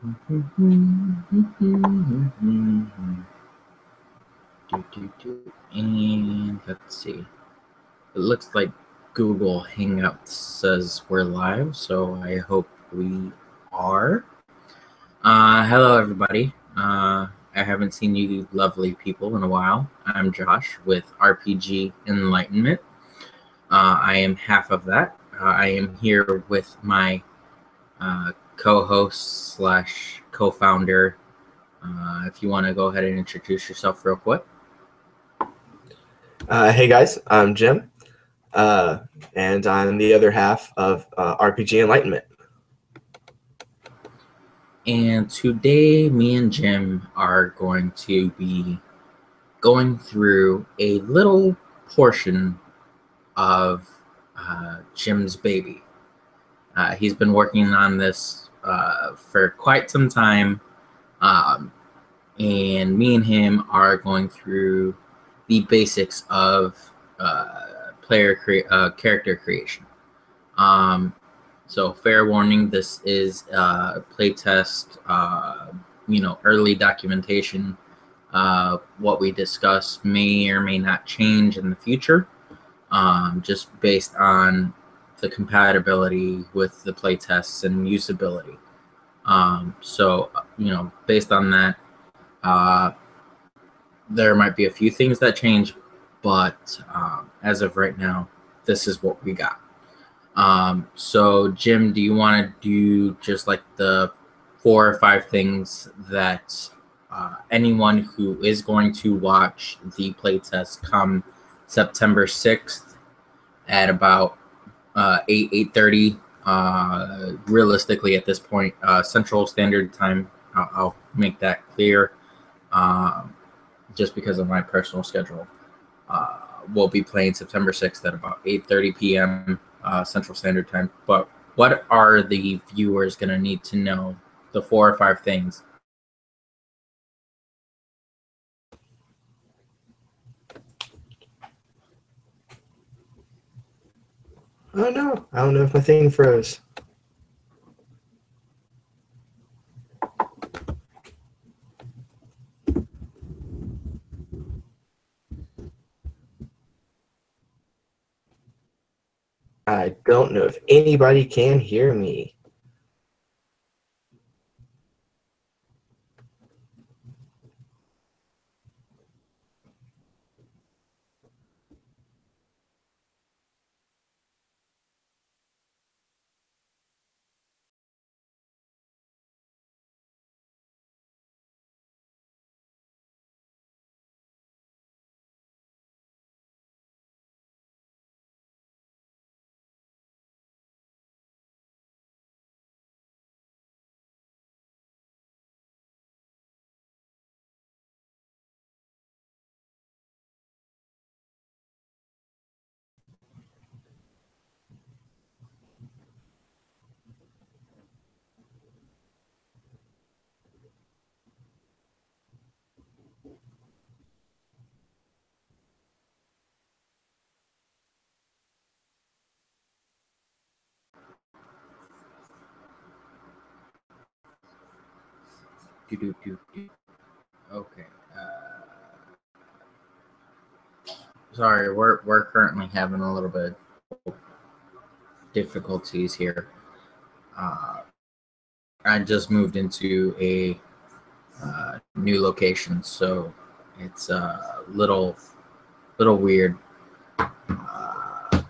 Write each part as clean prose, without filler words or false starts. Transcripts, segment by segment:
And let's see. It looks like Google Hangouts says we're live, so I hope we are. Hello, everybody. I haven't seen you lovely people in a while. I'm Josh with RPG Enlightenment. I am half of that. I am here with my co-host slash co-founder. If you want to go ahead and introduce yourself real quick. Hey guys, I'm Jim, and I'm the other half of RPG Enlightenment. And today, me and Jim are going to be going through a little portion of Jim's baby. He's been working on this for quite some time, and me and him are going through the basics of character creation. So fair warning, this is playtest, early documentation. What we discuss may or may not change in the future, just based on the compatibility with the playtests and usability. So, based on that, there might be a few things that change, but as of right now, this is what we got. So Jim, do you want to do just like the 4 or 5 things that anyone who is going to watch the playtest come September 6th at about 8:30, realistically at this point, Central Standard Time, I'll make that clear, just because of my personal schedule. We'll be playing September 6th at about 8:30 p.m. Central Standard Time. But what are the viewers going to need to know? The 4 or 5 things. Oh no, I don't know if my thing froze. I don't know if anybody can hear me. Okay. Sorry, we're currently having a little bit of difficulties here. I just moved into a new location, so it's a little weird.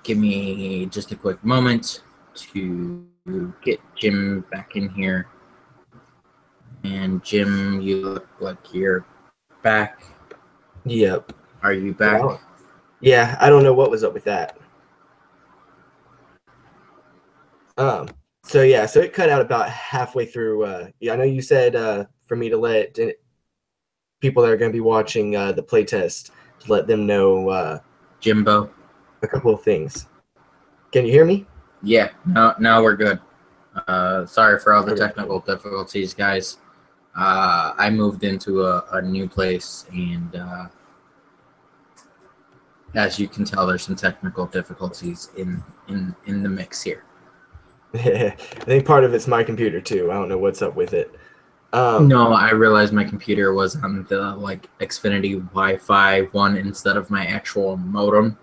Give me just a quick moment to get Jim back in here. And Jim, you look like you're back. Yep. Are you back? Yeah, I don't know what was up with that. So it cut out about halfway through. I know you said for me to let people that are going to be watching the playtest to let them know Jimbo, a couple of things. Can you hear me? Yeah, now we're good. Sorry for all the technical difficulties, guys. I moved into a new place, and as you can tell, there's some technical difficulties in the mix here. I think part of it's my computer too. I don't know what's up with it. No, I realized my computer was on the like Xfinity Wi-Fi one instead of my actual modem.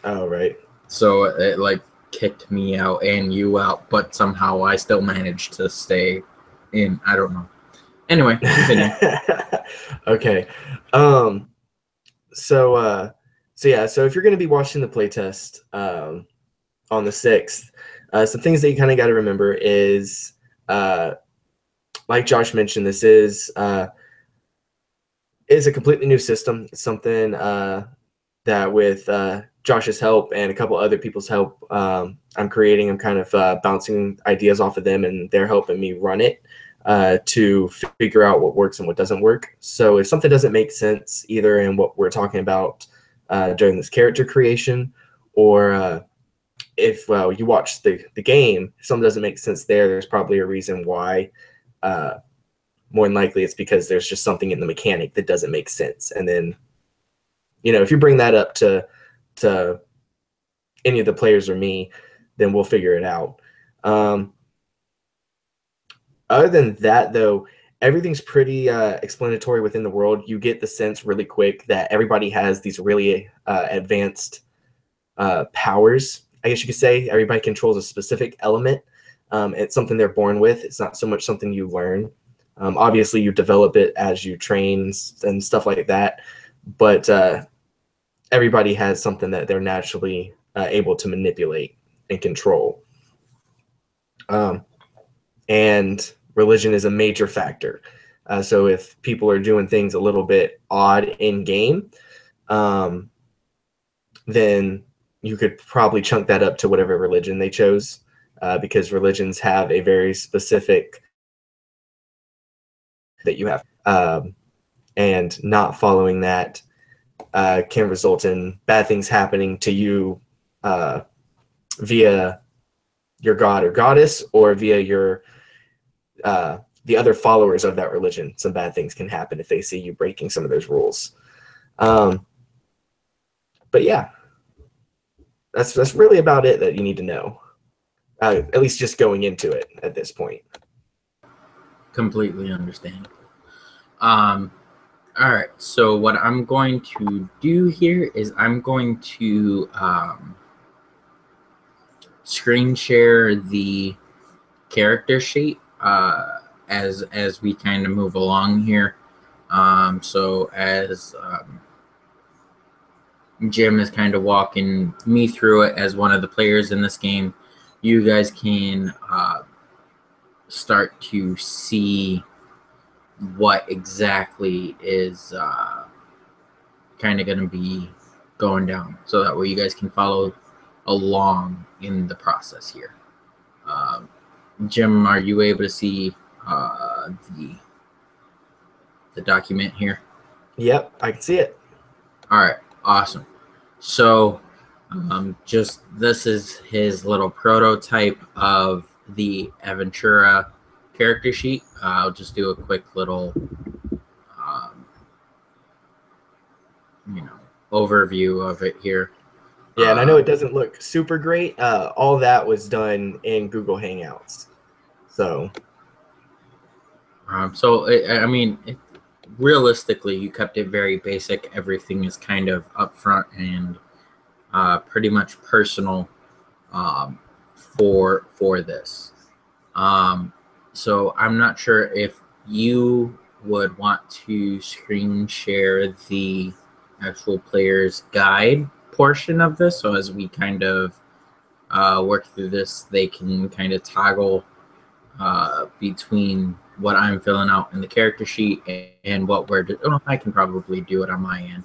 Oh, right. So it like kicked me out and you out, but somehow I still managed to stay in. I don't know. Anyway, continue. Okay. Um, so yeah, so if you're going to be watching the playtest on the 6th, some things that you kind of got to remember is, like Josh mentioned, this is a completely new system. It's something that with Josh's help and a couple other people's help, I'm creating. I'm kind of bouncing ideas off of them, and they're helping me run it to figure out what works and what doesn't work. So if something doesn't make sense, either in what we're talking about during this character creation, or if you watch the game, if something doesn't make sense there's probably a reason why. More than likely, it's because there's just something in the mechanic that doesn't make sense. And then, if you bring that up to any of the players or me, then we'll figure it out. Other than that, though, everything's pretty explanatory within the world. You get the sense really quick that everybody has these really advanced powers, I guess you could say. Everybody controls a specific element. It's something they're born with. It's not so much something you learn. Obviously, you develop it as you train and stuff like that. But everybody has something that they're naturally able to manipulate and control. And religion is a major factor. So if people are doing things a little bit odd in game, then you could probably chunk that up to whatever religion they chose, because religions have a very specific that you have, and not following that can result in bad things happening to you via your god or goddess, or via your the other followers of that religion. Some bad things can happen if they see you breaking some of those rules. But yeah, that's really about it that you need to know, at least just going into it at this point. Completely understand. All right, so what I'm going to do here is I'm going to screen share the character sheet as we kind of move along here. So as Jim is kind of walking me through it as one of the players in this game, you guys can start to see what exactly is kind of going to be going down, so that way you guys can follow along in the process here. Jim, are you able to see the document here? Yep, I can see it. All right, awesome. So just this is his little prototype of the Adventura character sheet. I'll just do a quick little overview of it here. Yeah, and I know it doesn't look super great. All that was done in Google Hangouts. So realistically, you kept it very basic. Everything is kind of upfront and pretty much personal for this. So I'm not sure if you would want to screen share the actual player's guide portion of this. So as we kind of work through this, they can kind of toggle between what I'm filling out in the character sheet and what we're doing. Oh, I can probably do it on my end.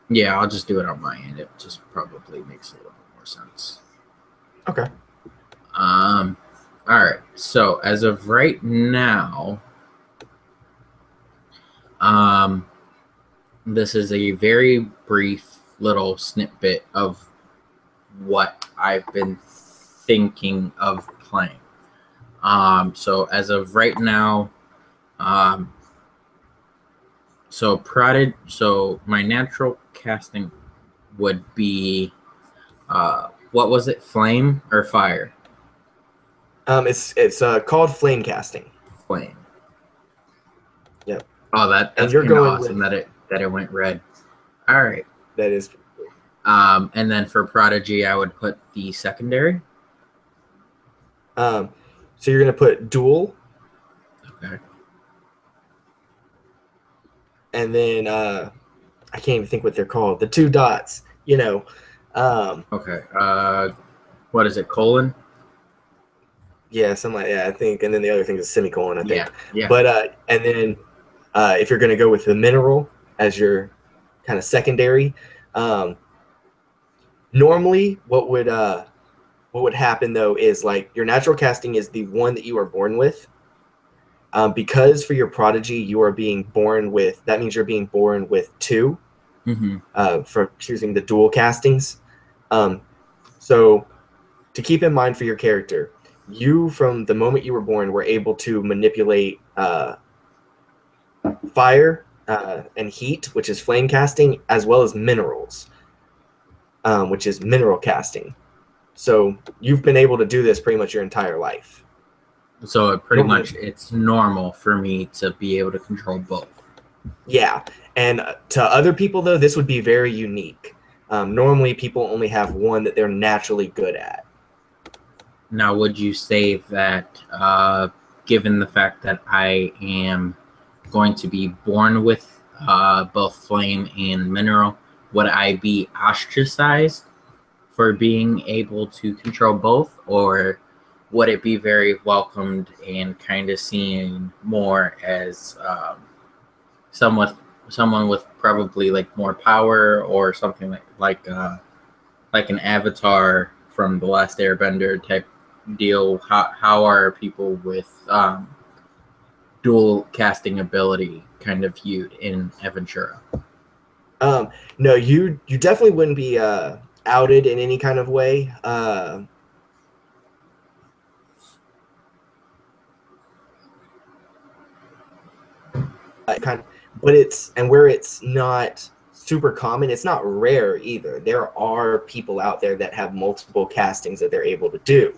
Yeah, I'll just do it on my end. It just probably makes a little bit more sense. Okay. All right. So as of right now, this is a very brief little snippet of what I've been thinking of playing. So as of right now, so my natural casting would be what was it, flame or fire? It's called flame casting. Flame. Yep. Oh, And that's you're kind of going awesome with that it went red. All right. that is. And then for Prodigy, I would put the secondary. So you're gonna put dual, Okay. and then I can't even think what they're called. The two dots, you know. Okay. What is it? Colon? Yeah, something like I think, and then the other thing is semicolon, I think. Yeah. Yeah. But and then if you're gonna go with the mineral as your kind of secondary, normally what would happen though is like your natural casting is the one that you are born with. Because for your prodigy you are being born with, that means you're being born with two for choosing the dual castings. So to keep in mind for your character, you from the moment you were born were able to manipulate fire and heat, which is flame casting, as well as minerals, which is mineral casting. So you've been able to do this pretty much your entire life. So pretty Normally, much it's normal for me to be able to control both. yeah. And to other people, though, this would be very unique. Normally, people only have one that they're naturally good at. Now, would you say that, given the fact that I am going to be born with both flame and mineral, would I be ostracized for being able to control both, or would it be very welcomed and kind of seen more as someone someone with probably like more power or something like an Avatar from the Last Airbender type deal? How are people with dual casting ability kind of viewed in Adventura? No, you definitely wouldn't be outed in any kind of way. Kind of, but it's and where it's not super common, it's not rare either. There are people out there that have multiple castings that they're able to do.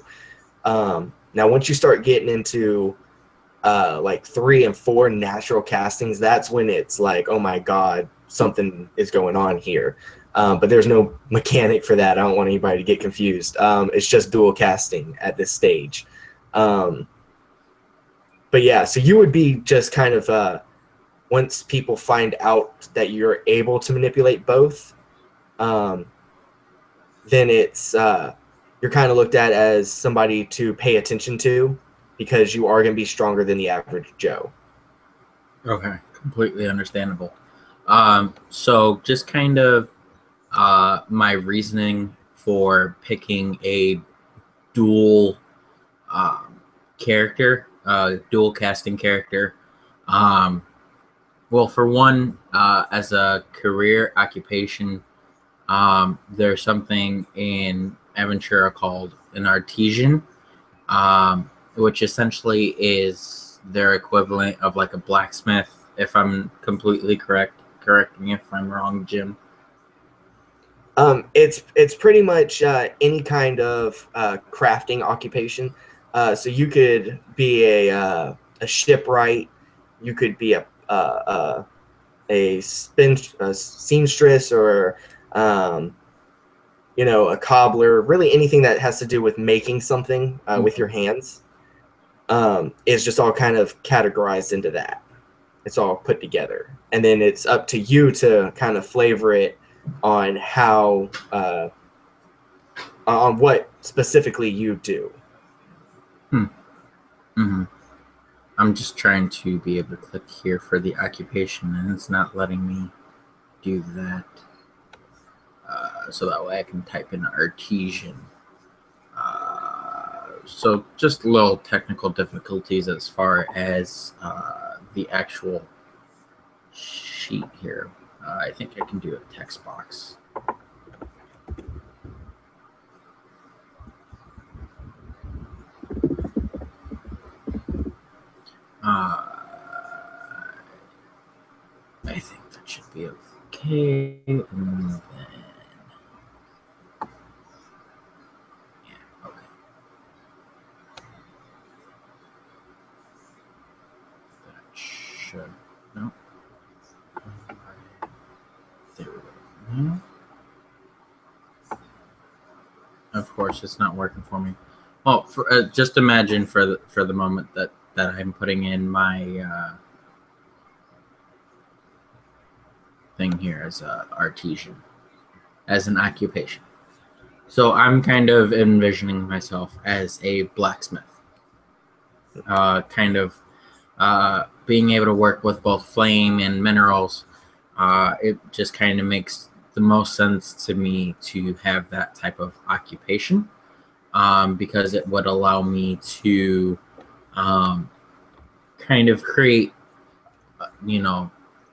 Now, once you start getting into like 3 and 4 natural castings, that's when it's like, oh my god, something is going on here. But there's no mechanic for that. I don't want anybody to get confused. It's just dual casting at this stage. But yeah, so you would be just kind of once people find out that you're able to manipulate both, um, then it's you're kind of looked at as somebody to pay attention to because you are going to be stronger than the average Joe. Okay, completely understandable. So just kind of my reasoning for picking a dual character, dual casting character. Um, well, for one, as a career occupation, there's something in Adventura called an artisan, which essentially is their equivalent of like a blacksmith. If I'm completely correct, correct me if I'm wrong, Jim. It's pretty much any kind of crafting occupation. So you could be a shipwright, you could be a seamstress, or a cobbler. Really, anything that has to do with making something with your hands is just all kind of categorized into that. It's all put together, and then it's up to you to kind of flavor it on how on what specifically you do. Hmm. Mm-hmm. I'm just trying to be able to click here for the occupation, and it's not letting me do that. So that way I can type in artesian. So just little technical difficulties as far as the actual sheet here. I think I can do a text box. I think that should be okay. And then, yeah, okay. should. No. There we go. No. Of course, it's not working for me. Well, just imagine for the moment that I'm putting in my thing here as a artesian, as an occupation. So I'm kind of envisioning myself as a blacksmith, kind of being able to work with both flame and minerals. It just kind of makes the most sense to me to have that type of occupation, because it would allow me to kind of create,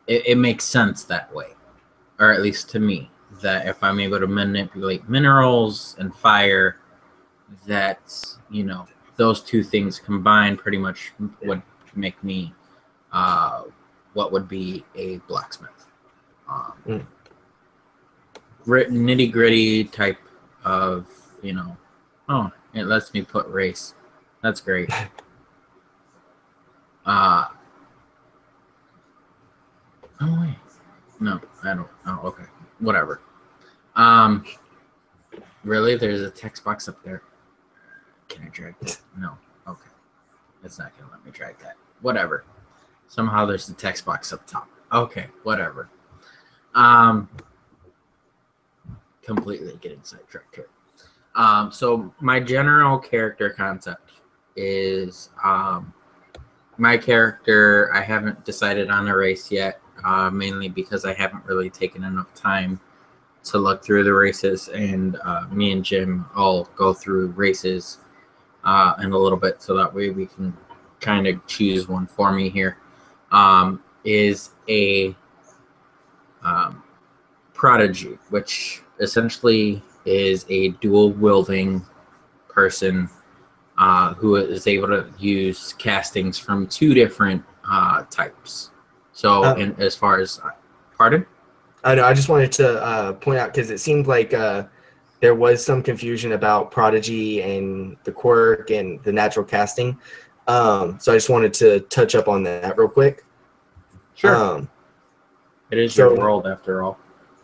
it makes sense that way, or at least to me, that if I'm able to manipulate minerals and fire, that, those two things combined pretty much would make me what would be a blacksmith. Nitty gritty type of, oh, it lets me put race. That's great. Oh, wait. No, I don't. Oh, okay. Whatever. Really? There's a text box up there. Can I drag that? No. Okay. It's not going to let me drag that. Whatever. Somehow there's the text box up top. Okay. Whatever. Completely getting sidetracked here. So my general character concept is my character, I haven't decided on a race yet, mainly because I haven't really taken enough time to look through the races, and me and Jim all go through races in a little bit, so that way we can kind of choose one for me here. Is a prodigy, which essentially is a dual wielding person who is able to use castings from two different types. So, as far as, pardon? I know. I just wanted to point out, because it seemed like there was some confusion about prodigy and the quirk and the natural casting. So I just wanted to touch up on that real quick. Sure. It is your world, after all.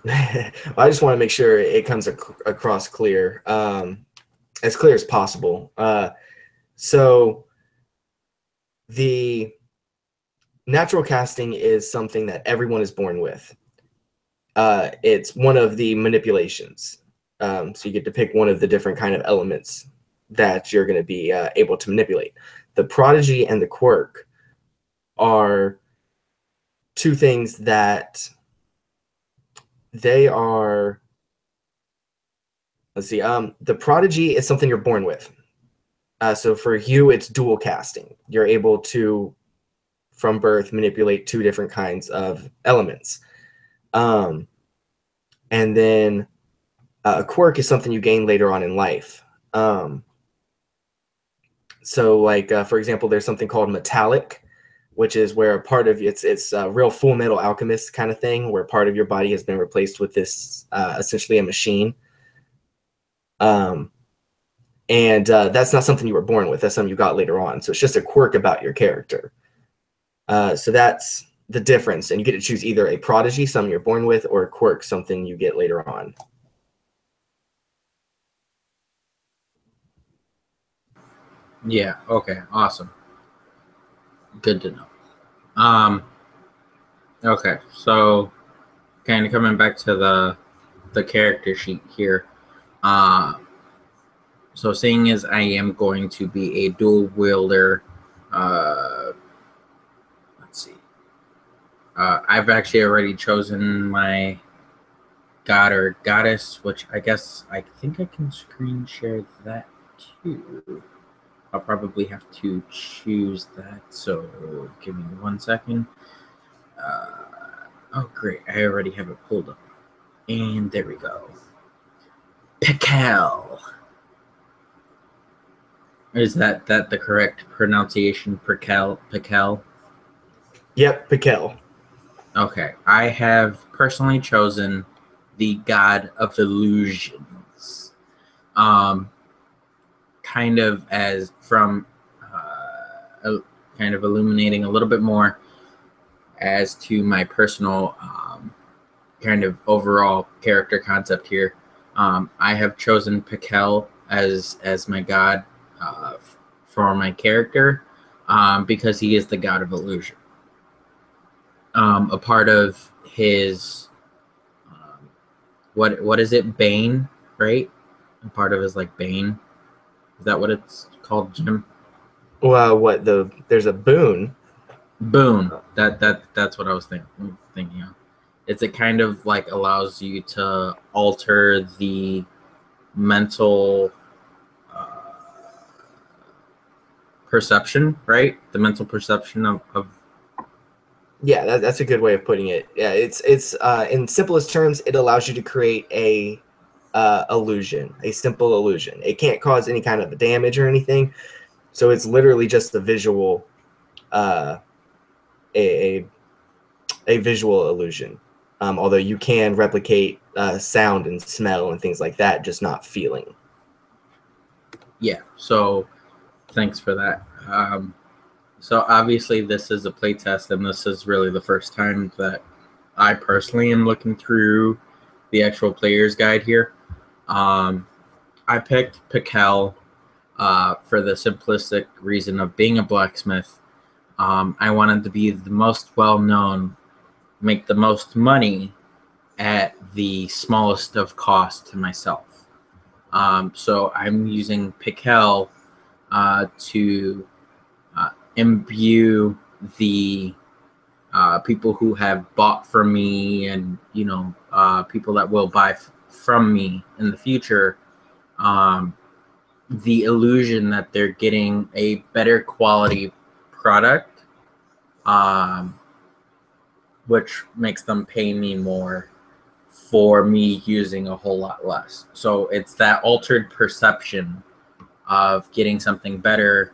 I just want to make sure it comes across clear, as clear as possible. So the natural casting is something that everyone is born with. It's one of the manipulations. So you get to pick one of the different kind of elements that you're going to be able to manipulate. The prodigy and the quirk are two things that they are. Let's see. The prodigy is something you're born with. So for you, it's dual casting. You're able to, from birth, manipulate two different kinds of elements. And then a quirk is something you gain later on in life. So like, for example, there's something called metallic, which is where a part of it's a real Full Metal Alchemist kind of thing, where part of your body has been replaced with this essentially a machine. And that's not something you were born with. That's something you got later on. So it's just a quirk about your character. So that's the difference. And you get to choose either a prodigy, something you're born with, or a quirk, something you get later on. Yeah. Okay. Awesome. Good to know. Okay. So, kind of coming back to the character sheet here. So seeing as I am going to be a dual wielder, let's see. I've actually already chosen my god or goddess, which I think I can screen share that too. I'll probably have to choose that. So give me 1 second. Oh, great. I already have it pulled up. And there we go. Pekel. Is that the correct pronunciation? Pekel? Yep, Pekel. Okay. I have personally chosen the god of illusions. Kind of as from kind of illuminating a little bit more. as to my personal kind of overall character concept here, I have chosen Pikel as my god for my character because he is the god of illusion. A part of his what is it, Bane, right? A part of his like Bane. Is that what it's called, Jim? Well, there's a boon. Boon. That's what I was thinking of. It kind of like allows you to alter the mental perception, right? The mental perception of Yeah, that's a good way of putting it. Yeah, it's in simplest terms, it allows you to create a illusion, a simple illusion. It can't cause any kind of damage or anything, so it's literally just a visual, a visual illusion. Although you can replicate sound and smell and things like that, just not feeling. Yeah. So thanks for that. So obviously this is a playtest, and this is really the first time that I personally am looking through the actual player's guide here. I picked Pikel for the simplistic reason of being a blacksmith. I wanted to be the most well-known, make the most money at the smallest of cost to myself. So I'm using Pikel to imbue the people who have bought from me, and people that will buy from me in the future, the illusion that they're getting a better quality product, which makes them pay me more for me using a whole lot less. So it's that altered perception of getting something better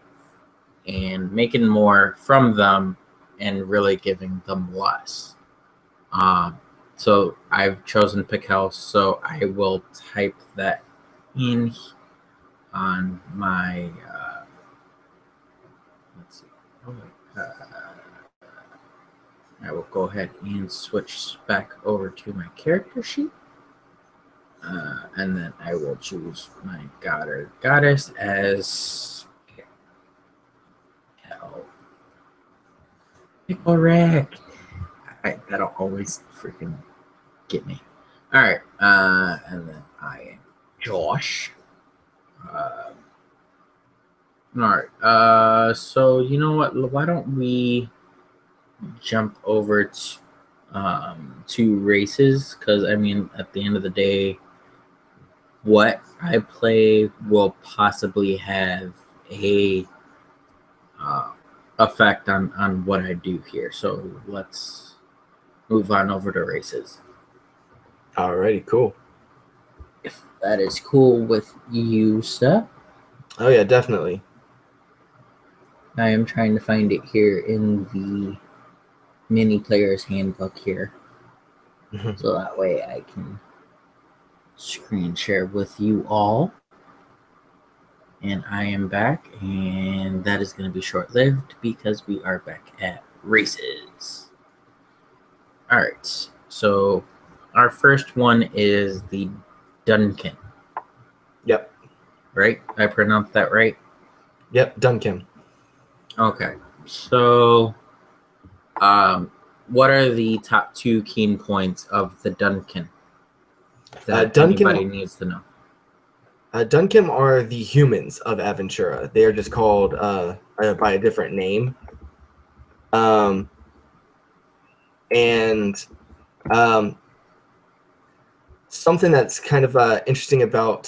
and making more from them and really giving them less. So I've chosen Pikel, so I will type that in on my, let's see, I will go ahead and switch back over to my character sheet. And then I will choose my god or goddess as Pikel. Correct. That'll always freaking get me. All right, and then I am Josh. All right. So you know what? Why don't we jump over to races? Because I mean, at the end of the day, what I play will possibly have a effect on what I do here. So let's move on over to races. Alrighty, cool. If that is cool with you, sir. Oh yeah, definitely. I am trying to find it here in the mini player's handbook here. So that way I can screen share with you all. And I am back, and that is going to be short-lived because we are back at races. All right, so our first one is the Duncan. Yep. Right? I pronounced that right? Yep, Duncan. Okay, so what are the top 2 key points of the Duncan that anybody needs to know? Duncan are the humans of Adventura. They are just called by a different name. Something that's kind of interesting about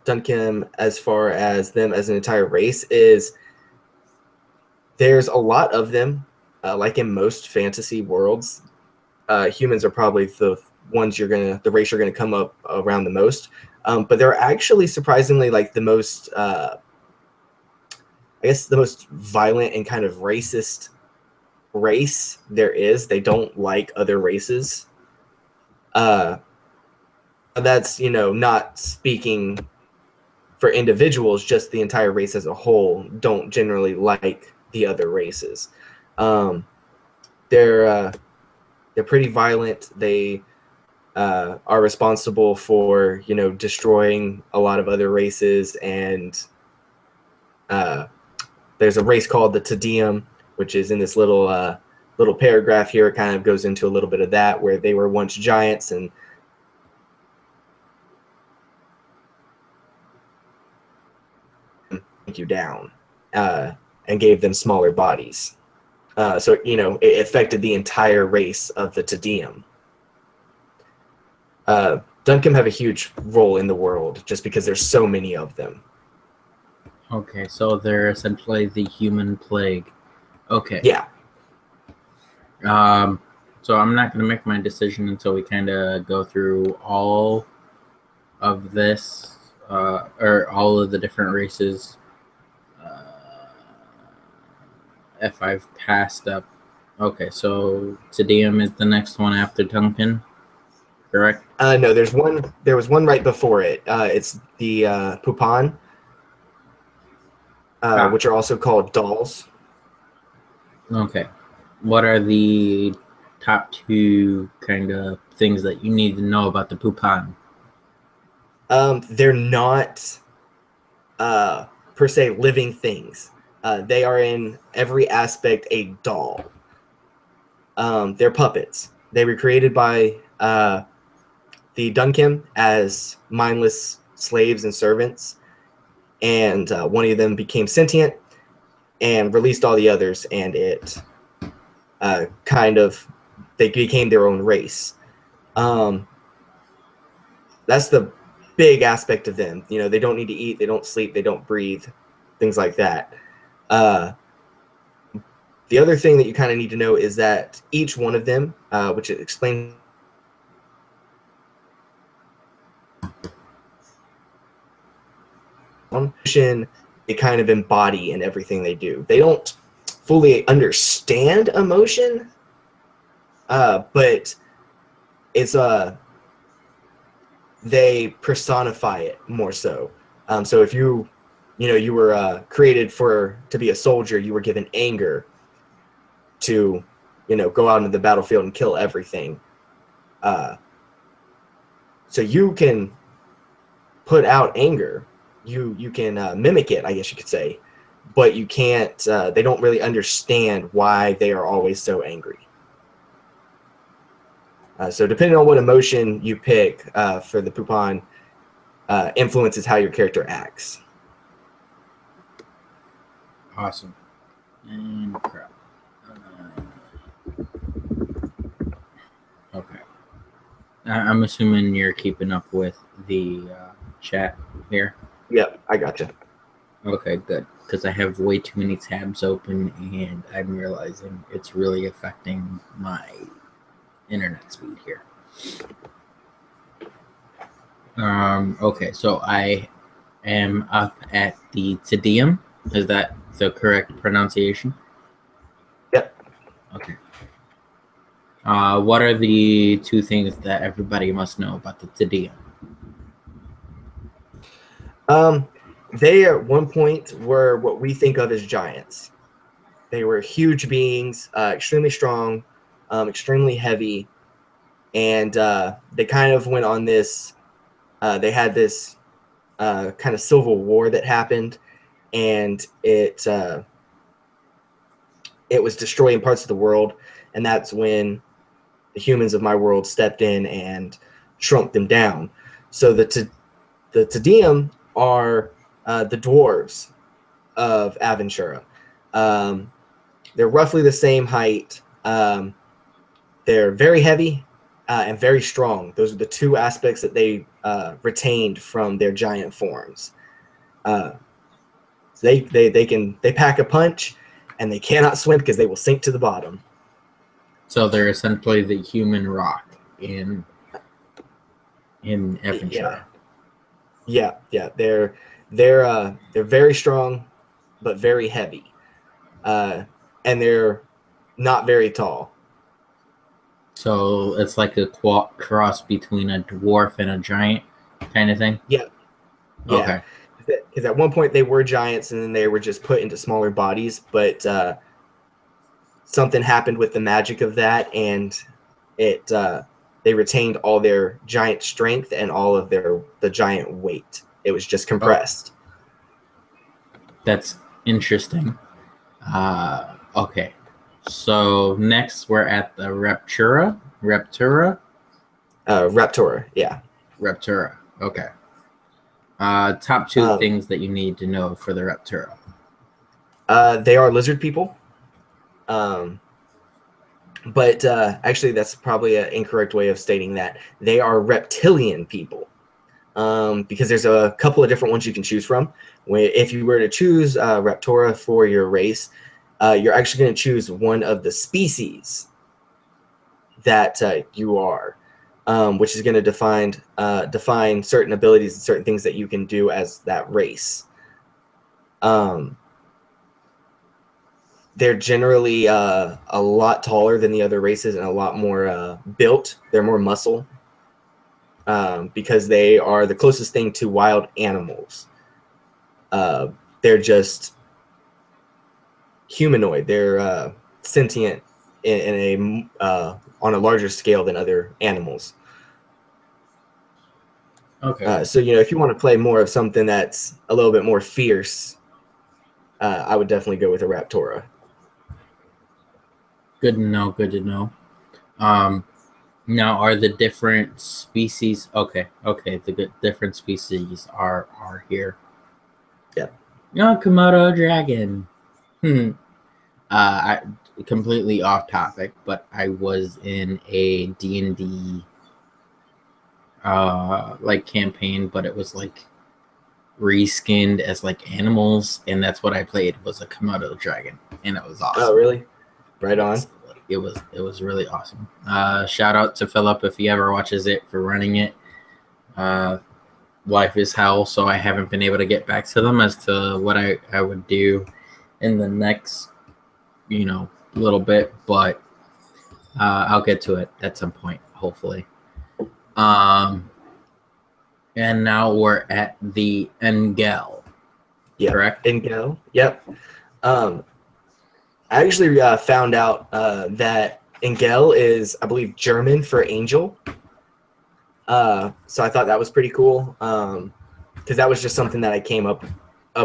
Duncan as far as them as an entire race is there's a lot of them. Like in most fantasy worlds, humans are probably the race you're gonna come up around the most. But they're actually surprisingly like the most, I guess, the most violent and kind of racist race there is. They don't like other races. That's, not speaking for individuals, just the entire race as a whole don't generally like the other races. they're pretty violent. They are responsible for destroying a lot of other races, and there's a race called the Tedeum, which is in this little paragraph here. It kind of goes into a little bit of that, where they were once giants and you down and gave them smaller bodies. So it affected the entire race of the Tedeum. Duncum have a huge role in the world just because there's so many of them. Okay, so they're essentially the human plague. Okay. Yeah. So I'm not going to make my decision until we kind of go through all of this, or all of the different races. If I've passed up. Okay, so Tedeum is the next one after Duncan, correct? No, there was one right before it. It's the Pupan, which are also called dolls. Okay. What are the top two kind of things that you need to know about the Pupan? They're not per se living things. They are in every aspect a doll. They're puppets. They were created by the Duncan as mindless slaves and servants, and one of them became sentient and released all the others, and it they became their own race. That's the big aspect of them. They don't need to eat, they don't sleep, they don't breathe, things like that. The other thing that you kind of need to know is that each one of them, which explains they kind of embody in everything they do. They don't fully understand emotion, but it's they personify it more so. So if you were created to be a soldier, you were given anger to go out into the battlefield and kill everything. So you can put out anger. You can mimic it, I guess you could say, but you can't. They don't really understand why they are always so angry. So depending on what emotion you pick for the Pupan, influences how your character acts. Awesome. And crap. Okay. I'm assuming you're keeping up with the chat here. Yep, I gotcha. Okay, good. Because I have way too many tabs open, and I'm realizing it's really affecting my internet speed here. Okay, so I am up at the Tedeum. Is that the correct pronunciation? Yep. Okay. What are the two things that everybody must know about the Tedeum? They at one point were what we think of as giants. They were huge beings, extremely strong, extremely heavy, and they kind of went on this. They had this kind of civil war that happened, and it was destroying parts of the world, and that's when the humans of my world stepped in and shrunk them down. So the Tedeum are the dwarves of Adventura. They're roughly the same height. They're very heavy and very strong. Those are the two aspects that they retained from their giant forms. They pack a punch, and they cannot swim because they will sink to the bottom. So they're essentially the human rock in Adventura. Yeah. They're very strong, but very heavy, and they're not very tall. So it's like a cross between a dwarf and a giant kind of thing? Yeah. Okay. Because at one point they were giants, and then they were just put into smaller bodies. But something happened with the magic of that, and it they retained all their giant strength and all of the giant weight. It was just compressed. That's interesting. Okay. So next we're at the Reptura. Yeah. Reptura. Okay. Top two things that you need to know for the Reptura. They are lizard people. But actually, that's probably an incorrect way of stating that. They are reptilian people. Because there's a couple of different ones you can choose from. If you were to choose Raptora for your race, you're actually going to choose one of the species that you are, which is going to define certain abilities and certain things that you can do as that race. They're generally a lot taller than the other races and a lot more built. They're more muscle. Because they are the closest thing to wild animals. They're just humanoid. They're sentient in a on a larger scale than other animals. Okay. So if you want to play more of something that's a little bit more fierce, I would definitely go with a Raptora. Good to know. Good to know. Now, are the different species okay? The different species are here. Yeah. No, Komodo dragon. I completely off topic, but I was in a D&D like campaign, but it was like reskinned as like animals, and that's what I played was a Komodo dragon, and it was awesome. Oh, really? Right on. It was really awesome. Shout out to Philip if he ever watches it for running it. Life is hell, so I haven't been able to get back to them as to what I would do in the next little bit, but I'll get to it at some point, hopefully. And now we're at the Engel. Yeah. Correct? Engel. Yep. I actually found out that Engel is, I believe, German for angel. So I thought that was pretty cool because that was just something that I came up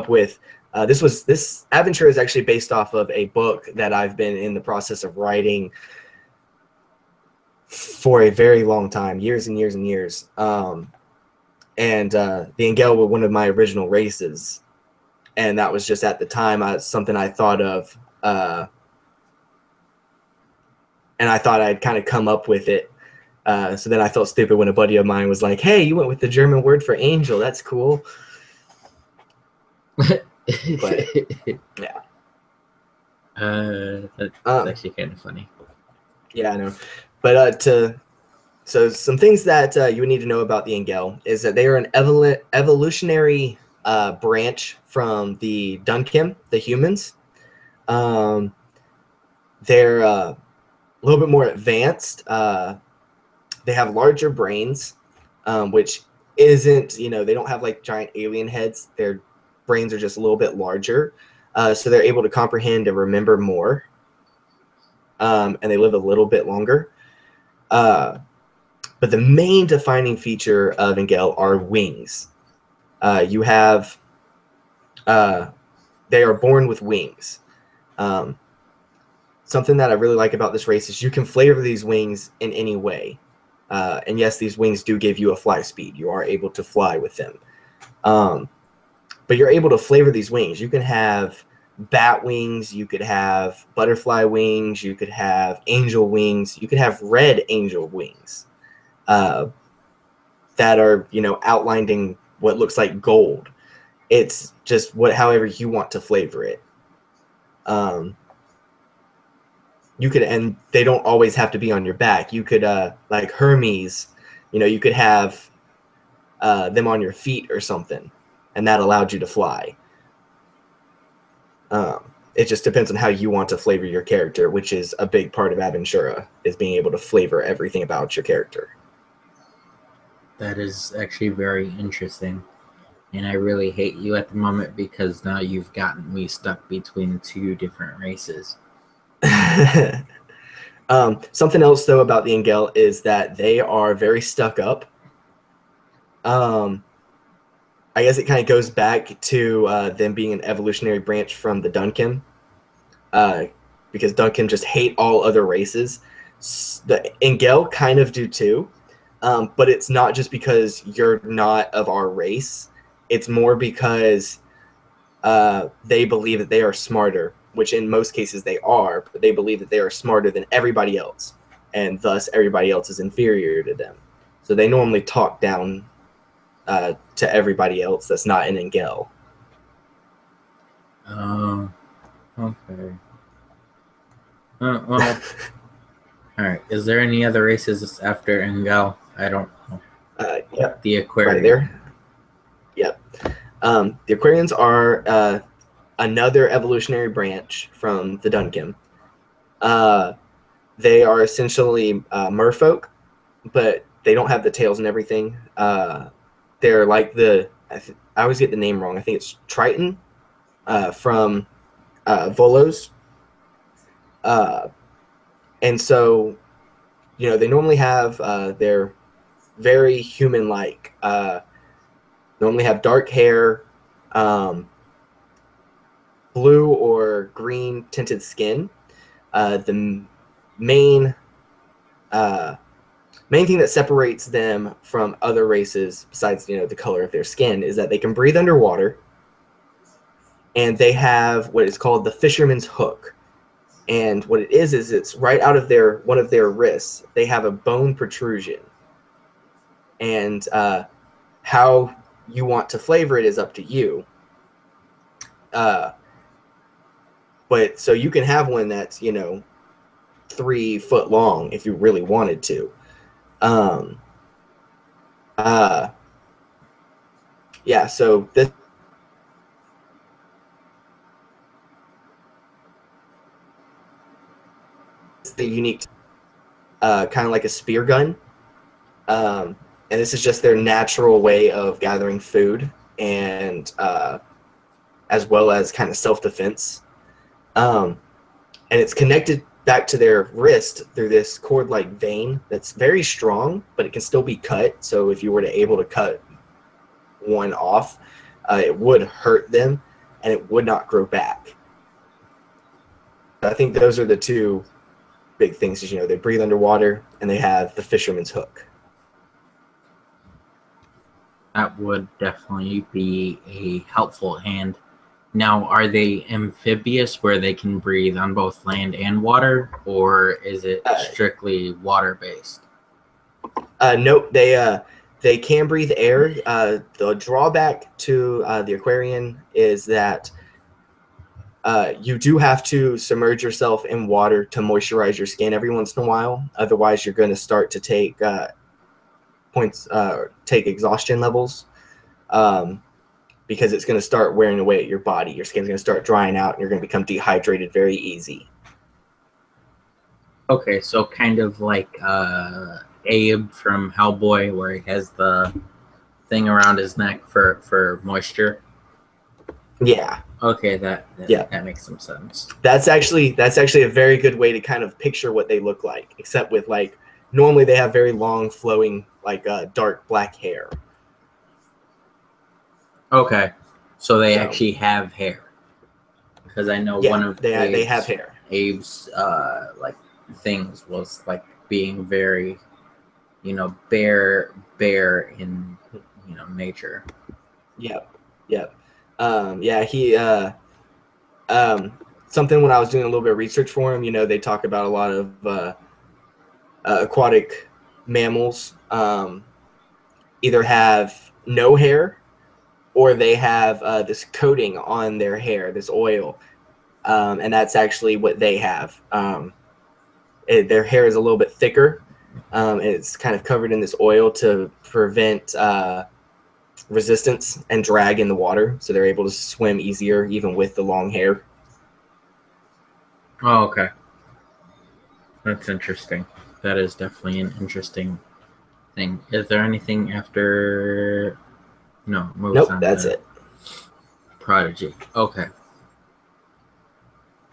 with. This Adventura is actually based off of a book that I've been in the process of writing for a very long time, years and years and years. And the Engel were one of my original races, and that was just at the time something I thought of, and I thought I'd kind of come up with it. So then I felt stupid when a buddy of mine was like, "Hey, you went with the German word for angel. That's cool." But yeah, that's actually kind of funny. Yeah, I know. But so some things that you would need to know about the Engel is that they are an evolutionary branch from the Dunkim, the humans. They're a little bit more advanced. They have larger brains, which isn't, they don't have like giant alien heads. Their brains are just a little bit larger. So they're able to comprehend and remember more. And they live a little bit longer. But the main defining feature of Engel are wings. They are born with wings. Something that I really like about this race is you can flavor these wings in any way. And yes, these wings do give you a fly speed. You are able to fly with them. But you're able to flavor these wings. You can have bat wings. You could have butterfly wings. You could have angel wings. You could have red angel wings that are, outlined in what looks like gold. It's just however you want to flavor it. You could, and they don't always have to be on your back. You could, like Hermes, you could have them on your feet or something, and that allowed you to fly. It just depends on how you want to flavor your character, which is a big part of Adventura, is being able to flavor everything about your character. That is actually very interesting. And I really hate you at the moment because now you've gotten me stuck between two different races. Something else though about the Engel is that they are very stuck up. I guess it kind of goes back to them being an evolutionary branch from the Duncan, because Duncan just hate all other races. The Engel kind of do too, but it's not just because you're not of our race. It's more because they believe that they are smarter, which in most cases they are, but they believe that they are smarter than everybody else, and thus everybody else is inferior to them. So they normally talk down to everybody else that's not an Engel. Oh, okay. Well, all right. Is there any other races after Engel? I don't know. Yep. The Aquarian. Right there. Yep. The Aquarians are another evolutionary branch from the Duncan. They are essentially merfolk, but they don't have the tails and everything. They're like I always get the name wrong. I think it's Triton from Volos. And so, they normally have, they're very human-like. Normally have dark hair, blue or green tinted skin. The main thing that separates them from other races, besides the color of their skin, is that they can breathe underwater, and they have what is called the fisherman's hook. And what it is it's right out of one of their wrists. They have a bone protrusion, and how you want to flavor it is up to you. But so you can have one that's 3 foot long if you really wanted to. Yeah, so this is the unique, kind of like a spear gun. And this is just their natural way of gathering food, and as well as kind of self-defense. And it's connected back to their wrist through this cord-like vein that's very strong, but it can still be cut. So if you were able to cut one off, it would hurt them, and it would not grow back. I think those are the two big things. Is they breathe underwater, and they have the fisherman's hook. That would definitely be a helpful hand. Now, are they amphibious where they can breathe on both land and water, or is it strictly water-based? Nope, they can breathe air. The drawback to the Aquarian is that you do have to submerge yourself in water to moisturize your skin every once in a while. Otherwise, you're going to start to take exhaustion levels, because it's going to start wearing away at your body. Your skin's going to start drying out, and you're going to become dehydrated very easy. Okay, so kind of like Abe from Hellboy, where he has the thing around his neck for moisture. Yeah. Okay, that makes some sense. That's actually a very good way to kind of picture what they look like, except with normally they have very long flowing dark black hair. Okay, so they actually have hair, because I know one of they have hair. Abe's things was being very bare in nature. Yep. He something when I was doing a little bit of research for him, they talk about a lot of aquatic mammals either have no hair, or they have this coating on their hair, this oil, and that's actually what they have. Their hair is a little bit thicker. It's kind of covered in this oil to prevent resistance and drag in the water, so they're able to swim easier even with the long hair. Oh, okay. That's interesting. That is definitely an interesting thing. Is there anything after? No. Nope, that's it. Prodigy. Okay.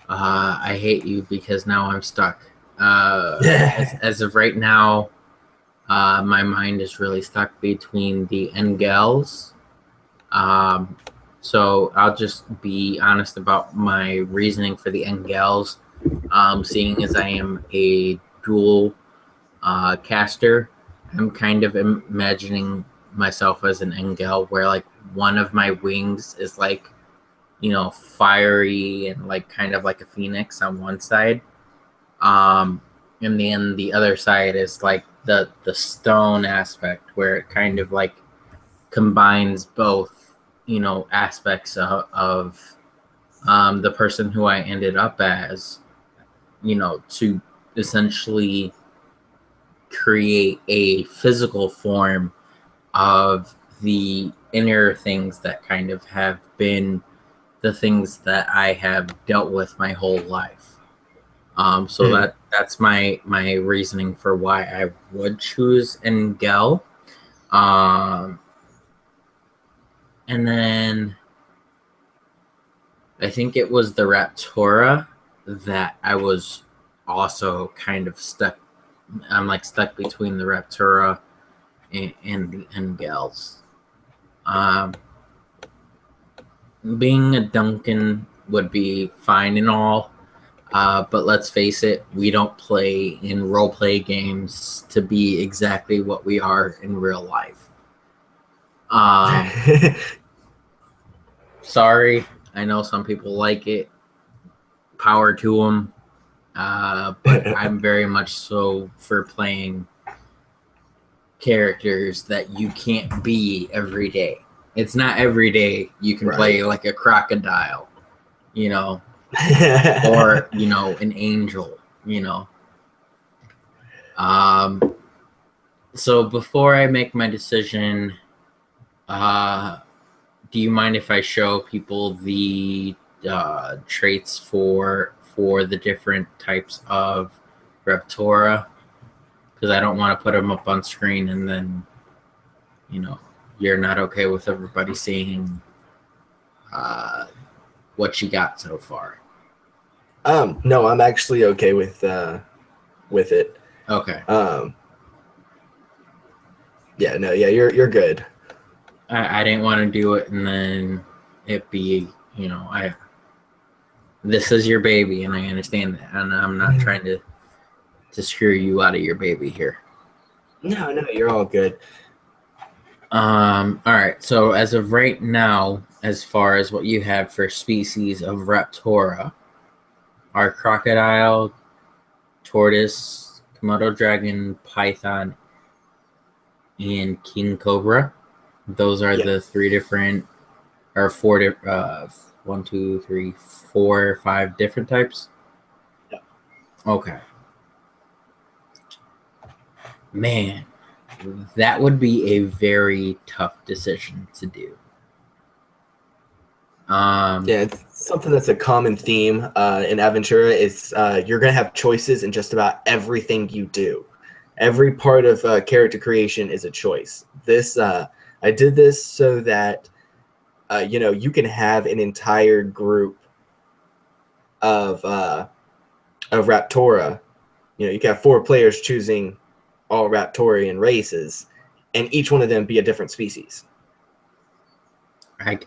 I hate you because now I'm stuck. As of right now, my mind is really stuck between the Engels. Um, so I'll just be honest about my reasoning for the Engels. Seeing as I am a dual caster, I'm kind of imagining myself as an Engel, where like one of my wings is like, fiery and like kind of like a phoenix on one side. Um, and then the other side is like the stone aspect, where it kind of like combines both, aspects of the person who I ended up as, to essentially create a physical form of the inner things that kind of have been the things that I have dealt with my whole life. So that's my reasoning for why I would choose Engel. Um, and then I think it was the Raptora that I was also kind of stuck. I'm like stuck between the Raptora and the Engels. Um, being a Duncan would be fine and all, but let's face it, we don't play in role play games to be exactly what we are in real life. Sorry, I know some people like it. Power to them. But I'm very much so for playing characters that you can't be every day. It's not every day you can play like a crocodile, or an angel, So before I make my decision, do you mind if I show people the traits for the different types of Reptora? Because I don't want to put them up on screen and then, you're not okay with everybody seeing what you got so far. No, I'm actually okay with it. Okay. Yeah, no, yeah, you're good. I didn't want to do it and then it be, this is your baby, and I understand that, and I'm not trying to screw you out of your baby here. No, you're all good. All right. So as of right now, as far as what you have for species of Raptora, are crocodile, tortoise, Komodo dragon, python, and king cobra. Those are the three different, or four, 1, 2, 3, 4, 5 different types. Yeah. Okay. Man, that would be a very tough decision to do. Yeah, it's something that's a common theme in Adventura. Is you're going to have choices in just about everything you do. Every part of character creation is a choice. I did this so that you can have an entire group of Raptora. You can have 4 players choosing all Raptorian races, and each one of them be a different species. I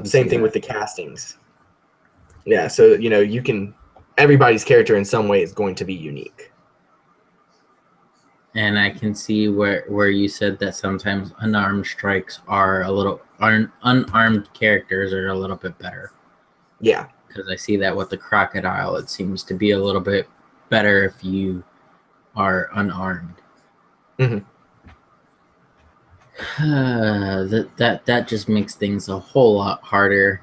same thing with the castings. Yeah, so you can. Everybody's character in some way is going to be unique. And I can see where you said that sometimes unarmed strikes are a little unarmed characters are a little bit better. Yeah, because I see that with the crocodile, it seems to be a little bit better if you are unarmed. Mm-hmm. That just makes things a whole lot harder.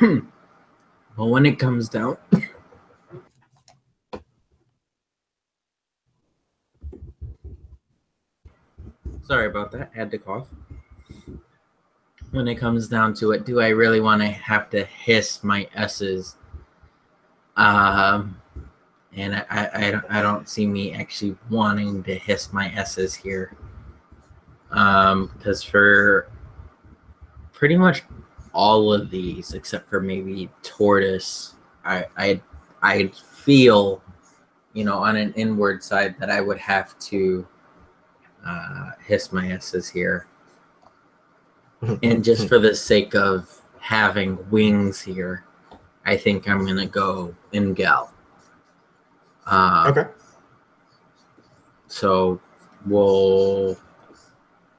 Well, when it comes down, sorry about that, I had to cough. When it comes down to it, do I really want to have to hiss my S's? And I don't see me actually wanting to hiss my S's here. Because for pretty much all of these, except for maybe tortoise, I feel, you know, on an inward side that I would have to hiss my S's here. And just for the sake of having wings here, I think I'm going to go Ingel. Okay. So we'll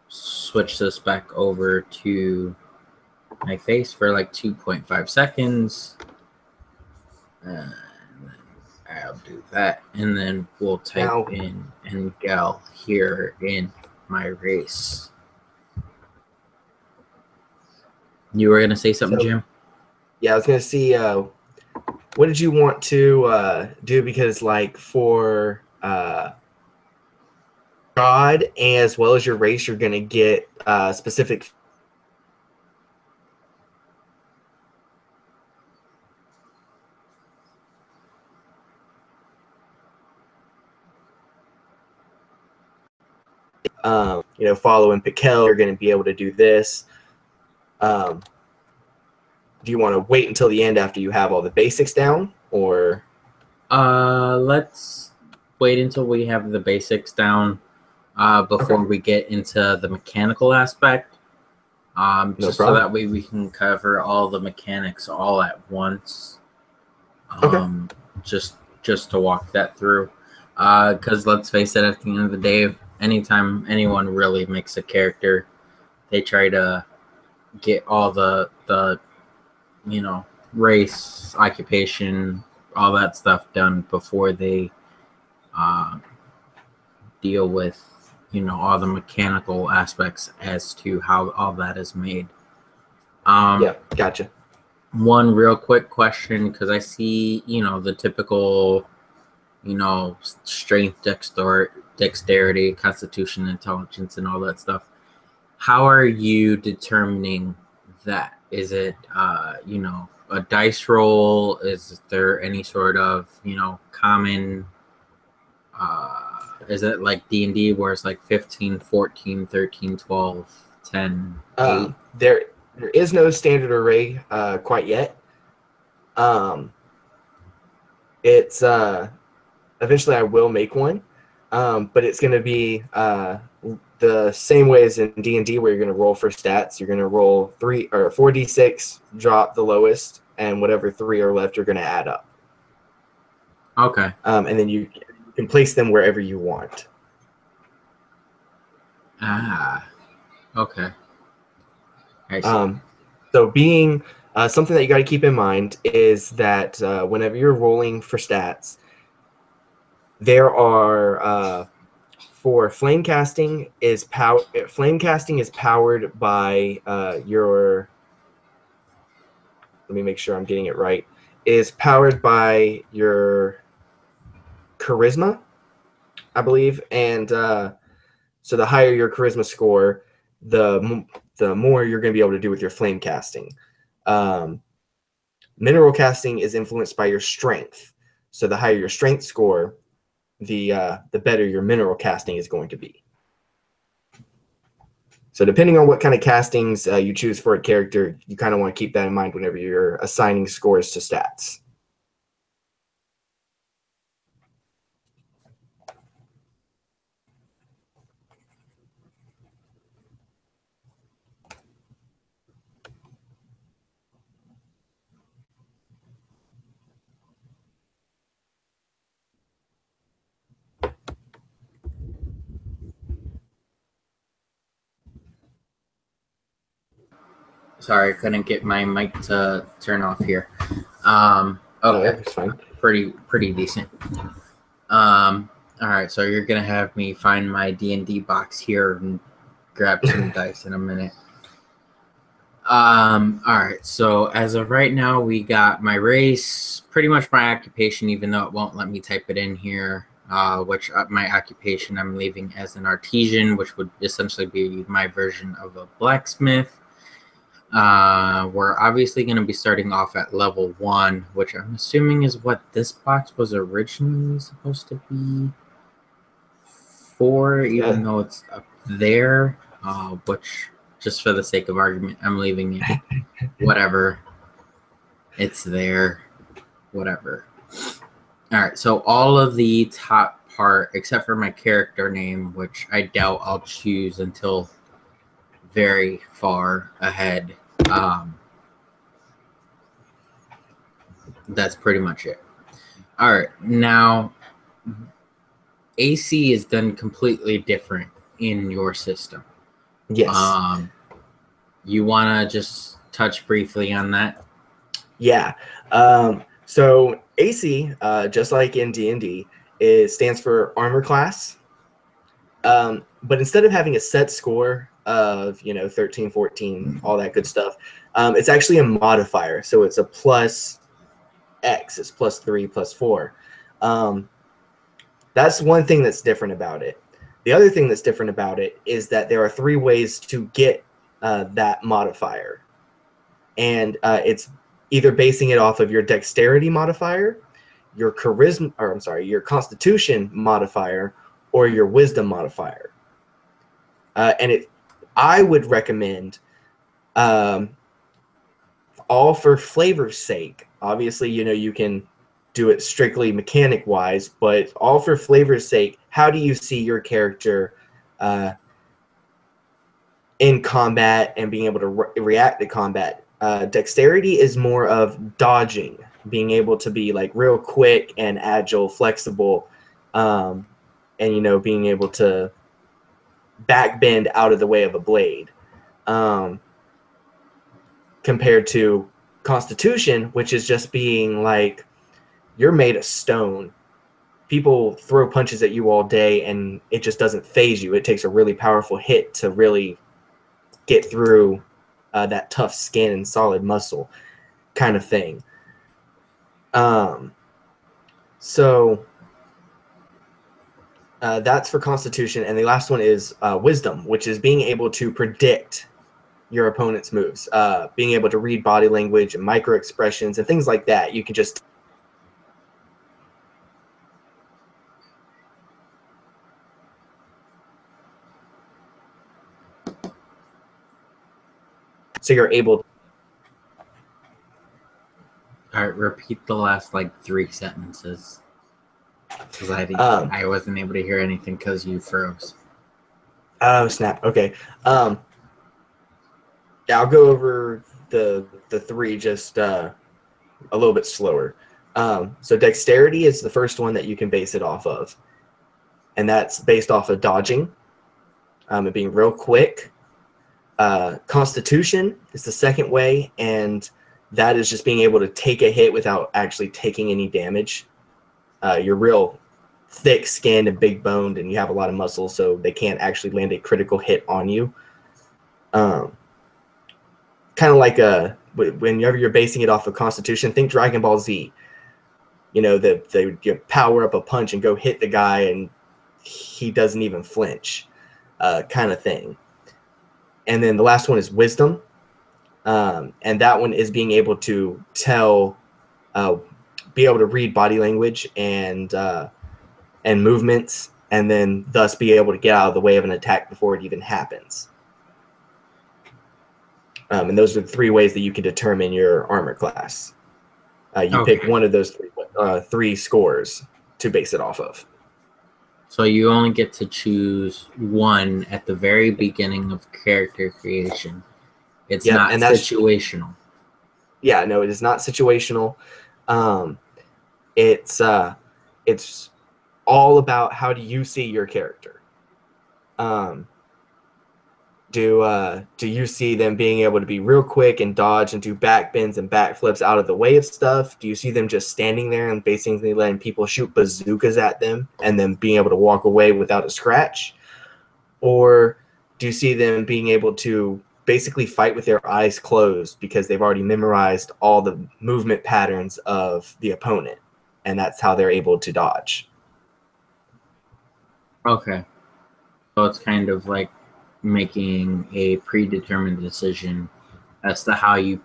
switch this back over to my face for like 2.5 seconds. And I'll do that. And then we'll type in Engel here in my race. You were going to say something, Jim? Yeah, I was going to see, what did you want to do? Because like for God as well as your race, you're going to get specific you know, following Pikel, you're going to be able to do this. Do you want to wait until the end after you have all the basics down, or? Let's wait until we have the basics down before we get into the mechanical aspect. Just so that way we can cover all the mechanics all at once. Just to walk that through. Because let's face it, at the end of the day, anytime anyone really makes a character, they try to get all the you know, race, occupation, all that stuff done before they deal with, you know, all the mechanical aspects as to how all that is made. Yeah, gotcha. One real quick question, because I see, you know, the typical, you know, strength, dexterity, constitution, intelligence, and all that stuff. How are you determining that? Is it, you know, a dice roll? Is there any sort of, you know, common, is it like D&D where it's like 15, 14, 13, 12, 10, 8? There is no standard array quite yet. It's eventually I will make one, but it's going to be the same way as in D&D, where you're going to roll for stats. You're going to roll 3 or 4d6, drop the lowest, and whatever 3 are left, you're going to add up. Okay. And then you can place them wherever you want. Okay. I see. So being something that you got to keep in mind is that whenever you're rolling for stats, there are for flame casting is powered by your. Let me make sure I'm getting it right. Is powered by your charisma, I believe, and so the higher your charisma score, the more you're going to be able to do with your flame casting. Mineral casting is influenced by your strength, so the higher your strength score, the better your mineral casting is going to be. So depending on what kind of castings you choose for a character, you kind of want to keep that in mind whenever you're assigning scores to stats. Sorry, I couldn't get my mic to turn off here. Okay, that's fine. Pretty decent. All right, so you're gonna have me find my D&D box here and grab some dice in a minute. All right, so as of right now, we got my race, pretty much my occupation, even though it won't let me type it in here. Which my occupation I'm leaving as an artisan, which would essentially be my version of a blacksmith. We're obviously going to be starting off at level 1, which I'm assuming is what this box was originally supposed to be for, even though it's up there, which, just for the sake of argument, I'm leaving it. Whatever. It's there. whatever. All right, so all of the top part, except for my character name, which I doubt I'll choose until very far ahead. That's pretty much it. All right, now AC is done completely different in your system. Yes. You want to just touch briefly on that? Yeah. So AC, just like in D&D, it stands for armor class. But instead of having a set score of 13, 14, all that good stuff, it's actually a modifier. So it's a plus X. It's plus 3, plus 4. That's one thing that's different about it. The other thing that's different about it is that there are 3 ways to get that modifier. And it's either basing it off of your dexterity modifier, your your constitution modifier, or your wisdom modifier. I would recommend, all for flavor's sake. Obviously, you can do it strictly mechanic wise, but all for flavor's sake, how do you see your character in combat and being able to react to combat? Dexterity is more of dodging, being able to be like real quick and agile, flexible, and being able to backbend out of the way of a blade. Compared to Constitution, which is just being like, you're made of stone. People throw punches at you all day and it just doesn't phase you. It takes a really powerful hit to really get through that tough skin and solid muscle kind of thing. So that's for Constitution. And the last one is Wisdom, which is being able to predict your opponent's moves, being able to read body language and micro expressions and things like that. You can just so you're able. All right, repeat the last like 3 sentences because I wasn't able to hear anything because you froze. Oh snap! Okay, yeah, I'll go over the 3 just a little bit slower. So dexterity is the first one that you can base it off of, and that's based off of dodging, and being real quick. Constitution is the second way, and that is just being able to take a hit without actually taking any damage. You're real thick-skinned and big-boned, and you have a lot of muscle, so they can't actually land a critical hit on you. Kind of like whenever you're basing it off of Constitution, think Dragon Ball Z. You power up a punch and go hit the guy, and he doesn't even flinch, kind of thing. And then the last one is Wisdom, and that one is being able to be able to read body language and movements, and then thus be able to get out of the way of an attack before it even happens. And those are the 3 ways that you can determine your armor class. You pick one of those 3 scores to base it off of. So you only get to choose one at the very beginning of character creation. It's not situational. Yeah, no, it is not situational. It's all about how do you see your character. Do you see them being able to be real quick and dodge and do backbends and backflips out of the way of stuff? Do you see them just standing there and basically letting people shoot bazookas at them and then being able to walk away without a scratch? Or do you see them being able to basically fight with their eyes closed because they've already memorized all the movement patterns of the opponent, and that's how they're able to dodge? Okay. So it's kind of like making a predetermined decision as to how you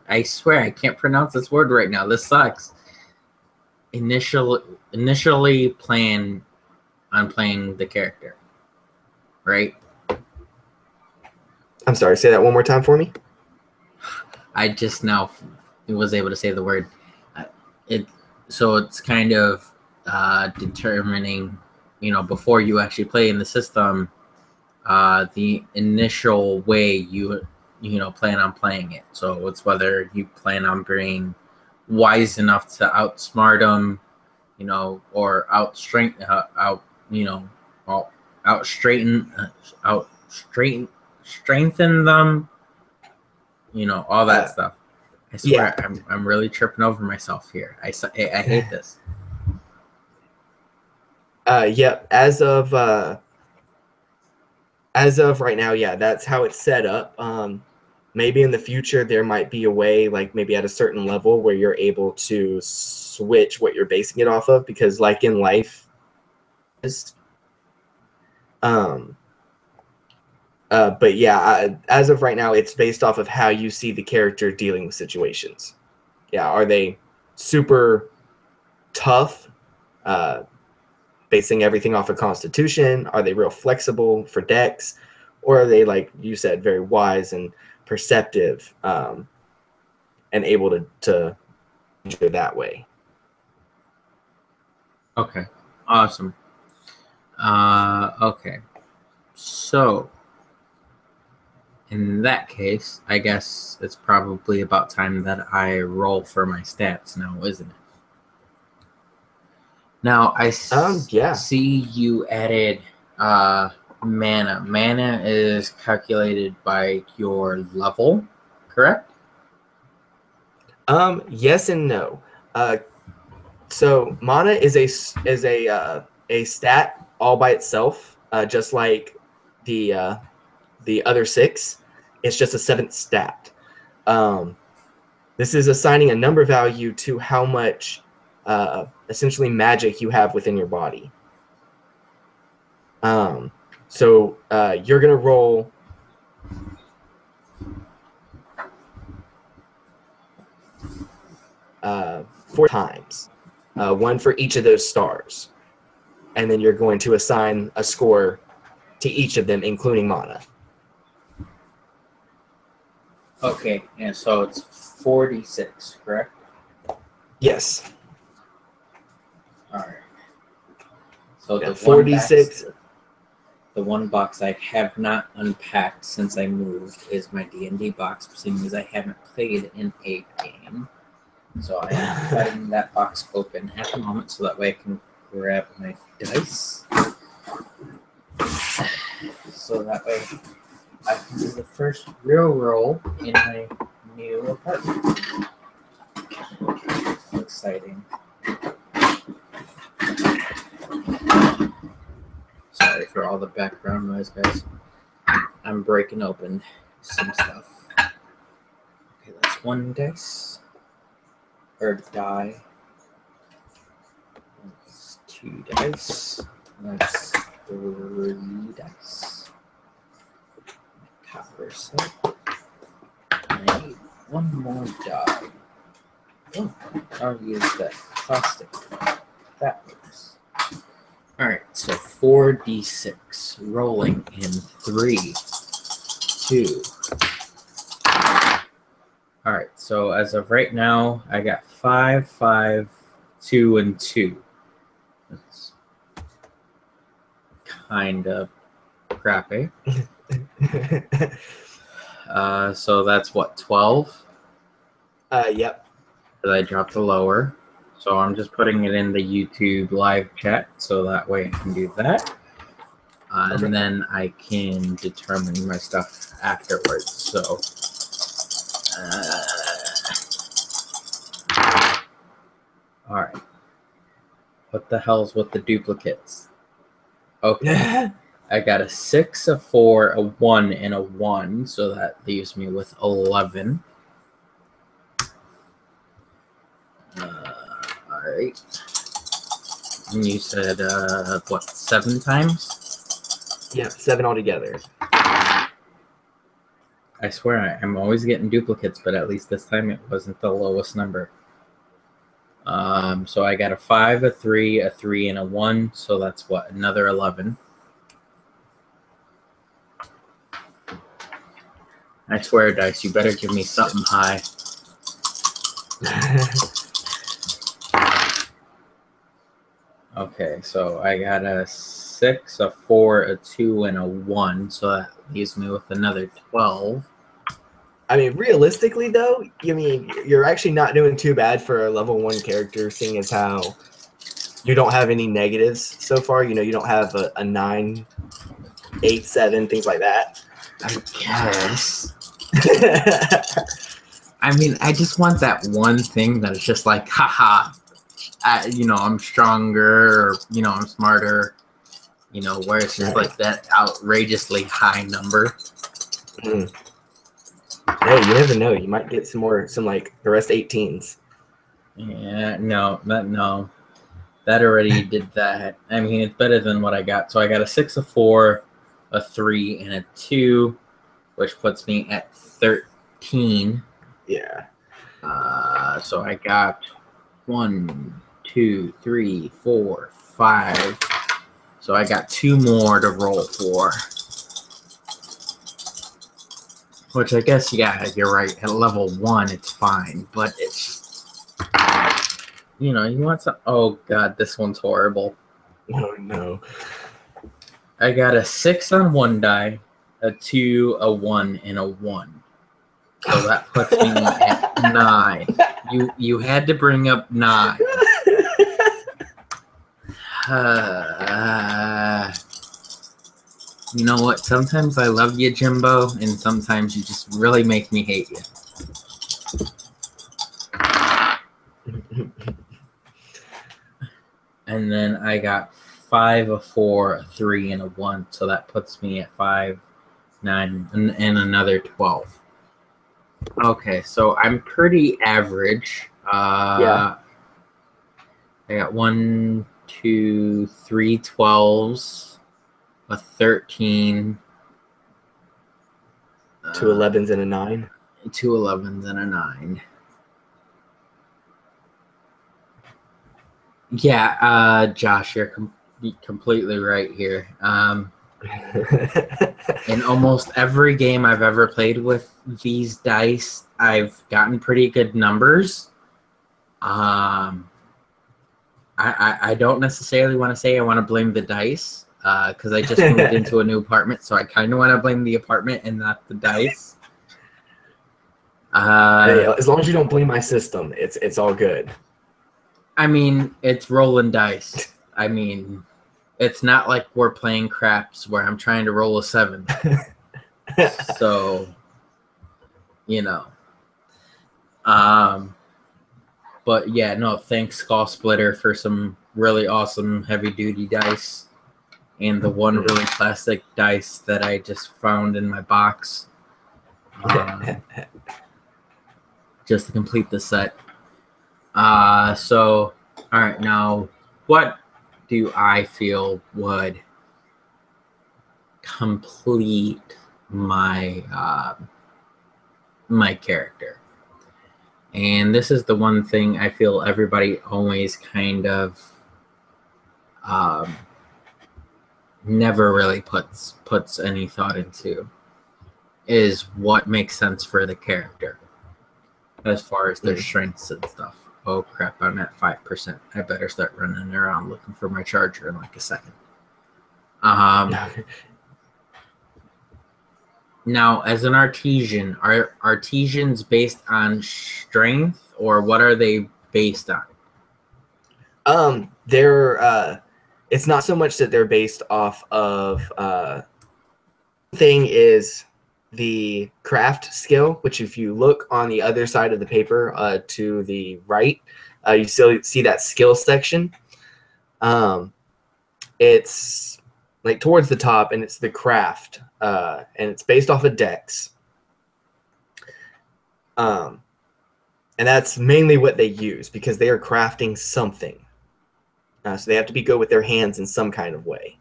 I swear I can't pronounce this word right now. This sucks. Initially plan on playing the character, right? I'm sorry, say that one more time for me. I just now was able to say the word. It so it's kind of determining, before you actually play in the system, the initial way you plan on playing it. So it's whether you plan on being wise enough to outsmart them, or strengthen them, all that stuff. I swear, Yeah. I'm really tripping over myself here. I hate this. Yep. As of right now, yeah, that's how it's set up. Maybe in the future there might be a way, like maybe at a certain level, where you're able to switch what you're basing it off of, because like in life, um, but yeah, as of right now, it's based off of how you see the character dealing with situations. Yeah, are they super tough, basing everything off of Constitution? Are they real flexible for decks, or are they, like you said, very wise and perceptive, and able to do it that way? Okay, awesome. Okay, so in that case, I guess it's probably about time that I roll for my stats now, isn't it? Now Yeah. see you added mana. Mana is calculated by your level, correct? Yes and no. So mana is a stat all by itself, just like the other six. It's just a seventh stat. This is assigning a number value to how much essentially magic you have within your body. So you're gonna roll 4 times, one for each of those stars, and then you're going to assign a score to each of them, including mana. Okay, and so it's 46, correct? Yes. All right. So yeah, 46. The one box I have not unpacked since I moved is my D&D box, seeing as I haven't played in a game. So I am cutting that box open at the moment so that way I can grab my dice. So that way I can do the first real roll in my new apartment. So exciting. Sorry for all the background noise, guys. I'm breaking open some stuff. Okay, that's one dice. Or die. That's 2 dice. That's 3 dice. Copper set. I need one more die. Oh, I'll use that plastic. That works. Alright, so 4d6. Rolling in 3, 2. Alright, so as of right now, I got 5, 5, 2, and 2. That's kind of crappy. So that's what, 12? Yep. Because I dropped the lower. So I'm just putting it in the YouTube live chat so that way I can do that. Okay. And then I can determine my stuff afterwards. So, all right. What the hell's with the duplicates? Okay. I got a 6, a 4, a 1, and a 1. So that leaves me with 11. All right. And you said, what, 7 times? Yeah, 7 altogether. I swear I'm always getting duplicates, but at least this time it wasn't the lowest number. So I got a 5, a 3, a 3, and a 1. So that's what, another 11. I swear, Dice, you better give me something high. Okay, so I got a 6, a 4, a 2, and a 1. So that leaves me with another 12. I mean, realistically, though, you're actually not doing too bad for a level 1 character, seeing as how you don't have any negatives so far. You don't have a 9, 8, 7, things like that. I guess. I mean, I just want that one thing that is just like, haha, I'm stronger, or, I'm smarter, where it's just like that outrageously high number. Mm. Hey, you never know. You might get some like the rest 18s. Yeah, no. That already did that. I mean, it's better than what I got. So I got a 6, a 4, a 3, and a 2, which puts me at 13. Yeah. So I got 1, 2, 3, 4, 5. So I got 2 more to roll for. Which I guess, yeah, you're right. At level 1, it's fine. But it's just, you want some. Oh, God, this one's horrible. Oh, no. I got a 6 on one die, a 2, a 1, and a 1. So that puts me at 9. You had to bring up 9. You know what? Sometimes I love you, Jimbo, and sometimes you just really make me hate you. And then I got 5, a 4, a 3, and a 1. So that puts me at 5, 9, and another 12. Okay, so I'm pretty average. Yeah. I got 1, 2, 3 12s, a 13, 2 11s and a 9. 2 11s and a 9. Yeah, Josh, you're completely right here. In almost every game I've ever played with these dice, I've gotten pretty good numbers. I don't necessarily want to say I want to blame the dice, because I just moved into a new apartment, so I kind of want to blame the apartment and not the dice. Hey, as long as you don't blame my system, it's all good. I mean, it's rolling dice. I mean, it's not like we're playing craps where I'm trying to roll a 7. So, But yeah, no, thanks Skull Splitter for some really awesome heavy duty dice. And the one really classic dice that I just found in my box. Just to complete the set. So, all right, now, what do I feel would complete my my character? And this is the one thing I feel everybody always kind of never really puts any thought into, is what makes sense for the character as far as their strengths and stuff. Oh crap, I'm at 5%. I better start running around looking for my charger in like a second. Now, as an artesian, are artesians based on strength, or what are they based on? They're it's not so much that they're based off of thing is the craft skill, which if you look on the other side of the paper to the right, you still see that skill section. It's like towards the top, and it's the craft, and it's based off of dex. And that's mainly what they use because they are crafting something. So they have to be good with their hands in some kind of way.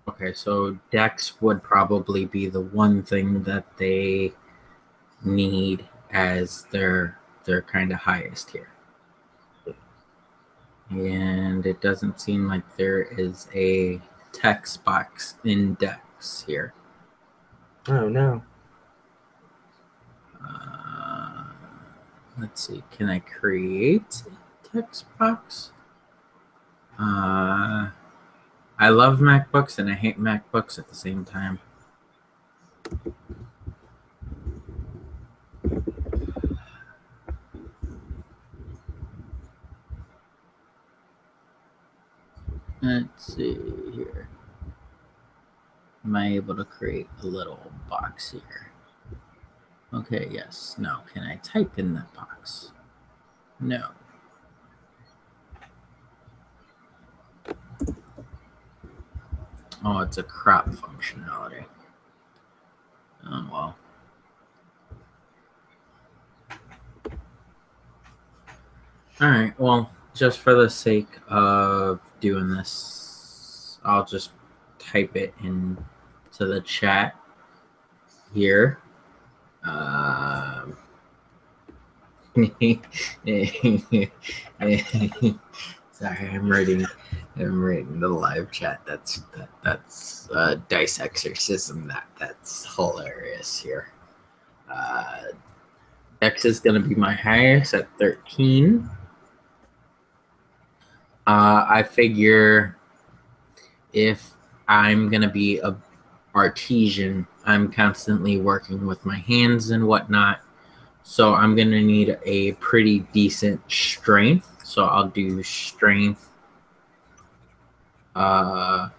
Okay, so dex would probably be the one thing that they need as their kind of highest here. And it doesn't seem like there is a text box in dex here. Oh no. let's see. Can I create a text box? I love MacBooks and I hate MacBooks at the same time. Let's see here. Am I able to create a little box here? Okay, yes. No. Can I type in that box? No. Oh, it's a crop functionality. Oh, well. All right. Well, just for the sake of doing this, I'll just type it into the chat here. Sorry, I'm reading the live chat. That's dice exorcism. That's hilarious here. X is gonna be my highest at 13. I figure if I'm gonna be a artesian, I'm constantly working with my hands and whatnot. So I'm going to need a pretty decent strength. So I'll do strength at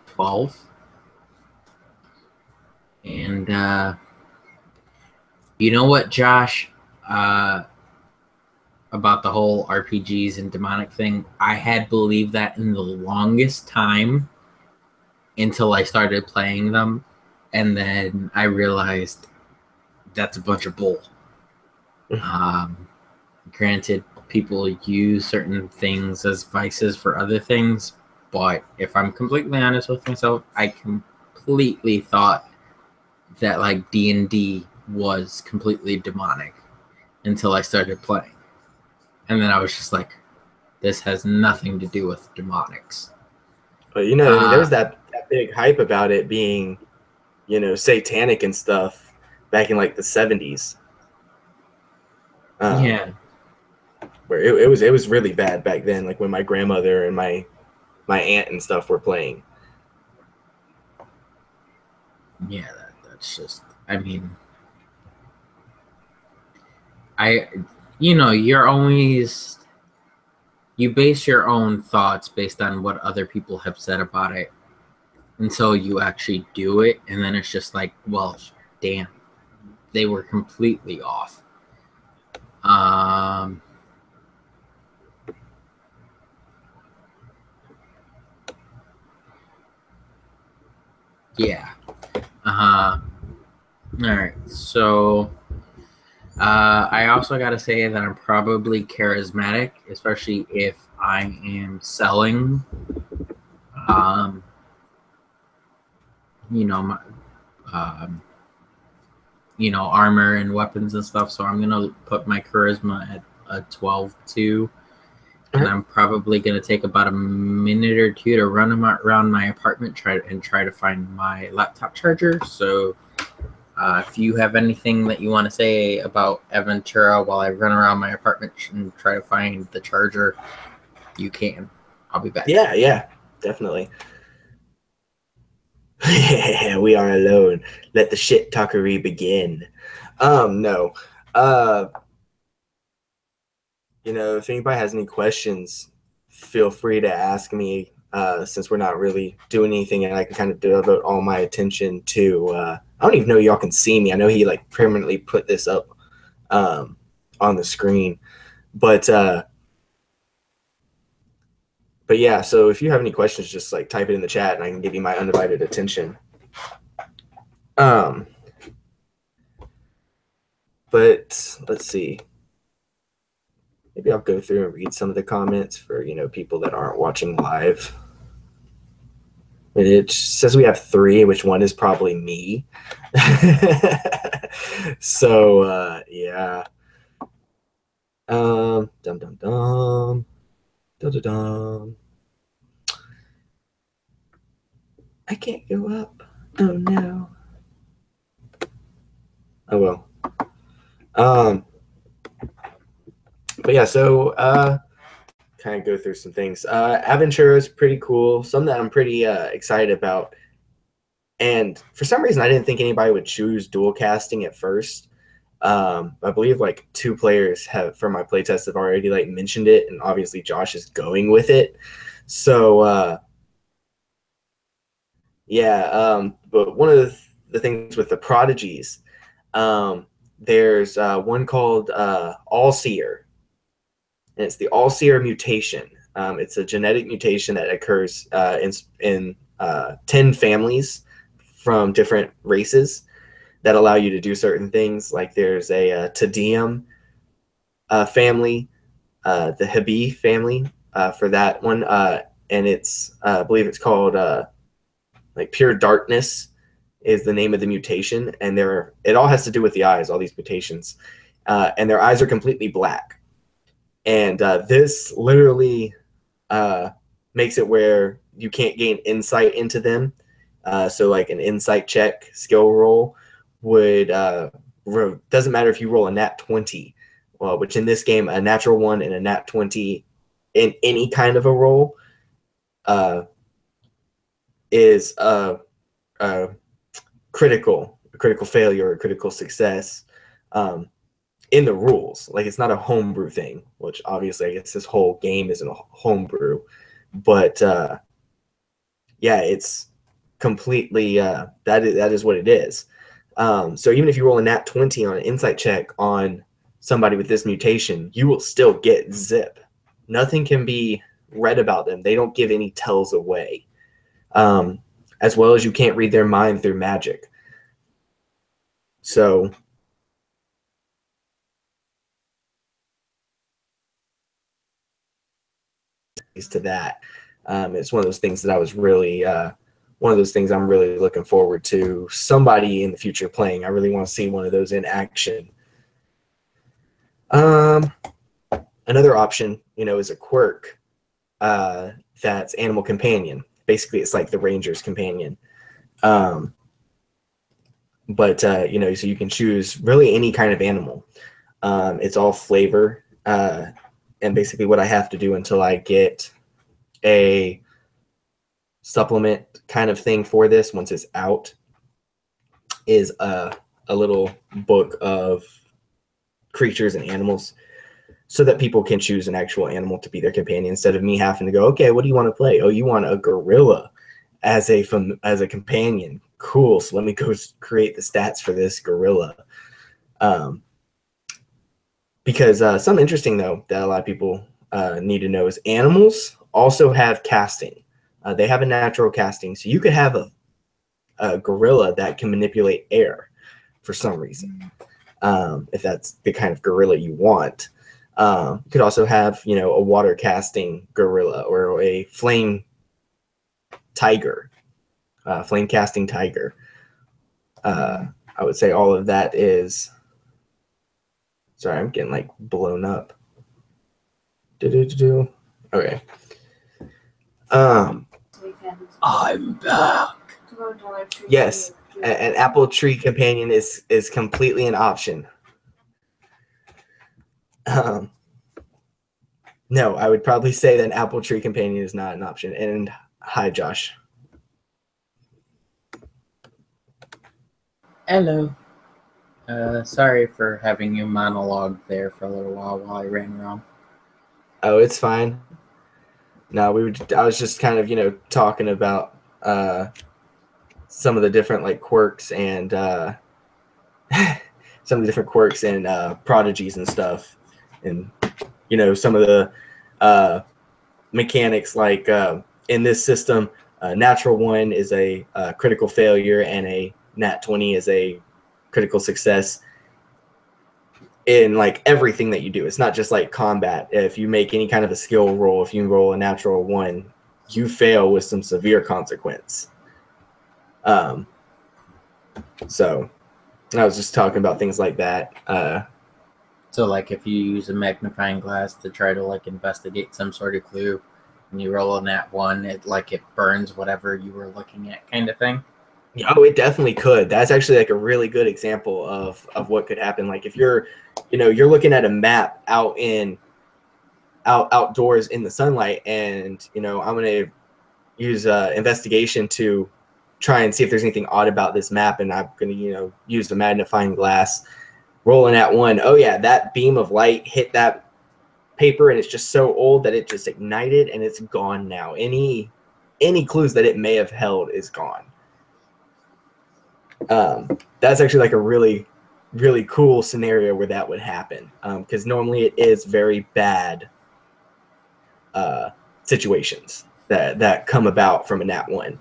12. And you know what, Josh? About the whole RPGs and demonic thing, I had believed that in the longest time until I started playing them. And then I realized that's a bunch of bull. Granted, people use certain things as vices for other things, but if I'm completely honest with myself, I completely thought that like D&D was completely demonic until I started playing. And then I was just like, this has nothing to do with demonics. But there was that big hype about it being, satanic and stuff back in like the 70s. Yeah. Where it was really bad back then, like when my grandmother and my aunt and stuff were playing. Yeah, that's just, I mean, you're always, you base your own thoughts based on what other people have said about it until you actually do it, and then it's just like, well, damn, they were completely off. Yeah. All right. So I also got to say that I'm probably charismatic, especially if I am selling my, armor and weapons and stuff. So I'm gonna put my charisma at a 12 too, and I'm probably gonna take about a minute or two to run around my apartment, try to find my laptop charger. So if you have anything that you want to say about Adventura while I run around my apartment and try to find the charger, you can. I'll be back. Yeah, definitely. We are alone. Let the shit talkery begin. No. If anybody has any questions, feel free to ask me. Since we're not really doing anything, and I can kind of devote all my attention to. I don't even know y'all can see me. I know he like permanently put this up on the screen, but yeah. So if you have any questions, just like type it in the chat, and I can give you my undivided attention. But let's see. Maybe I'll go through and read some of the comments for people that aren't watching live. It says we have 3, which one is probably me. So yeah. Dum dum dum. Dum dum dum. I can't go up. Oh no. Oh well. But yeah, so kind of go through some things. Adventura is pretty cool. Some that I'm pretty excited about. And for some reason, I didn't think anybody would choose dual casting at first. I believe like 2 players have from my playtest have already like mentioned it, and obviously Josh is going with it. So yeah, but one of the things with the prodigies, there's one called All Seer, and it's the All Seer mutation. It's a genetic mutation that occurs in 10 families from different races that allow you to do certain things. Like there's a Tedium family, the Habi family for that one, and it's I believe it's called like Pure Darkness is the name of the mutation, and it all has to do with the eyes. All these mutations, and their eyes are completely black, and this literally makes it where you can't gain insight into them. So like an insight check skill roll would doesn't matter if you roll a nat 20, which in this game a natural 1 and a nat 20 in any kind of a roll is a critical failure or critical success in the rules. Like it's not a homebrew thing, which obviously I guess this whole game isn't a homebrew, but yeah, it's completely that is what it is. So even if you roll a nat 20 on an insight check on somebody with this mutation, you will still get zip. Nothing can be read about them. They don't give any tells away. As well as you can't read their mind through magic. So to that, it's one of those things that I was really one of those things I'm really looking forward to somebody in the future playing. I really want to see one of those in action. Another option, is a quirk that's Animal Companion. Basically, it's like the Ranger's Companion. But so you can choose really any kind of animal. It's all flavor. And basically what I have to do until I get a supplement kind of thing for this, once it's out, is a little book of creatures and animals so that people can choose an actual animal to be their companion instead of me having to go, okay, what do you want to play? Oh, you want a gorilla as a companion. Cool. So let me go create the stats for this gorilla. Because something interesting, though, that a lot of people need to know is animals also have casting. They have a natural casting. So you could have a gorilla that can manipulate air for some reason, if that's the kind of gorilla you want. You could also have, a water casting gorilla or a flame tiger, flame casting tiger. I would say all of that is... Sorry, I'm getting like blown up. Okay. I'm back. Yes, an apple tree companion is completely an option. No, I would probably say that an apple tree companion is not an option. And hi, Josh. Hello. Sorry for having you monologue there for a little while I ran around. Oh, it's fine. No, I was just kind of, talking about some of the different like quirks and some of the different quirks and prodigies and stuff, and some of the mechanics like in this system, natural 1 is a critical failure and a nat 20 is a critical success in like everything that you do. It's not just like combat. If you make any kind of a skill roll, if you roll a natural 1, you fail with some severe consequence. So I was just talking about things like that. So like if you use a magnifying glass to try to like investigate some sort of clue and you roll a nat 1, it burns whatever you were looking at, kind of thing. Oh, it definitely could. That's actually like a really good example of what could happen. Like if you're, you're looking at a map outdoors in the sunlight, and I'm gonna use investigation to try and see if there's anything odd about this map, and I'm gonna use the magnifying glass, rolling at one. Oh yeah, that beam of light hit that paper, and it's just so old that it just ignited, and it's gone now. Any clues that it may have held is gone. That's actually like a really, really cool scenario where that would happen, because normally it is very bad situations that come about from a nat 1.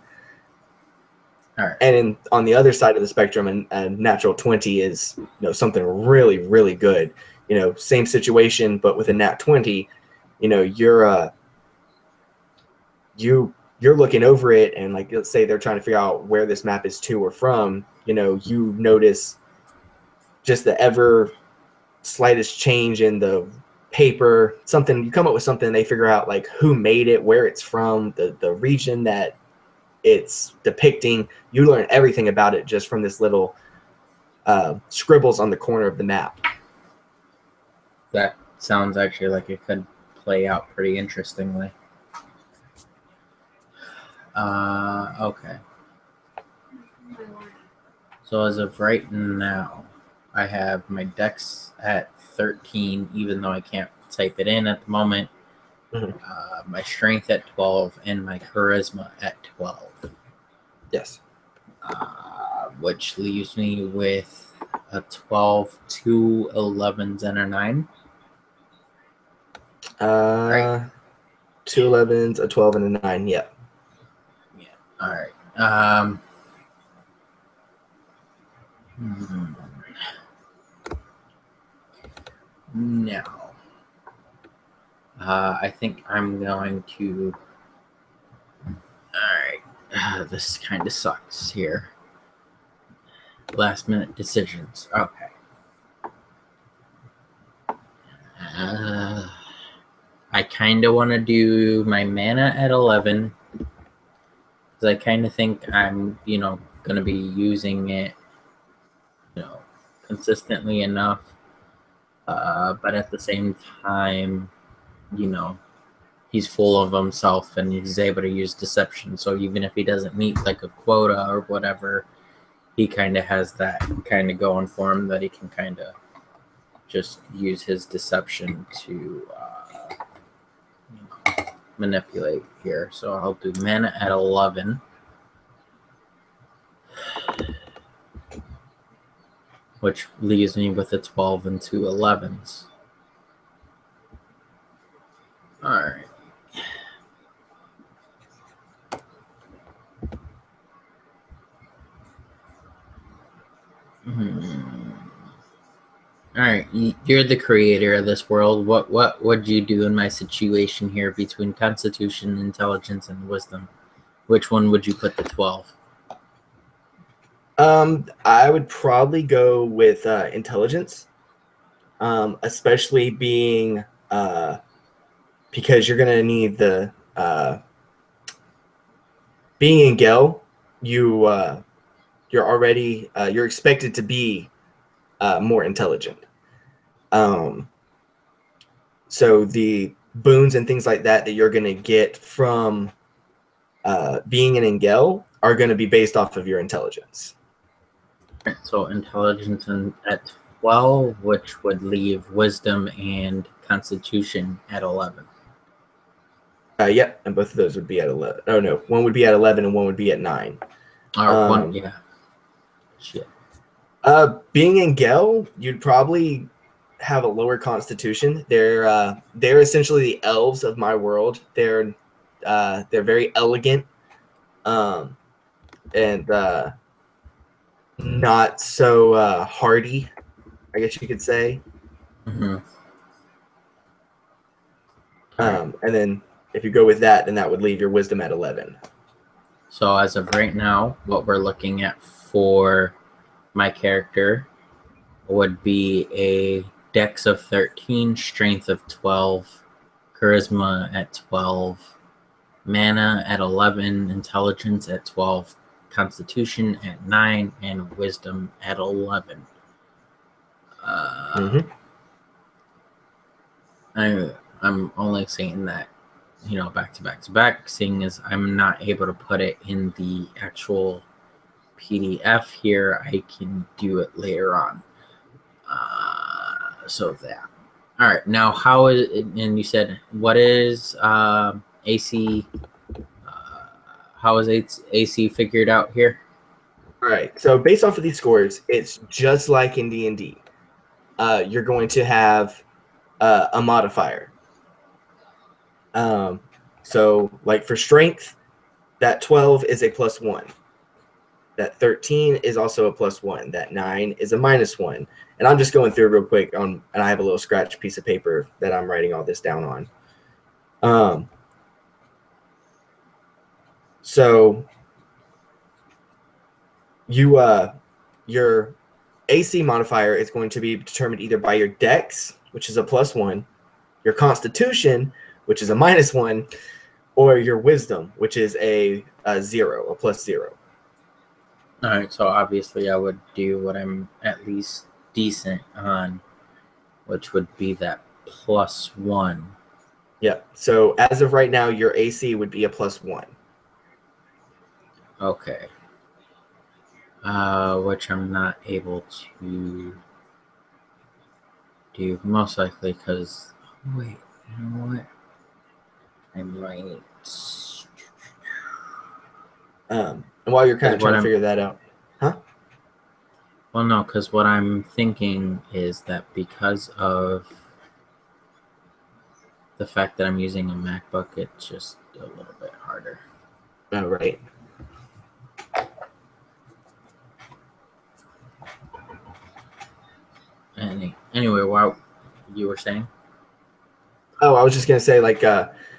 All right. And on the other side of the spectrum, a natural 20 is something really, really good. Same situation, but with a nat 20, you're looking over it, and like, let's say they're trying to figure out where this map is to or from. You notice just the ever slightest change in the paper, something, you come up with something, they figure out like who made it, where it's from, the region that it's depicting. You learn everything about it just from this little scribbles on the corner of the map. That sounds actually like it could play out pretty interestingly. Okay. So as of right now, I have my dex at 13, even though I can't type it in at the moment. Mm-hmm. My strength at 12 and my charisma at 12. Yes. Which leaves me with a 12, 2 11s, and a 9. Right. 2 11s, a 12, and a 9. Yeah. Yeah. All right. Now, I think I'm going to. All right. This kind of sucks here. Last minute decisions. Okay. I kind of want to do my mana at 11 because I kind of think I'm, going to be using it, consistently enough. But at the same time, he's full of himself and he's able to use deception. So even if he doesn't meet like a quota or whatever, he kind of has that kind of going for him that he can kind of just use his deception to manipulate here. So I'll do mana at 11. Which leaves me with a 12 and 2 11s. Alright. Alright, you're the creator of this world. What would you do in my situation here between Constitution, Intelligence, and Wisdom? Which one would you put the 12? I would probably go with Intelligence, especially being because you're gonna need the being in Gel. You're already you're expected to be more intelligent. So the boons and things like that you're going to get from being an Engel are going to be based off of your intelligence. So intelligence at 12, which would leave wisdom and constitution at 11. Yep, and both of those would be at 11. Oh no, one would be at 11 and one would be at 9. Or one, yeah. Shit. Being in Gel, you'd probably have a lower constitution. They're essentially the elves of my world. They're very elegant, and not so hardy, I guess you could say. Mm-hmm. And then if you go with that, then that would leave your wisdom at 11. So as of right now, what we're looking at for my character would be a dex of 13, strength of 12, charisma at 12, mana at 11, intelligence at 12, Constitution at 9, and Wisdom at 11. I'm only saying that, back to back to back, seeing as I'm not able to put it in the actual PDF here. I can do it later on. So that. All right. Now, how is it, and you said, what is AC? How is AC figured out here? All right. So based off of these scores, it's just like in D&D. You're going to have a modifier. So like for strength, that 12 is a +1. That 13 is also a +1. That 9 is a -1. And I'm just going through real quick and I have a little scratch piece of paper that I'm writing all this down on. So your AC modifier is going to be determined either by your dex, which is a +1, your constitution, which is a -1, or your wisdom, which is a 0, a +0. All right, so obviously I would do what I'm at least decent on, which would be that +1. Yeah. So as of right now, your AC would be a +1. Okay. Which I'm not able to do, most likely because, wait, you know what? I might. And while you're kind of trying to figure that out, huh? Well, no, because what I'm thinking is that because of the fact that I'm using a MacBook, it's just a little bit harder. Oh, right. Anyway, what you were saying? Oh, I was just gonna say, like,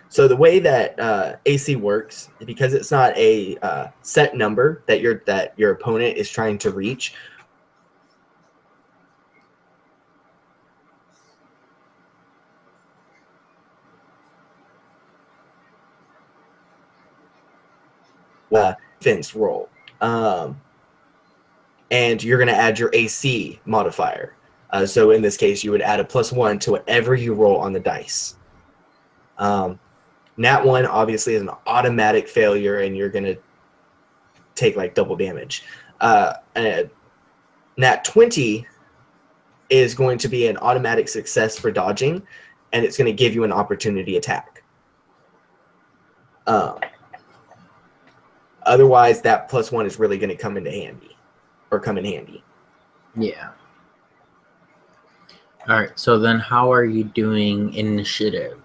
so the way that AC works, because it's not a set number that your opponent is trying to reach. Defense roll, and you're gonna add your AC modifier. So in this case, you would add a +1 to whatever you roll on the dice. Nat 1 obviously is an automatic failure, and you're gonna take like double damage. Nat 20 is going to be an automatic success for dodging, and it's going to give you an opportunity attack. Otherwise, that +1 is really going to come in handy. Yeah. All right. So then, how are you doing initiative?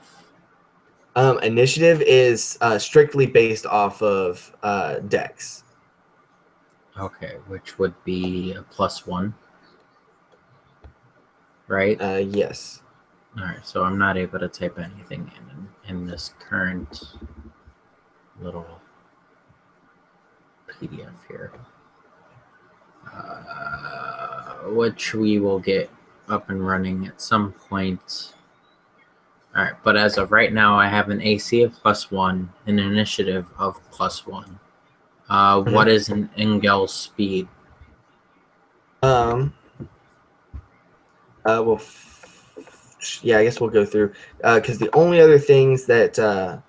Initiative is strictly based off of dex. Okay, which would be a +1, right? Yes. All right. So I'm not able to type anything in this current little PDF here, which we will get up and running at some point. All right, but as of right now, I have an AC of +1, an initiative of +1. What is an Engel's speed? Well, yeah, I guess we'll go through because the only other things that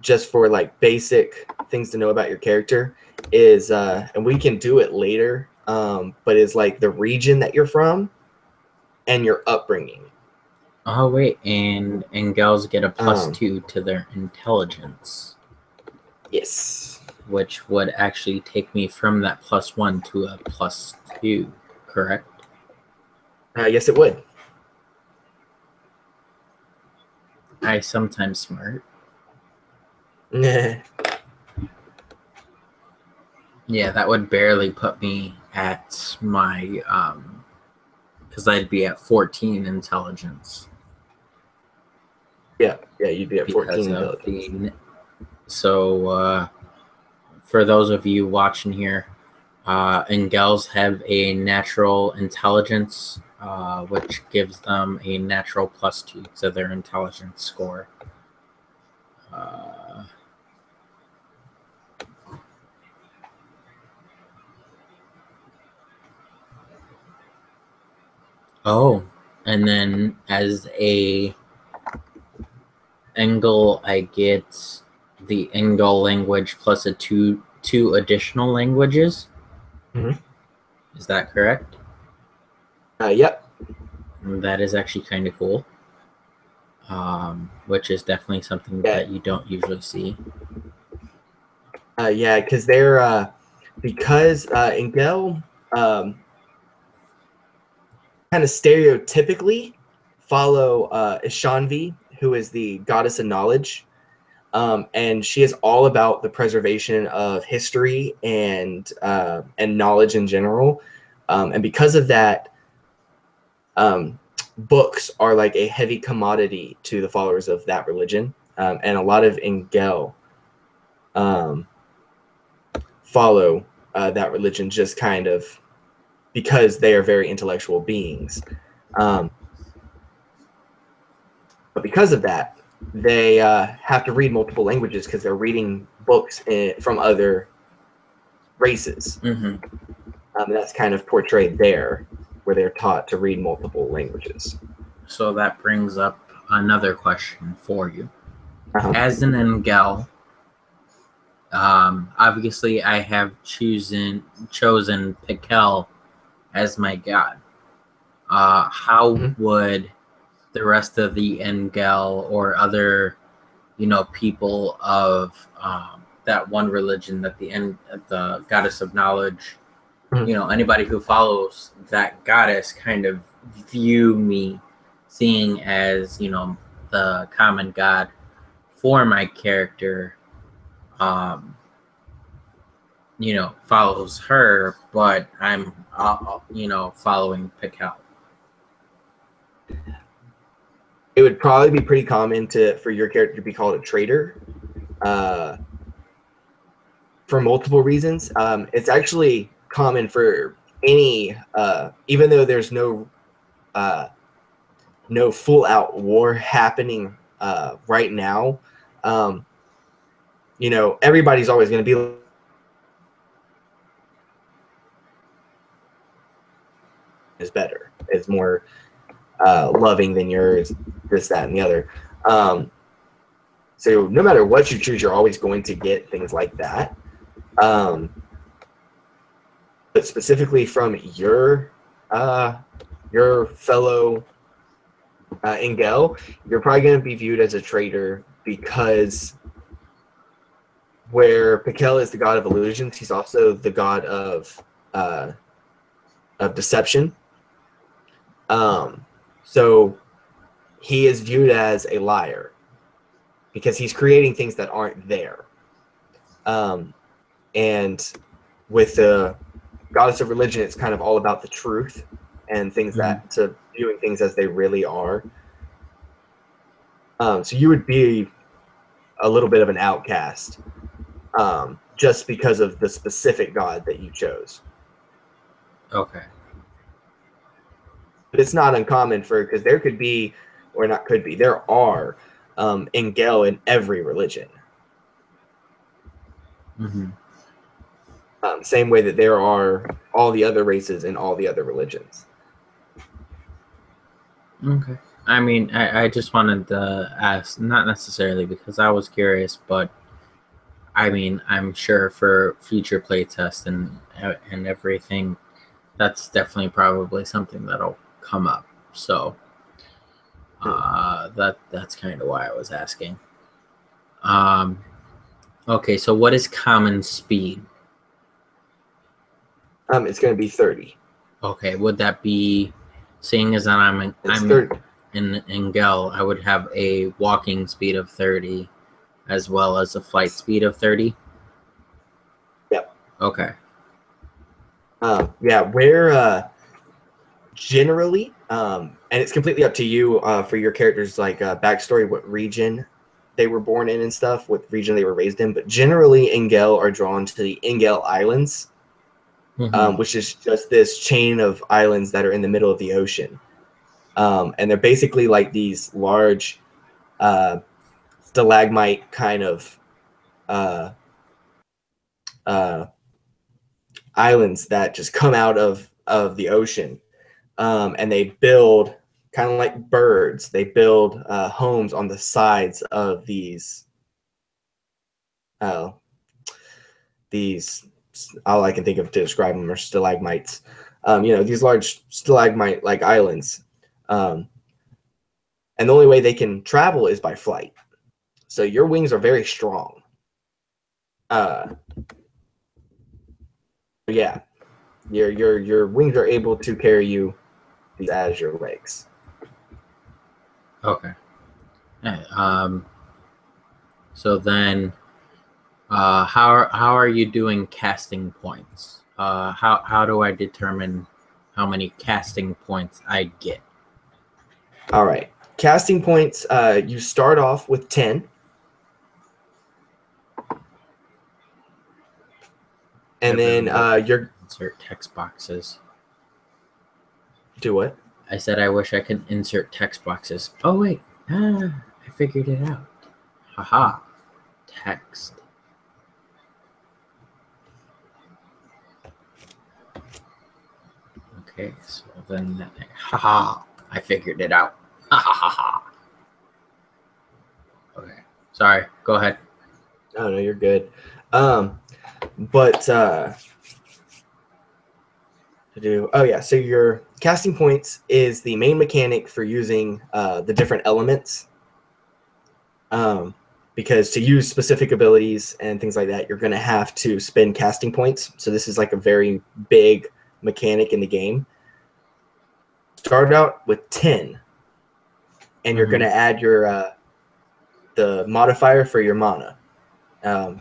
just for like basic things to know about your character is, and we can do it later, but is like the region that you're from and your upbringing. Oh wait, and Engels get a +2 to their intelligence. Yes. Which would actually take me from that +1 to a +2, correct? Yes, it would. I sometimes smart. Nah. Yeah, that would barely put me at my because I'd be at 14 intelligence. Yeah, you'd be at 14 intelligence. So for those of you watching here, Engels have a natural intelligence, which gives them a natural +2 to their intelligence score. Oh, and then as a Engel, I get the Engel language plus two additional languages. Mhm. Is that correct? Yep. That is actually kind of cool. Which is definitely something Yeah. that you don't usually see. Yeah, because they're because Engel kind of stereotypically follow Ishanvi, who is the goddess of knowledge. And she is all about the preservation of history and knowledge in general. And because of that, books are like a heavy commodity to the followers of that religion. And a lot of Engel um, follow that religion just kind of because they are very intellectual beings. Um, but because of that, they have to read multiple languages because they're reading books from other races. Mm-hmm. That's kind of portrayed there, where they're taught to read multiple languages. So that brings up another question for you. Uh-huh. As an Engel, obviously I have chosen Pikel as my god. How Mhm. would the rest of the Engel or other, people of that one religion that the goddess of knowledge, Mhm. anybody who follows that goddess kind of view me, seeing as the common god for my character, um, follows her, but I'm following Pikel. It would probably be pretty common for your character to be called a traitor uh, for multiple reasons. It's actually common for any, even though there's uh, no full out war happening right now. Um, everybody's always going to be is better. It's more loving than yours, this, that, and the other. So no matter what you choose, you're always going to get things like that. But specifically from your fellow Engel, you're probably going to be viewed as a traitor because where Pikel is the god of illusions, he's also the god of deception. So he is viewed as a liar because he's creating things that aren't there. Um, and with the goddess of religion, it's kind of all about the truth and things Mm-hmm. that to viewing things as they really are. So you would be a little bit of an outcast just because of the specific god that you chose. Okay. But it's not uncommon because there could be, or not could be, there are Engel in every religion. Mm-hmm. Same way that there are all the other races in all the other religions. Okay. I mean, I just wanted to ask, not necessarily because I was curious, but I mean, I'm sure for future playtest and everything, that's definitely probably something that'll come up. So that's kind of why I was asking. Um, okay, so what is common speed? It's going to be 30. Okay, would that be, seeing as that It's I'm 30. in Gel, I would have a walking speed of 30 as well as a flight speed of 30. Yep. Okay. Yeah, where generally, and it's completely up to you for your characters, like backstory, what region they were born in and stuff, what region they were raised in. But generally, Engel are drawn to the Engel Islands, Mm-hmm. which is just this chain of islands that are in the middle of the ocean. And they're basically like these large uh, stalagmite kind of uh, uh, islands that just come out of the ocean. and they build kind of like birds. They build homes on the sides of these. All I can think of to describe them are stalagmites. These large stalagmite-like islands. And the only way they can travel is by flight. So your wings are very strong. Yeah, your wings are able to carry you as your legs. Okay. So then, how are you doing casting points? How do I determine how many casting points I get? All right, casting points. You start off with 10, and then you're insert text boxes. Do what? I said I wish I could insert text boxes. Oh wait, I figured it out. Haha, text. Okay, so then, haha, I figured it out. Ha ha ha ha. Okay, sorry. Go ahead. Oh no, you're good. But so your casting points is the main mechanic for using the different elements. Because to use specific abilities and things like that, you're going to have to spend casting points. So this is like a very big mechanic in the game. Start out with 10, and you're going to add your the modifier for your mana.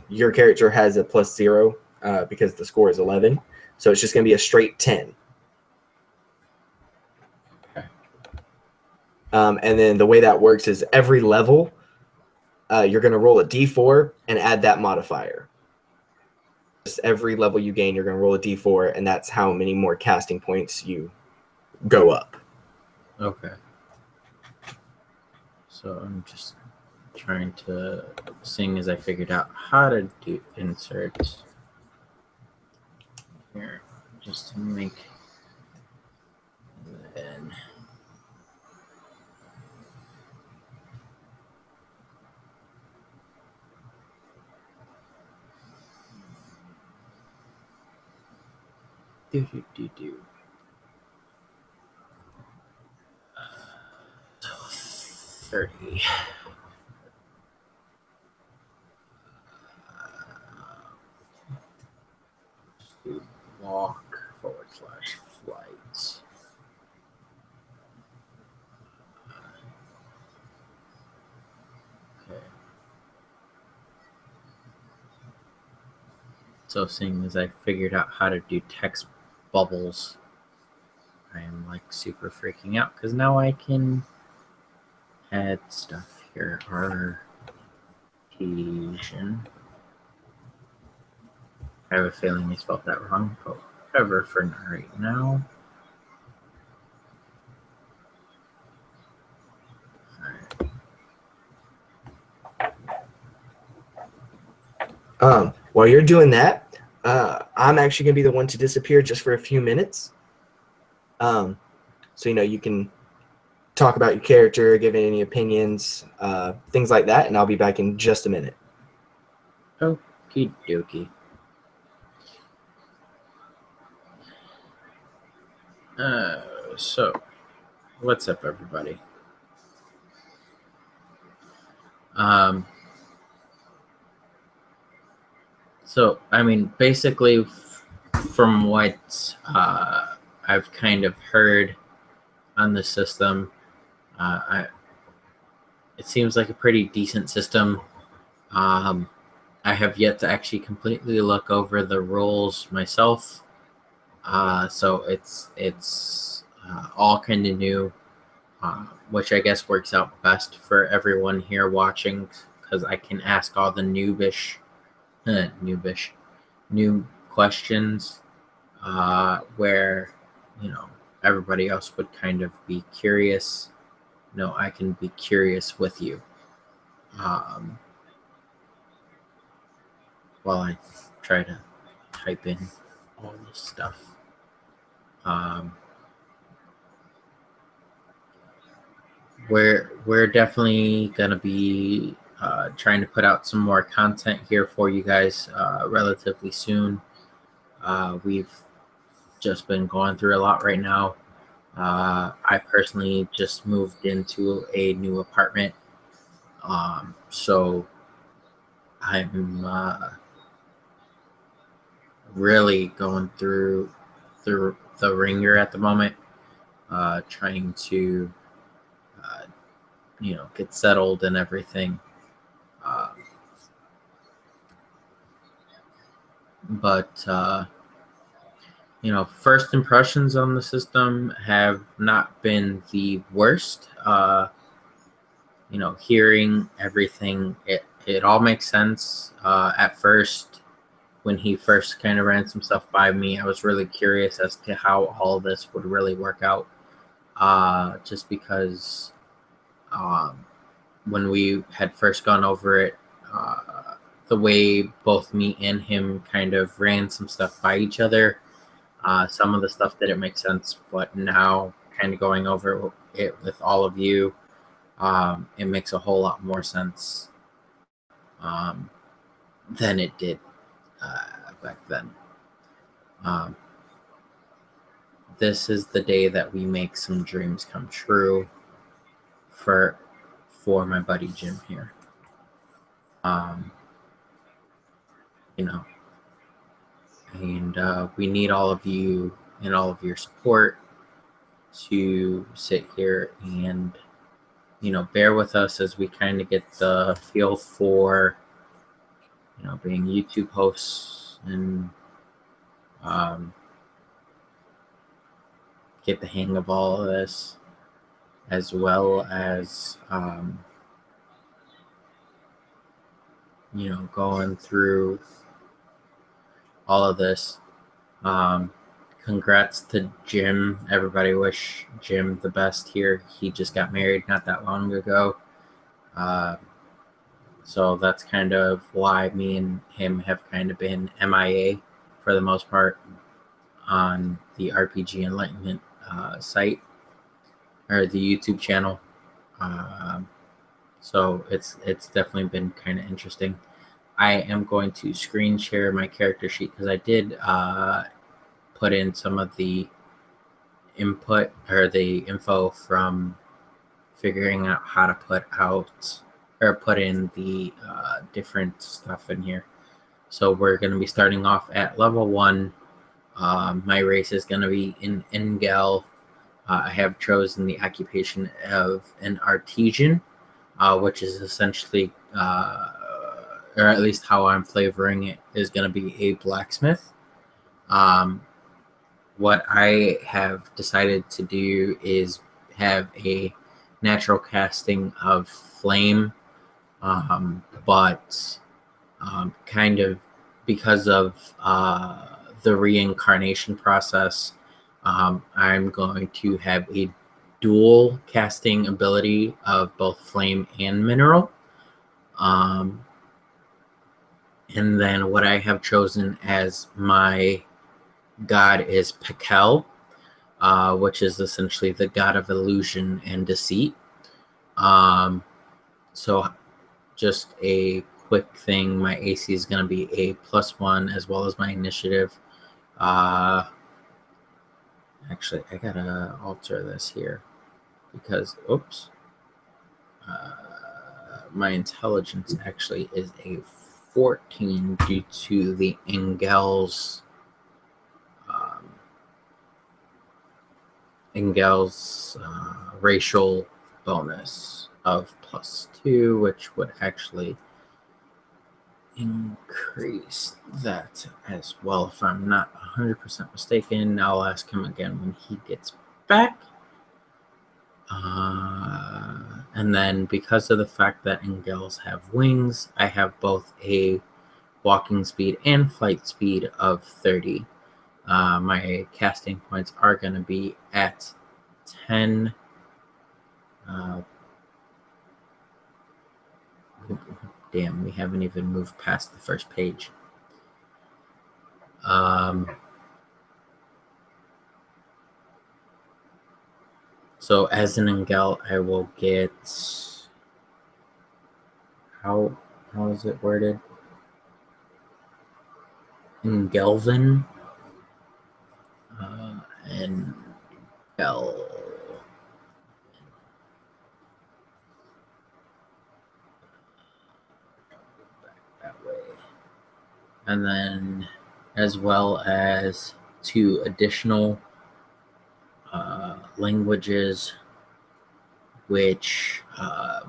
Your character has a +0 because the score is 11, so it's just going to be a straight 10. Okay. And then the way that works is every level, you're going to roll a d4 and add that modifier. Just every level you gain, you're going to roll a d4, and that's how many more casting points you go up. Okay. So I'm just trying to sing as I figured out how to do inserts here, just to make then. Do. 30. Walk /flights. Okay. So seeing as I figured out how to do text bubbles, I am like super freaking out because now I can add stuff here. Artesian. I have a feeling I spelled that wrong, but whatever for right now. While you're doing that, I'm actually going to be the one to disappear just for a few minutes. So you can talk about your character, give any opinions, things like that, and I'll be back in just a minute. Okie dokie. So, what's up, everybody? So, I mean, basically, from what I've kind of heard on the system, it seems like a pretty decent system. I have yet to actually completely look over the rules myself, so it's all kind of new, which I guess works out best for everyone here watching because I can ask all the new questions, where everybody else would kind of be curious. I can be curious with you. While I try to type in all this stuff. we're definitely gonna be trying to put out some more content here for you guys relatively soon. We've just been going through a lot right now. I personally just moved into a new apartment, so I'm really going through the ringer at the moment, trying to get settled and everything. Uh, but first impressions on the system have not been the worst. Hearing everything, it all makes sense. At first, when he first kind of ran some stuff by me, I was really curious as to how all this would really work out. Just because when we had first gone over it, the way both me and him kind of ran some stuff by each other, some of the stuff didn't make sense, but now kind of going over it with all of you, it makes a whole lot more sense than it did back then. This is the day that we make some dreams come true for my buddy Jim here. And we need all of you and all of your support to sit here and bear with us as we kind of get the feel for being YouTube hosts and get the hang of all of this, as well as going through all of this. Congrats to Jim. Everybody wish Jim the best here. He just got married not that long ago. So that's kind of why me and him have kind of been MIA for the most part on the RPG Enlightenment site or the YouTube channel. So it's definitely been kind of interesting. I am going to screen share my character sheet because I did put in some of the input or the info from figuring out how to put out or put in the different stuff in here. So we're going to be starting off at level 1. My race is going to be in Engel. I have chosen the occupation of an artisan, which is essentially, or at least how I'm flavoring it, is going to be a blacksmith. What I have decided to do is have a natural casting of flame, but kind of because of the reincarnation process, I'm going to have a dual casting ability of both flame and mineral. And then what I have chosen as my god is Pekel, which is essentially the god of illusion and deceit. So just a quick thing, my AC is going to be a +1 as well as my initiative. Actually, I gotta alter this here because, oops, my intelligence actually is a 14 due to the Engel's racial bonus of +2, which would actually increase that as well if I'm not 100% mistaken. I'll ask him again when he gets back. And then because of the fact that Engels have wings, I have both a walking speed and flight speed of 30. My casting points are going to be at 10. Damn, we haven't even moved past the first page. So as an Engel, I will get how is it worded? Engelvin, and Engel. That way, and then as well as 2 additional languages, which I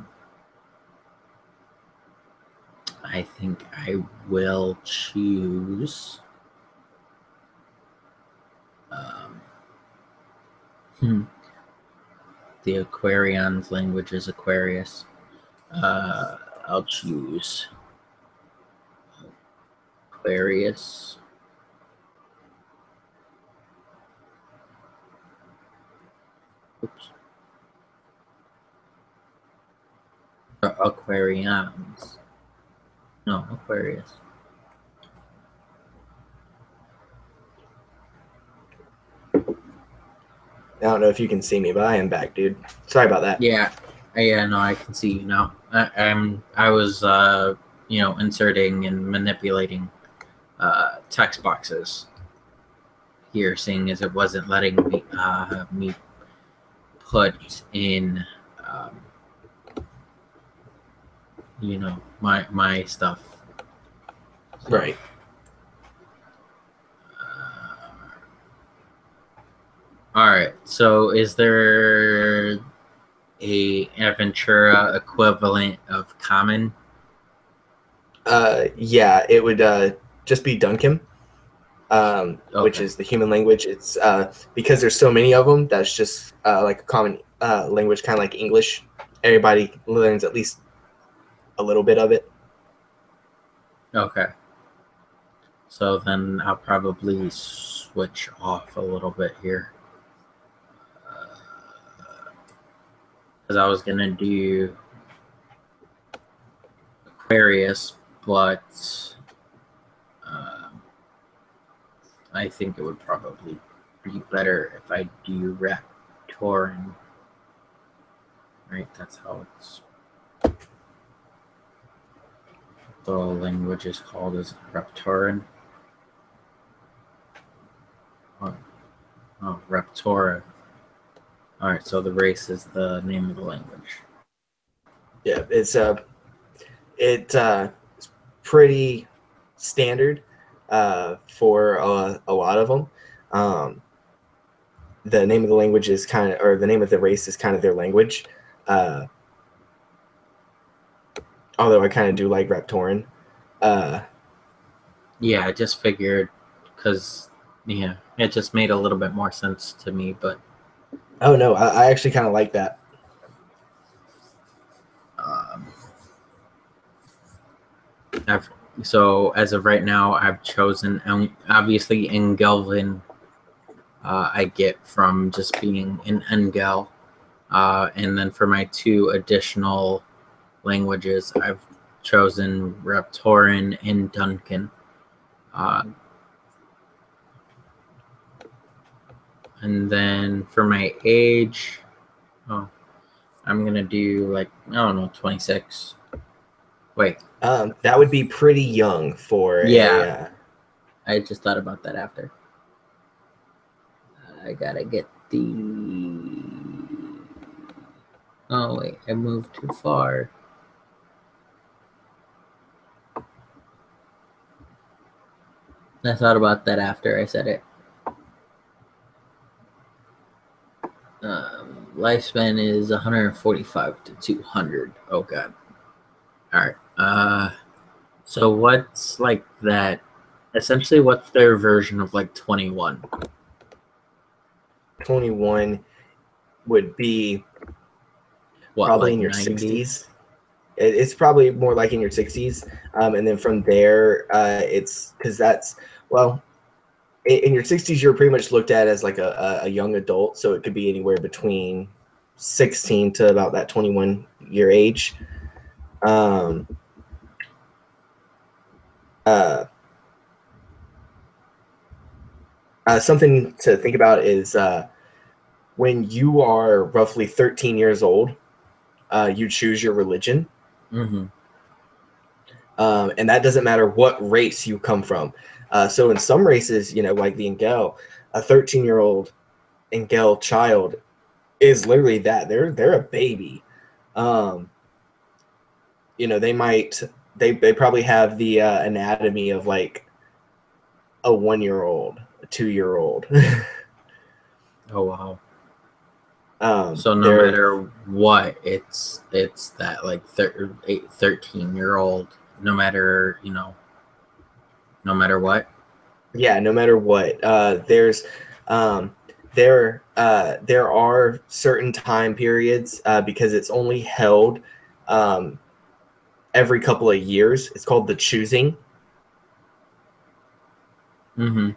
think I will choose. The Aquarion's language is Aquarius. I'll choose Aquarius. Oops. Aquarians. No, Aquarius. I don't know if you can see me, but I am back, dude. Sorry about that. Yeah, no, I can see you now. I was, inserting and manipulating text boxes here, seeing as it wasn't letting me put in, my stuff. So, right. All right. So, is there a Adventura equivalent of common? Yeah, it would just be Duncan, Okay. which is the human language. It's because there's so many of them. That's just like a common language, kind of like English. Everybody learns at least a little bit of it. Okay. So then I'll probably switch off a little bit here. Because I was going to do Aquarius, but I think it would probably be better if I do Raptoran. Right, that's how it's. The language is called as Raptoran. Oh, Raptora. All right, so the race is the name of the language. Yeah, it's pretty standard for a lot of them. The name of the language is kind of, or the name of the race is kind of their language. Although I kind of do like Raptoran. Yeah, I just figured because it just made a little bit more sense to me. But oh no, I actually kind of like that. So as of right now, I've chosen obviously Engelvin. I get from just being an Engel, and then for my 2 additional languages, I've chosen Raptoran and Duncan. And then for my age, I'm gonna do like, I don't know, 26. Wait. That would be pretty young for Yeah. I just thought about that after. I gotta get the. Oh wait, I moved too far. I thought about that after I said it. Lifespan is 145 to 200. Oh god. All right. So what's like that? Essentially, what's their version of like 21? 21 would be What, probably like in your 90? 60s. It's probably more like in your 60s. And then from there, it's because that's, well, in your 60s, you're pretty much looked at as like a young adult. So it could be anywhere between 16 to about that 21-year age. Something to think about is when you are roughly 13 years old, you choose your religion. Mm-hmm. And that doesn't matter what race you come from. So in some races, like the Engel, a 13-year-old Engel child is literally that. They're a baby. They probably have the anatomy of like a 1-year-old, a 2-year-old. Oh wow. So no They're matter what, it's that like 13-year-old. No matter no matter what. Yeah, no matter what. Um, there are certain time periods because it's only held um, every couple of years. It's called the choosing. Mm-hmm.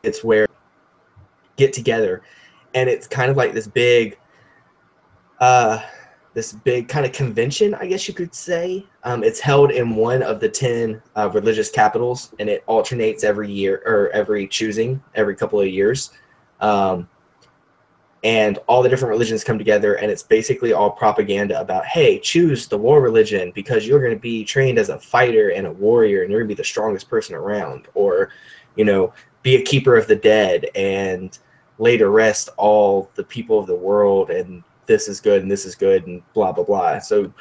It's where get together, and it's kind of like uh, this big kind of convention, I guess you could say. It's held in one of the 10 religious capitals, and it alternates every year or every choosing every couple of years. Um, and all the different religions come together, and it's basically all propaganda about, hey, choose the war religion because you're going to be trained as a fighter and a warrior, and you're going to be the strongest person around, or be a keeper of the dead and lay to rest all the people of the world, and this is good and this is good and blah blah blah. So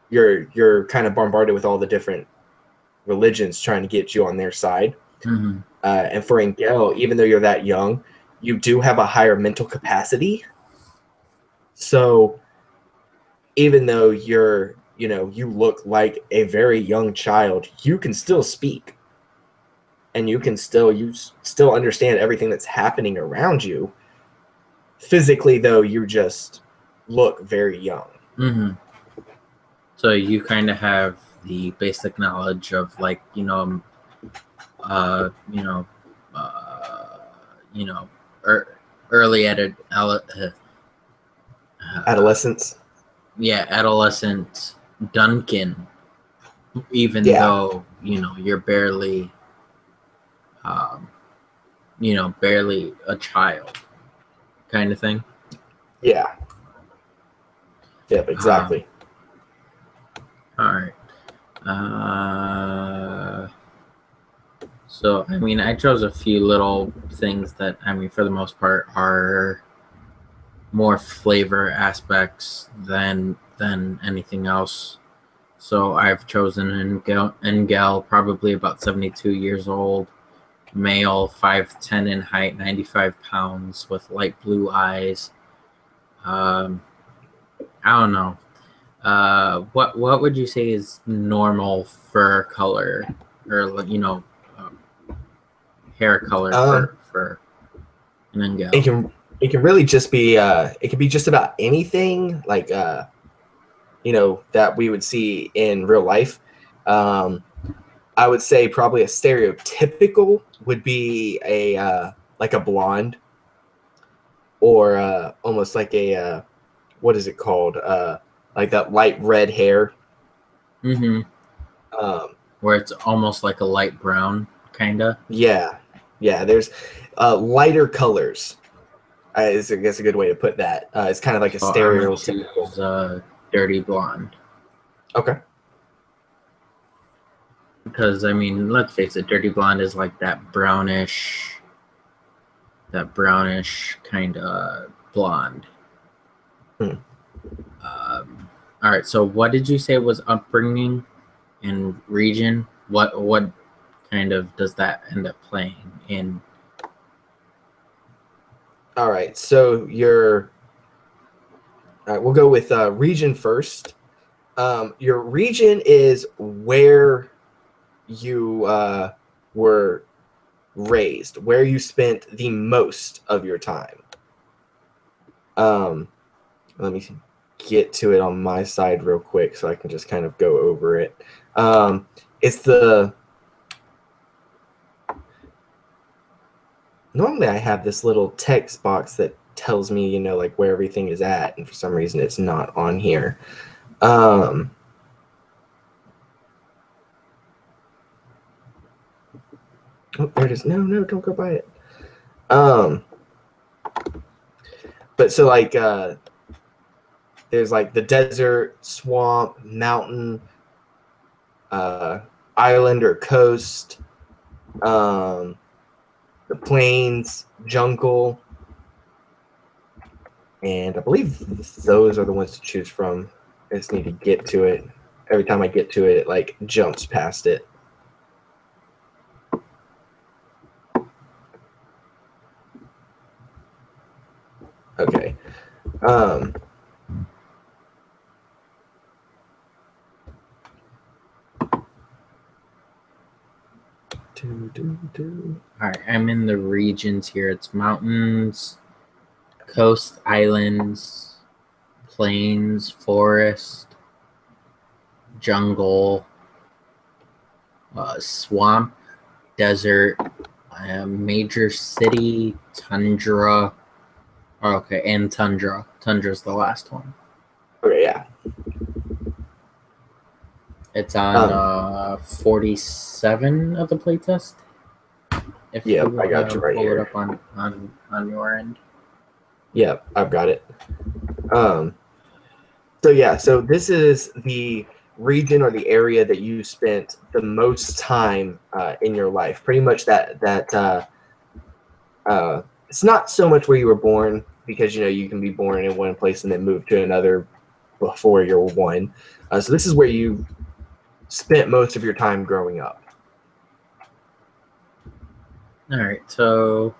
you're kind of bombarded with all the different religions trying to get you on their side. Mm-hmm. And for Engel, even though you're that young, you do have a higher mental capacity. So even though you look like a very young child, you can still speak, and you still understand everything that's happening around you. Physically, though, you just look very young. Mm-hmm. So you kind of have the basic knowledge of like uh you know uh you know er, early Adolescence. yeah, adolescent Duncan, even Yeah, though you're barely um barely a child kind of thing. yeah, yep, um exactly. all right. So I mean, I chose a few little things that, I mean, for the most part are more flavor aspects than anything else. So I've chosen Engel, probably about 72 years old, male, 5'10" in height, 95 pounds, with light blue eyes. Um, I don't know. What would you say is normal fur color, or um, hair color Um, for an it Engel? can it can really just be it can be just about anything like that we would see in real life. Um, I would say probably a stereotypical would be a like a blonde, or almost like a what is it called? Like that light red hair. Mm-hmm. Um, Where it's almost like a light brown, kinda. yeah, yeah. There's lighter colors. Is I guess a good way to put that. It's kind of like a So I'm gonna stereotypical. choose dirty blonde, Okay. because I mean, let's face it, dirty blonde is like that brownish kind of blonde. Hmm. All right. So what did you say was upbringing and region? What kind of does that end up playing in? All right. So we'll go with region first. Your region is where you were raised, where you spent the most of your time. Um, Let me get to it on my side real quick so I can just kind of go over it. It's the Normally I have this little text box that tells me, like where everything is at, and for some reason it's not on here. Um, oh, there it is. No, don't go by it. Um, but so like there's like the desert, swamp, mountain, island or coast, the plains, jungle, and I believe those are the ones to choose from. I just need to get to it. Every time I get to it, it like jumps past it. Okay. Um, All right, I'm in the regions here. It's mountains, coast, islands, plains, forest, jungle, swamp, desert, major city, tundra. Oh, okay, and tundra. Tundra's the last one. Okay, yeah. It's on 47 of the playtest. If yeah, you I got you right pull here. it up on your end. Yeah, I've got it. So yeah, so this is the region or the area that you spent the most time in your life. Pretty much it's not so much where you were born, because you can be born in one place and then move to another before you're one. So this is where you spent most of your time growing up. All right, so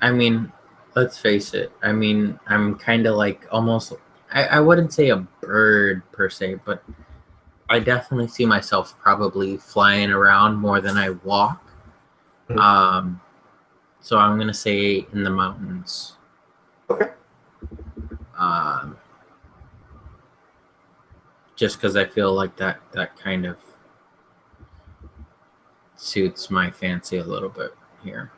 I mean, let's face it. I mean, I'm kind of like almost. I wouldn't say a bird per se, but I definitely see myself probably flying around more than I walk. Mhm. So I'm gonna say in the mountains. Okay. Just because I feel like that kind of suits my fancy a little bit here.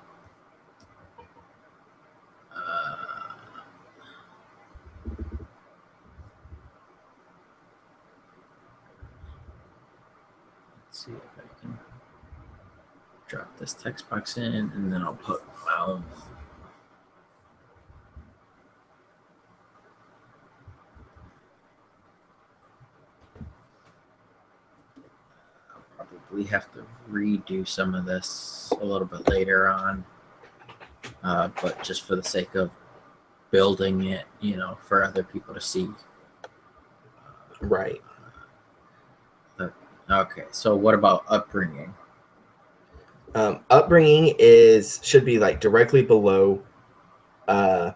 Let's see if I can drop this text box in, and then I'll put mount. I'll probably have to redo some of this a little bit later on, but just for the sake of building it, for other people to see. Right. Okay, so what about upbringing? Upbringing should be like directly below the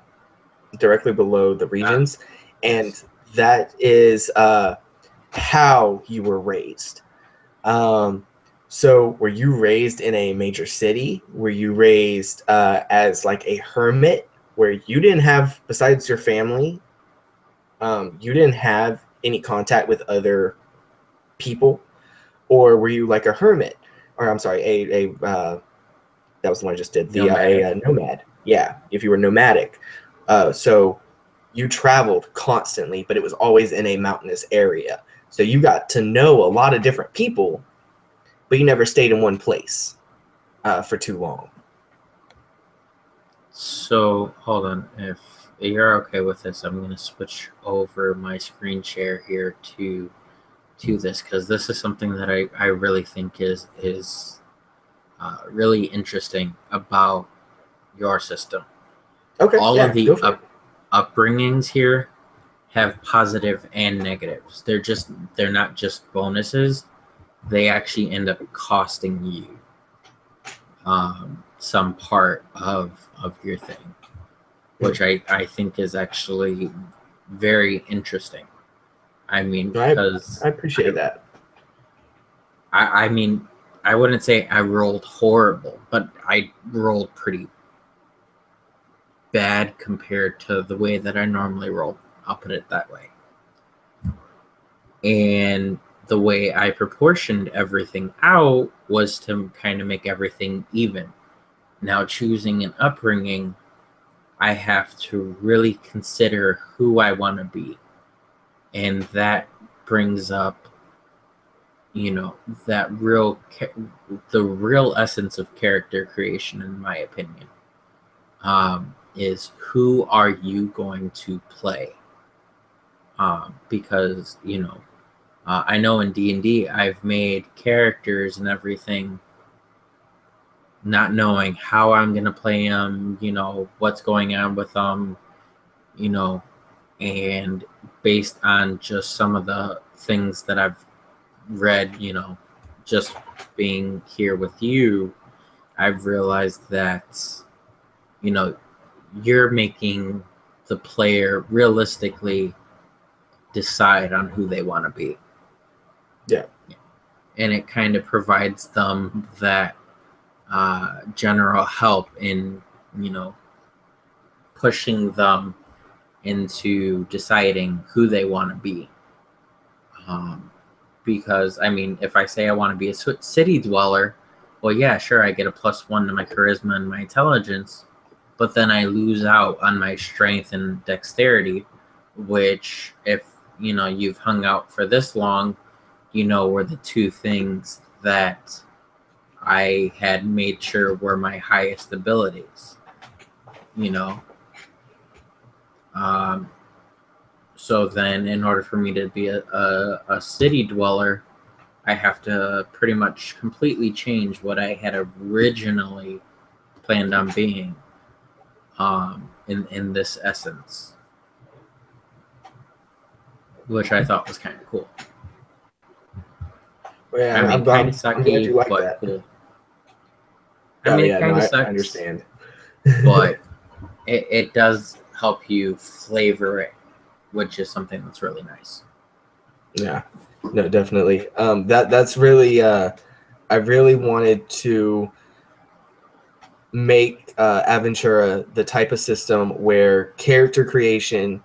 regions, and Yes. that is how you were raised. So were you raised in a major city? Were you raised as like a hermit, where you didn't have, besides your family, you didn't have any contact with other people? Or were you like a hermit, or I'm sorry, a that was the one I just did, a nomad? Yeah, if you were nomadic. So you traveled constantly, but it was always in a mountainous area. So you got to know a lot of different people, but you never stayed in one place for too long. So hold on, if you're okay with this, I'm going to switch over my screen share here to this, because this is something that I really think is really interesting about your system. Okay, All yeah, of the go for it. upbringings here have positive and negatives. They're not just bonuses. They actually end up costing you some part of your thing, which I think is actually very interesting. I mean, No, because I appreciate that. I mean, I wouldn't say I rolled horrible, but I rolled pretty bad compared to the way that I normally roll. I'll put it that way. And the way I proportioned everything out was to kind of make everything even. Now, choosing an upbringing, I have to really consider who I want to be. And that brings up, that the real essence of character creation, in my opinion. is who are you going to play? Because I know in D&D I've made characters and everything, not knowing how I'm gonna play them, what's going on with them, and based on just some of the things that I've read, just being here with you, I've realized that, you're making the player realistically decide on who they want to be. Yeah. And it kind of provides them that general help in, pushing them into deciding who they want to be. Because, I mean, if I say I want to be a city dweller, well, yeah, sure, I get a +1 to my charisma and my intelligence, but then I lose out on my strength and dexterity, which, if, you've hung out for this long, were the two things that I had made sure were my highest abilities, So then, in order for me to be a city dweller, I have to pretty much completely change what I had originally planned on being, in this essence, which I thought was kind of cool. Well, yeah, I mean, kind of I'm glad sucky, you like but that. cool. Oh, It yeah, kind no, of I sucks, understand. but it does help you flavor it, which is something that's really nice. Yeah, no, definitely. That's really I really wanted to make Adventura the type of system where character creation,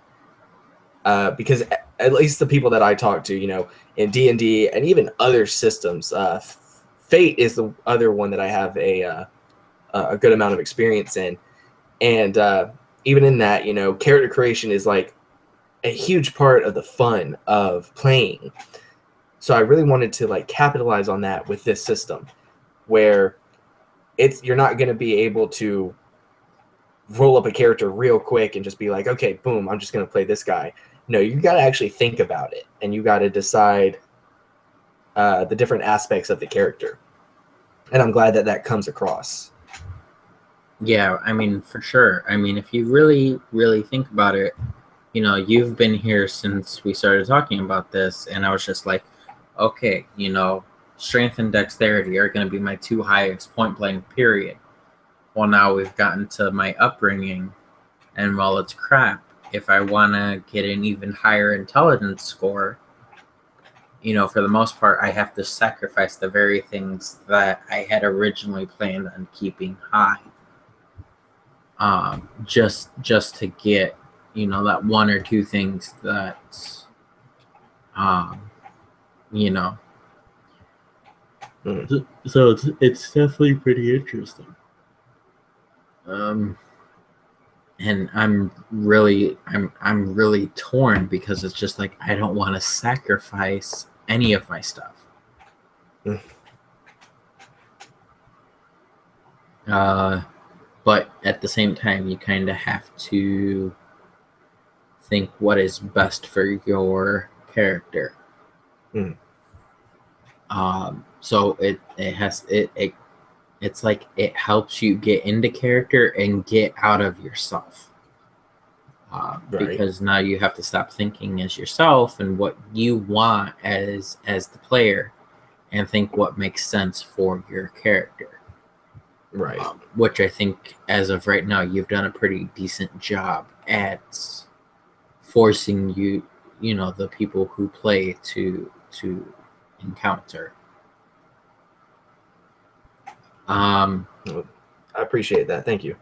because at least the people that I talk to, in D&D and even other systems, Fate is the other one that I have a good amount of experience in, and even in that, character creation is like a huge part of the fun of playing. So I really wanted to like capitalize on that with this system, where you're not going to be able to roll up a character real quick and just be like, okay, boom, I'm just going to play this guy. No, you got to actually think about it, and you got to decide the different aspects of the character. And I'm glad that that comes across. Yeah, I mean, for sure. I mean, if you really, really think about it, you've been here since we started talking about this, and I was just like, okay, strength and dexterity are going to be my two highest point blank, period. Well, now we've gotten to my upbringing, and while it's crap, if I want to get an even higher intelligence score, for the most part, I have to sacrifice the very things that I had originally planned on keeping high. Just to get, that one or two things that, you know. Mm. So it's definitely pretty interesting. And I'm really torn, because it's just like I don't want to sacrifice any of my stuff. But at the same time, you kind of have to think what is best for your character. Mm. So it's like it helps you get into character and get out of yourself. Right. Because now you have to stop thinking as yourself and what you want as the player, and think what makes sense for your character. Right. Which I think, as of right now, you've done a pretty decent job at forcing the people who play to encounter. I appreciate that. Thank you.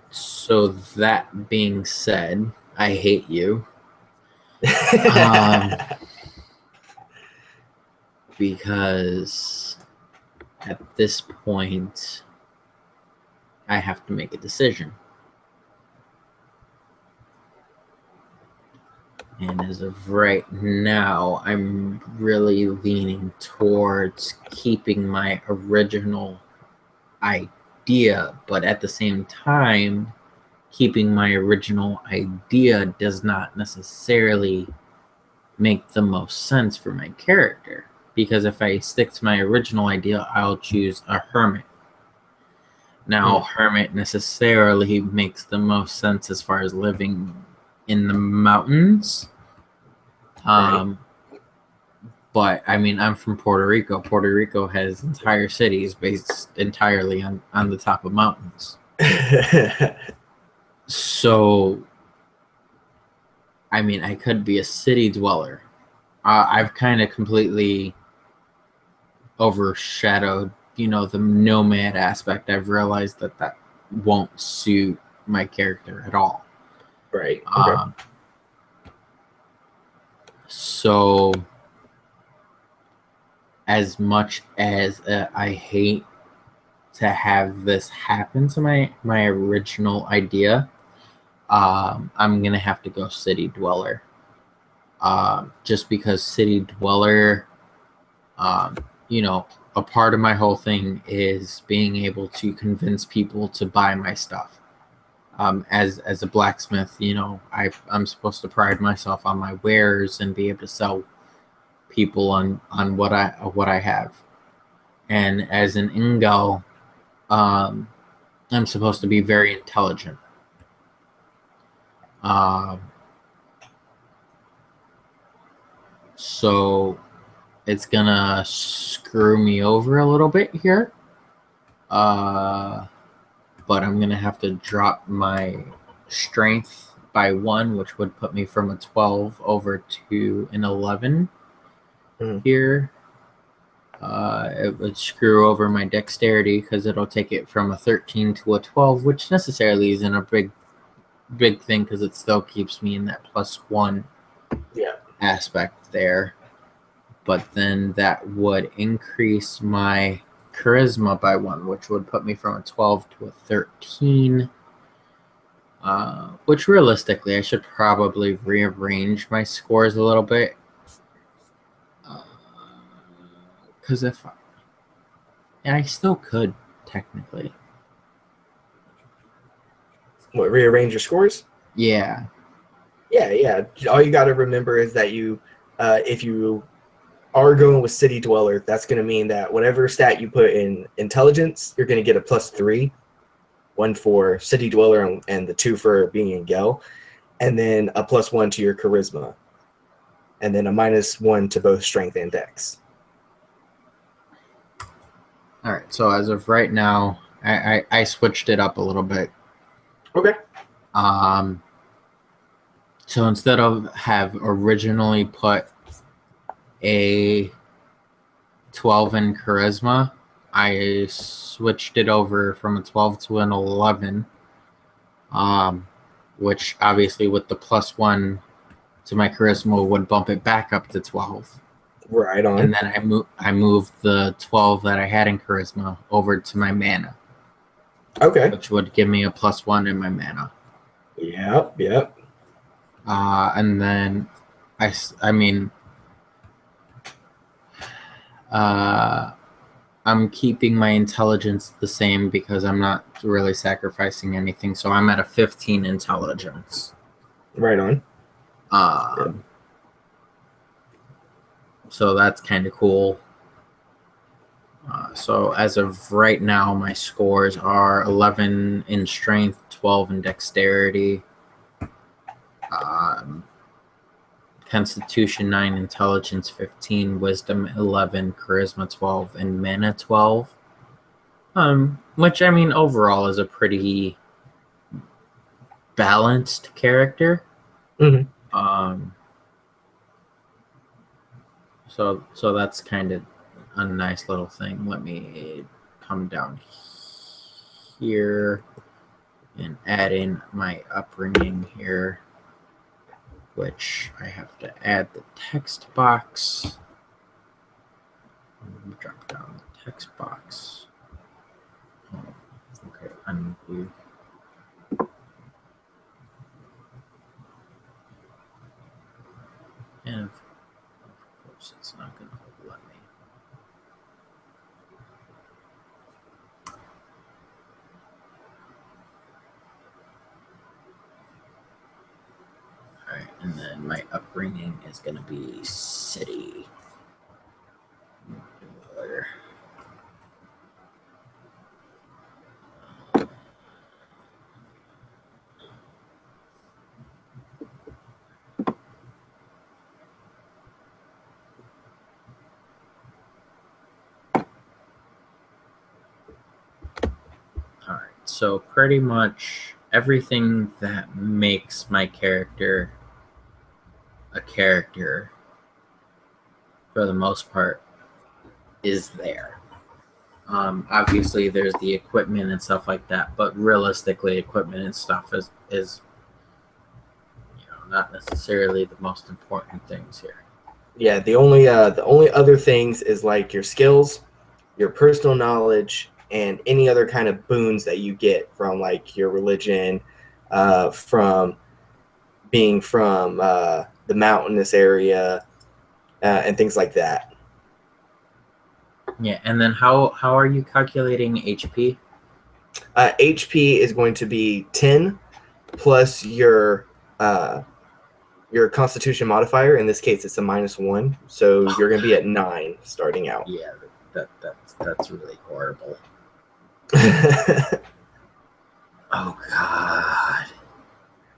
So that being said, I hate you. Because at this point, I have to make a decision. And as of right now, I'm really leaning towards keeping my original idea idea, but at the same time, keeping my original idea does not necessarily make the most sense for my character. Because if I stick to my original idea, I'll choose a hermit. Now, hermit necessarily makes the most sense as far as living in the mountains. Right. But I mean, I'm from Puerto Rico. Puerto Rico has entire cities based entirely on the top of mountains. So, I mean, I could be a city dweller. I've kind of completely overshadowed, the nomad aspect. I've realized that won't suit my character at all. Right. Okay. So, as much as I hate to have this happen to my original idea, I'm gonna have to go city dweller. Just because city dweller, um, a part of my whole thing is being able to convince people to buy my stuff. As a blacksmith, I'm supposed to pride myself on my wares and be able to sell people on what I have. And as an Ingal, I'm supposed to be very intelligent. Um, so it's gonna screw me over a little bit here. But I'm gonna have to drop my strength by 1, which would put me from a 12 over to an 11 here. It would screw over my dexterity because it'll take it from a 13 to a 12, which necessarily isn't a big thing because it still keeps me in that +1 aspect there. But then that would increase my charisma by 1, which would put me from a 12 to a 13. Which realistically, I should probably rearrange my scores a little bit. Because I still could, technically. What, rearrange your scores? Yeah. Yeah. All you got to remember is that if you are going with city dweller, that's going to mean that whatever stat you put in intelligence, you're going to get a +3, 1 for city dweller and the 2 for being in Gel, and then a +1 to your charisma, and then a -1 to both strength and dex. All right. So as of right now, I switched it up a little bit. Okay. So instead of have originally put a 12 in charisma, I switched it over from a 12 to an 11. Which obviously with the +1 to my charisma would bump it back up to 12. Right on. And then I moved the 12 that I had in charisma over to my mana. Okay. Which would give me a +1 in my mana. Yep. And then I'm keeping my intelligence the same because I'm not really sacrificing anything. So I'm at a 15 intelligence. Right on. So that's kind of cool. So as of right now, my scores are 11 in strength, 12 in dexterity, constitution 9, intelligence 15, wisdom 11, charisma 12, and mana 12. Which I mean overall is a pretty balanced character. So that's kind of a nice little thing. Let me come down here and add in my upbringing here, which I have to add the text box. Drop down the text box. Okay, undo. And of course, it's not going to let me. And then my upbringing is going to be city. All right, so pretty much everything that makes my character a character, for the most part, is there. Obviously, there's the equipment and stuff like that, but realistically, equipment and stuff is not necessarily the most important things here. Yeah, the only other things is like your skills, your personal knowledge, and any other kind of boons that you get from like your religion, from being from the mountainous area, and things like that. Yeah, and then how are you calculating HP? HP is going to be 10 plus your Constitution modifier. In this case, it's a -1, so you're going to be at 9 starting out. Yeah, that's really horrible. Oh God,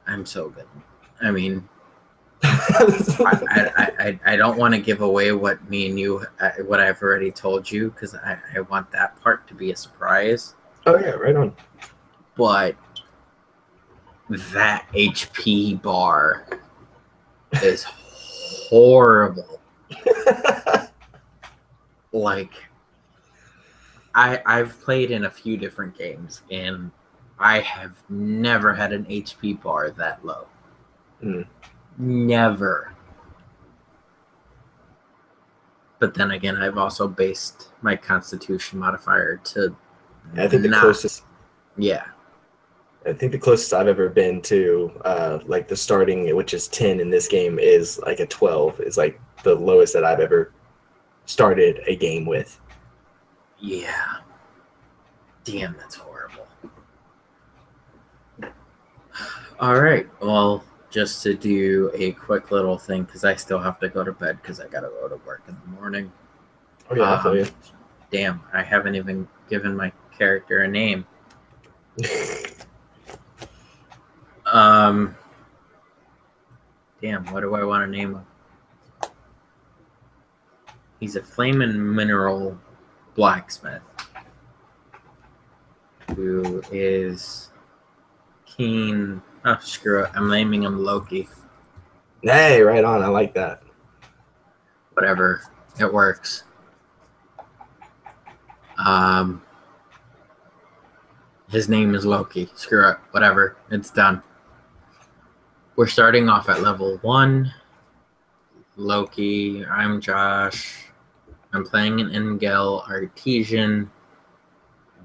I'm so good. I mean, I don't want to give away what me and you what I've already told you, because I want that part to be a surprise. Oh yeah, right on. But that HP bar is horrible. Like, I've played in a few different games, and I have never had an HP bar that low. Never. But then again, I've also based my Constitution modifier to. I think the closest. Yeah. I think the closest I've ever been to like the starting, which is 10 in this game, is like a 12. Is like the lowest that I've ever started a game with. Yeah. Damn, that's horrible. All right. Well, just to do a quick little thing, because I still have to go to bed because I got to go to work in the morning. Oh, yeah, I feel you. Damn, I haven't even given my character a name. Damn, what do I want to name him? He's a flaming mineral blacksmith who is keen. Oh, screw it. I'm naming him Loki. Hey, right on. I like that. Whatever. It works. His name is Loki. Screw it. Whatever. It's done. We're starting off at level 1. Loki. I'm Josh. I'm playing an Engel Artesian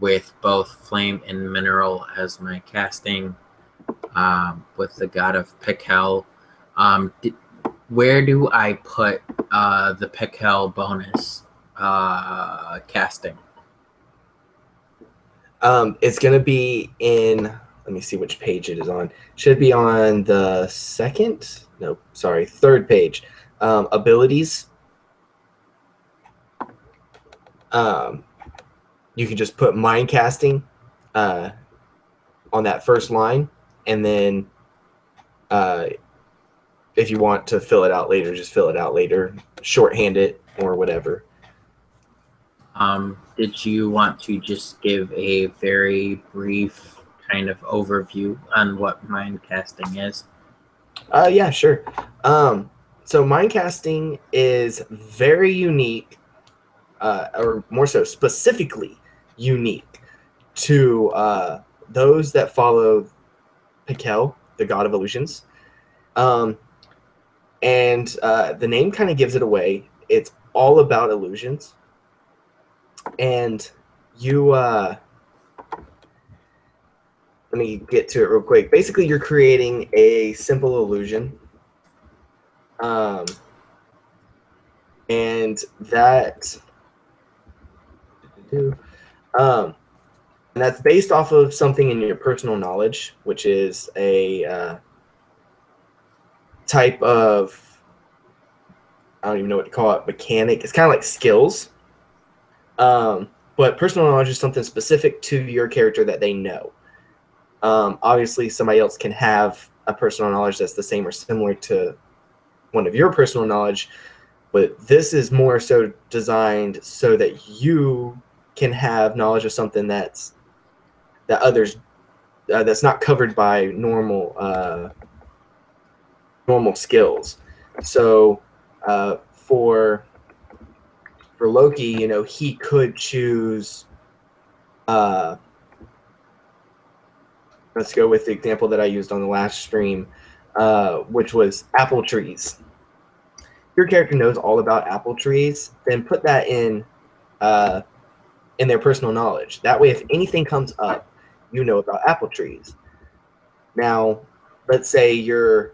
with both Flame and Mineral as my casting, with the God of Pikel. Where do I put the Pikel bonus casting? It's going to be in, let me see which page it is on. Should be on the third page. Abilities. You can just put mind casting on that first line, and then if you want to fill it out later, just fill it out later, shorthand it or whatever. Did you want to just give a very brief kind of overview on what mind casting is? Yeah, sure. So mind casting is very unique, or more so specifically unique to those that follow Pikel, the god of illusions. And the name kind of gives it away. It's all about illusions. And you, let me get to it real quick. Basically, you're creating a simple illusion. And that, and that's based off of something in your personal knowledge, which is a type of, I don't even know what to call it, mechanic. It's kind of like skills. But personal knowledge is something specific to your character that they know. Obviously, somebody else can have a personal knowledge that's the same or similar to one of your personal knowledge, but this is more so designed so that you can have knowledge of something that others that's not covered by normal skills. So for Loki, you know, he could choose. Let's go with the example that I used on the last stream, which was apple trees. Your character knows all about apple trees, then put that in their personal knowledge. That way, if anything comes up, you know about apple trees. Now, let's say you're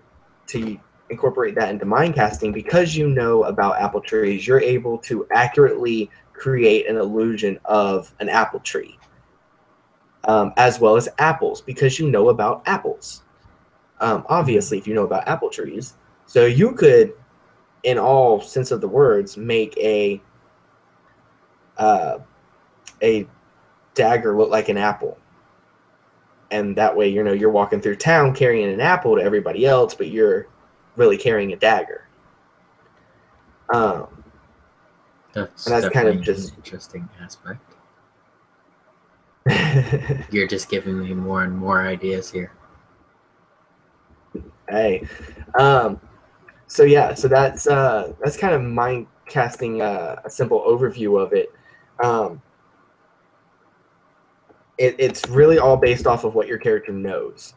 to incorporate that into mind casting. Because you know about apple trees, you're able to accurately create an illusion of an apple tree, as well as apples, because you know about apples. Obviously, if you know about apple trees, so you could, in all sense of the words, make a dagger look like an apple. And that way, you know, you're walking through town carrying an apple to everybody else, but you're really carrying a dagger. That's kind of just an interesting aspect. You're just giving me more and more ideas here. Hey, so yeah, so that's kind of mind casting, a simple overview of it. It's really all based off of what your character knows.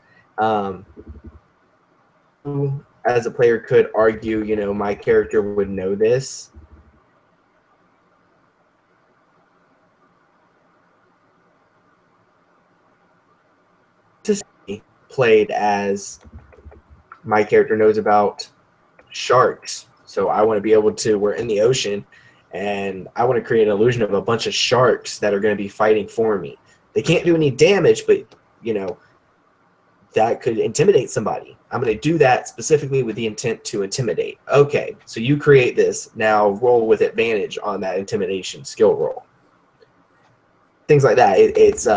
As a player could argue, you know, my character would know this. Just played as my character knows about sharks. So I want to be able to, we're in the ocean, and I want to create an illusion of a bunch of sharks that are going to be fighting for me. They can't do any damage, but, you know, that could intimidate somebody. I'm going to do that specifically with the intent to intimidate. Okay, so you create this. Now roll with advantage on that intimidation skill roll. Things like that. It's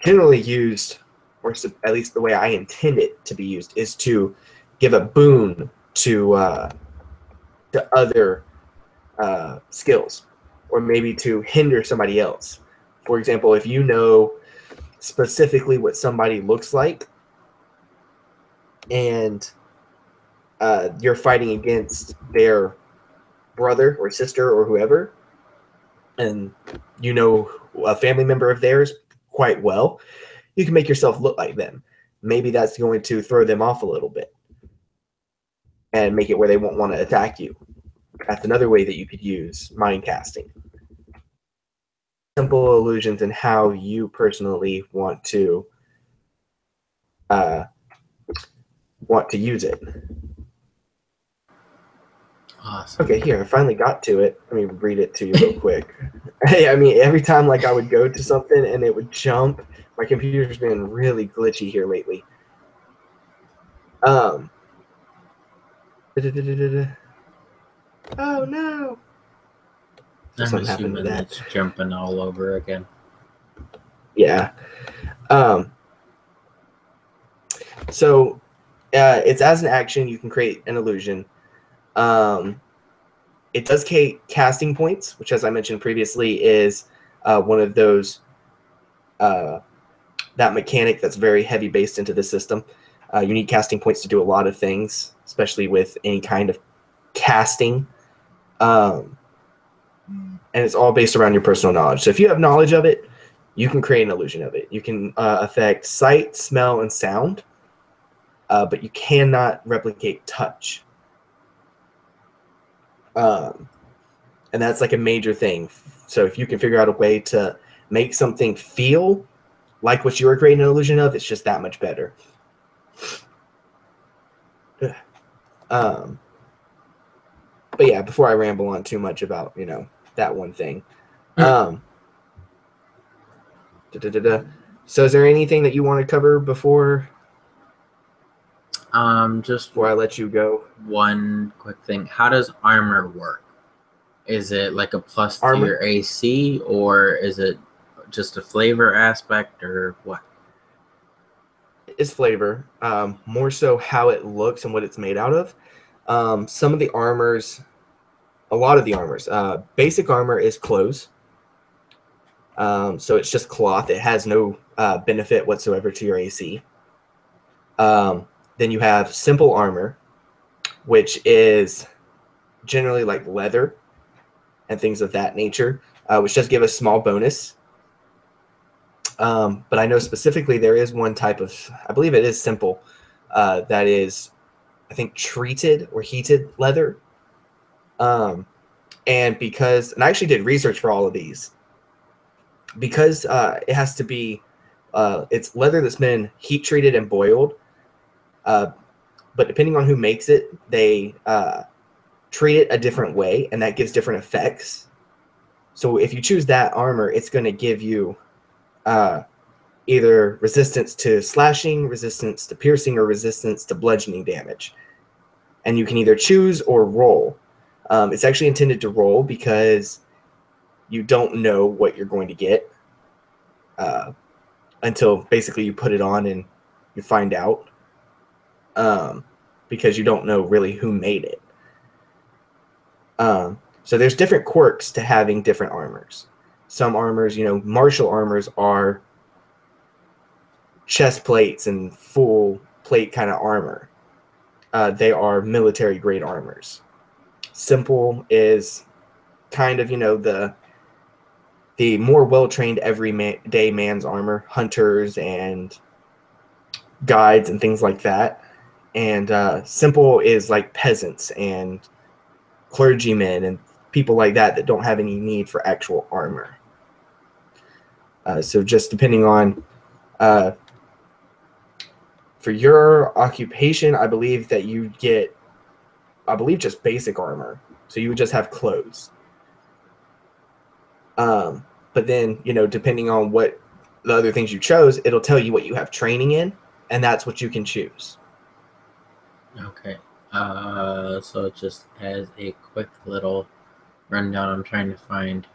generally used, or at least the way I intend it to be used, is to give a boon to other skills, or maybe to hinder somebody else. For example, if you know specifically what somebody looks like, and you're fighting against their brother or sister or whoever, and you know a family member of theirs quite well, you can make yourself look like them. Maybe that's going to throw them off a little bit and make it where they won't want to attack you. That's another way that you could use mind casting. Simple illusions and how you personally want to use it. Awesome. Okay, here, I finally got to it. Let me read it to you real quick. Hey, I mean, every time like I would go to something and it would jump, my computer's been really glitchy here lately. Oh no. I'm assuming that's jumping all over again. Yeah. So it's as an action, you can create an illusion. It does casting points, which, as I mentioned previously, is one of those that mechanic that's very heavy based into the system. You need casting points to do a lot of things, especially with any kind of casting. And it's all based around your personal knowledge. So if you have knowledge of it, you can create an illusion of it. You can affect sight, smell, and sound, but you cannot replicate touch. And that's like a major thing. So if you can figure out a way to make something feel like what you were creating an illusion of, it's just that much better. But yeah, before I ramble on too much about, you know, that one thing. So is there anything that you want to cover before? Just before I let you go? one quick thing. How does armor work? Is it like a plus to Armor your AC, or is it just a flavor aspect, or what? is flavor, more so how it looks and what it's made out of. Some of the armors, a lot of the armors, basic armor is clothes. So it's just cloth. It has no benefit whatsoever to your AC. Then you have simple armor, which is generally like leather and things of that nature, which does give a small bonus. But I know specifically there is one type of, I believe it is simple, that is, I think, treated or heated leather. And because, and I actually did research for all of these, because it has to be, it's leather that's been heat treated and boiled. But depending on who makes it, they treat it a different way, and that gives different effects. So if you choose that armor, it's going to give you either resistance to slashing, resistance to piercing, or resistance to bludgeoning damage. And you can either choose or roll. It's actually intended to roll because you don't know what you're going to get until basically you put it on and you find out, because you don't know really who made it. So there's different quirks to having different armors. Some armors, martial armors are chest plates and full plate kind of armor. They are military grade armors. Simple is kind of, the more well-trained everyday man's armor, hunters and guides and things like that. And simple is like peasants and clergymen and people like that don't have any need for actual armor. So just depending on, for your occupation, I believe that you get, just basic armor. So you would just have clothes. But then, depending on what the other things you chose, it'll tell you what you have training in, and that's what you can choose. Okay. So just as a quick little rundown, I'm trying to find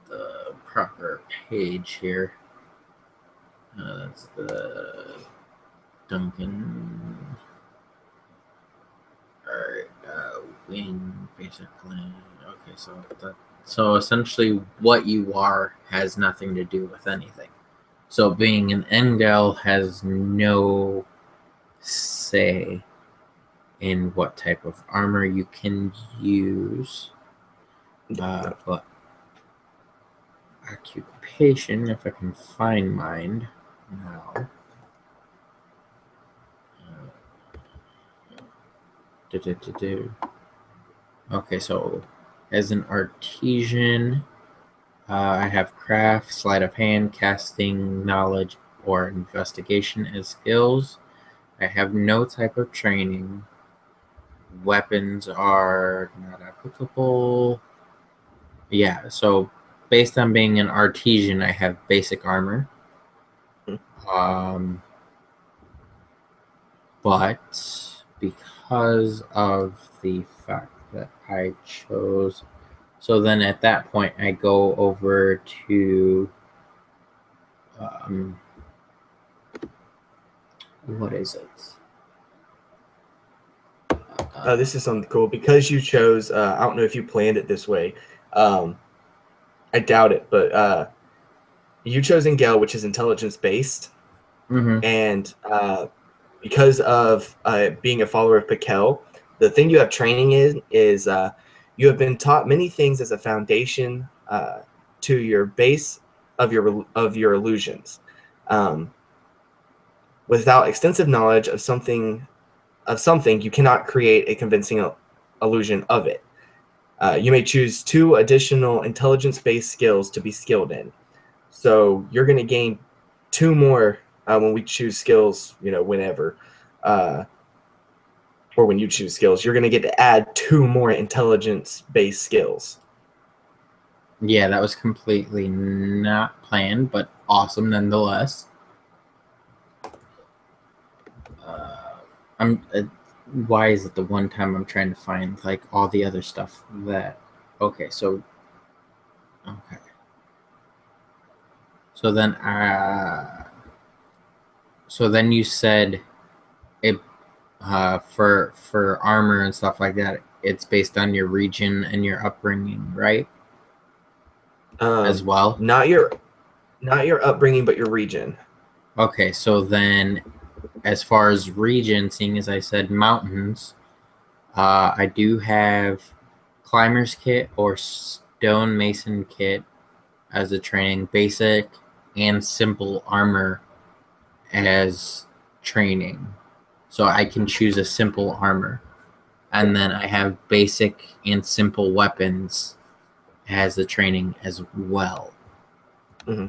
the proper page here. That's the Duncan. Alright, wing, basically. Okay, so essentially what you are has nothing to do with anything. So being an Engel has no say in what type of armor you can use. But occupation, if I can find mine now. Okay, so as an artisan, I have craft, sleight of hand, casting, knowledge, or investigation as skills. I have no type of training. Weapons are not applicable. Yeah, so based on being an artisan, I have basic armor. But because of the fact that I chose, so then at that point I go over to what is it? This is something cool because you chose. I don't know if you planned it this way. I doubt it, but you chose Engel, which is intelligence based, and because of being a follower of Pikel, the thing you have training in is you have been taught many things as a foundation to your base of your illusions. Without extensive knowledge of something, you cannot create a convincing illusion of it. You may choose 2 additional intelligence-based skills to be skilled in. So you're going to gain 2 more when we choose skills, whenever. Or when you choose skills, you're going to get to add 2 more intelligence-based skills. Yeah, that was completely not planned, but awesome nonetheless. I'm. Why is it the one time I'm trying to find like all the other stuff that? Okay, so okay, so then so then you said it for armor and stuff like that. It's based on your region and your upbringing, right? As well. Not your upbringing, but your region. Okay, so then as far as region, seeing as I said mountains, I do have climber's kit or stone mason kit as a training, basic and simple armor as training. So I can choose a simple armor. And then I have basic and simple weapons as the training as well. Mm-hmm.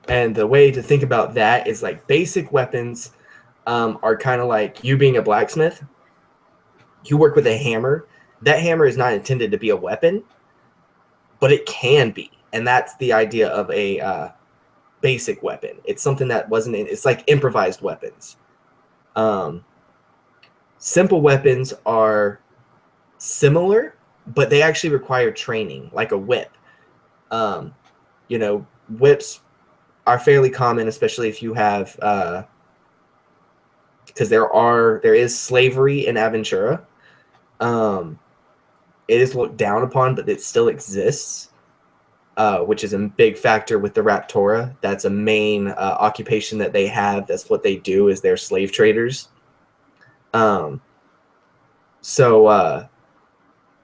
And the way to think about that is like basic weapons are kind of like you being a blacksmith. You work with a hammer. That hammer is not intended to be a weapon, but it can be. And that's the idea of a basic weapon. It's something that wasn't in, it's like improvised weapons. Simple weapons are similar, but they actually require training, like a whip. You know, whips are fairly common, especially if you have because there is slavery in Adventura. It is looked down upon, but it still exists, which is a big factor with the Raptora. That's a main occupation that they have. That's what they do, is they're slave traders. So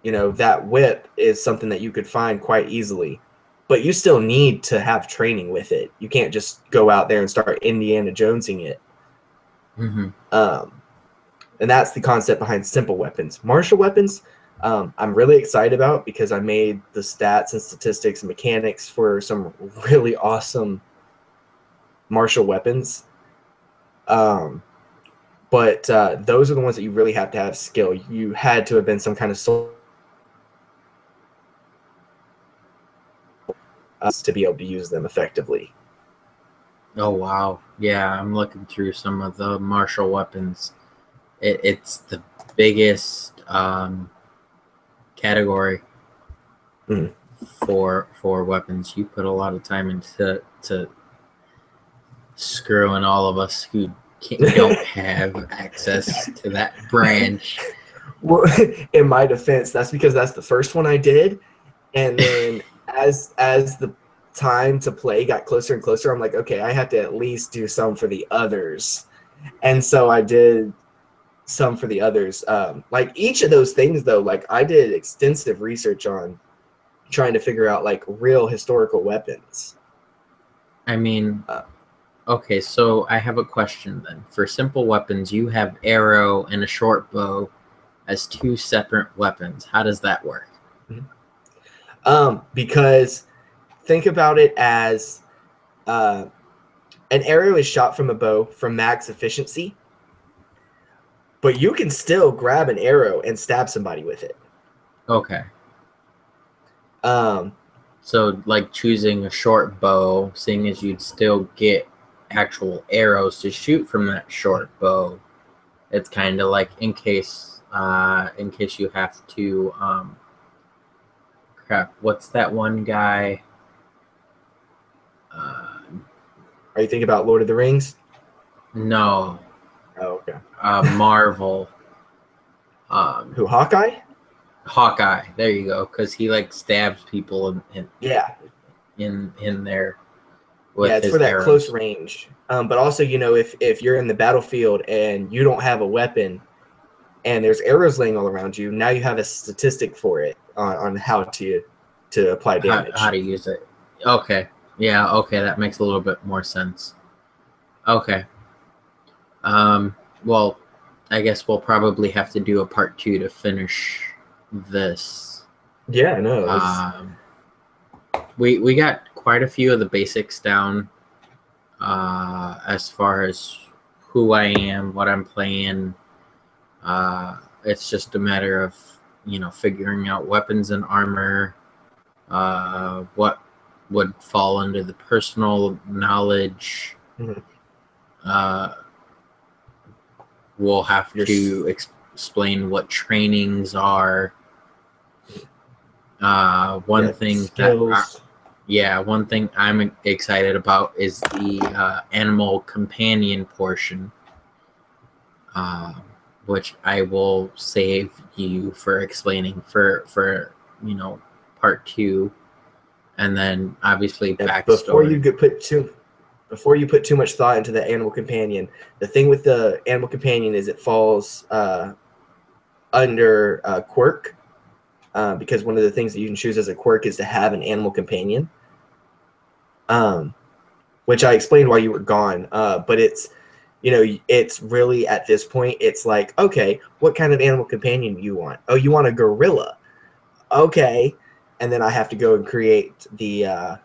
you know, that whip is something that you could find quite easily, but you still need to have training with it. You can't just go out there and start Indiana Jonesing it. Mm-hmm. And that's the concept behind simple weapons. Martial weapons, I'm really excited about because I made the stats and statistics and mechanics for some really awesome martial weapons. But those are the ones that you really have to have skill. You had to have been some kind of soul to be able to use them effectively. Oh wow, yeah, I'm looking through some of the martial weapons. It's the biggest category for weapons. You put a lot of time into screwing all of us who don't have access to that branch. Well, in my defense, that's because that's the first one I did, and then as the time to play got closer and closer, I'm like, okay, I have to at least do some for the others, and so I did some for the others. Like each of those things, though, like I did extensive research on trying to figure out like real historical weapons. I mean, okay, so I have a question then. For simple weapons, you have arrow and a short bow as two separate weapons. How does that work? Because think about it as an arrow is shot from a bow for max efficiency, but you can still grab an arrow and stab somebody with it. Okay. Um, So, like choosing a short bow, seeing as you'd still get actual arrows to shoot from that short bow, it's kind of like in case you have to crap. What's that one guy? are you thinking about Lord of the Rings? No. Oh, okay. Marvel. Who, Hawkeye? Hawkeye. There you go. Because he like stabs people Yeah. in there with Yeah, it's his for that arrows. close range. But also, you know, if you're in the battlefield and you don't have a weapon and there's arrows laying all around you, now you have a statistic for it on how to apply damage. How to use it. Okay. Yeah, okay, that makes a little bit more sense. Okay. Well, I guess we'll probably have to do a part 2 to finish this. Yeah, no. We got quite a few of the basics down as far as who I am, what I'm playing. It's just a matter of, you know, figuring out weapons and armor, what would fall under the personal knowledge. Mhm. we'll have to explain what trainings are. One thing skills. one thing I'm excited about is the animal companion portion, which I will save you for explaining for part 2, and then obviously backstory. Before you put too much thought into the animal companion, the thing with the animal companion is it falls under quirk, because one of the things that you can choose as a quirk is to have an animal companion, which I explained while you were gone. But it's really at this point, it's like, okay, what kind of animal companion do you want? Oh, you want a gorilla? Okay, and then I have to go and create the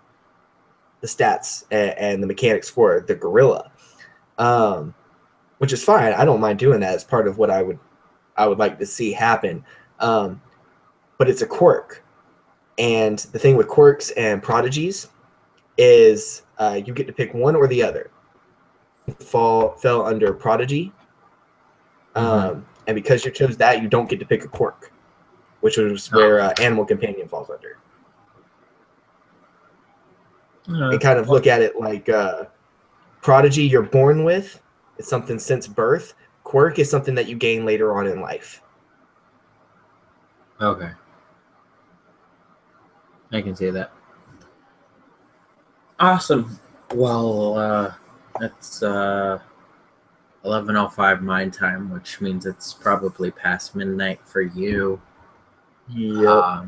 stats and the mechanics for the gorilla, which is fine. I don't mind doing that. It's part of what I would like to see happen. But it's a quirk, and the thing with quirks and prodigies is you get to pick one or the other. Fell under prodigy, and because you chose that, you don't get to pick a quirk, which is where animal companion falls under. And kind of look at it like prodigy you're born with. It's something since birth. Quirk is something that you gain later on in life. Okay. I can see that. Awesome. Well, it's 11:05 my time, which means it's probably past midnight for you. Yep.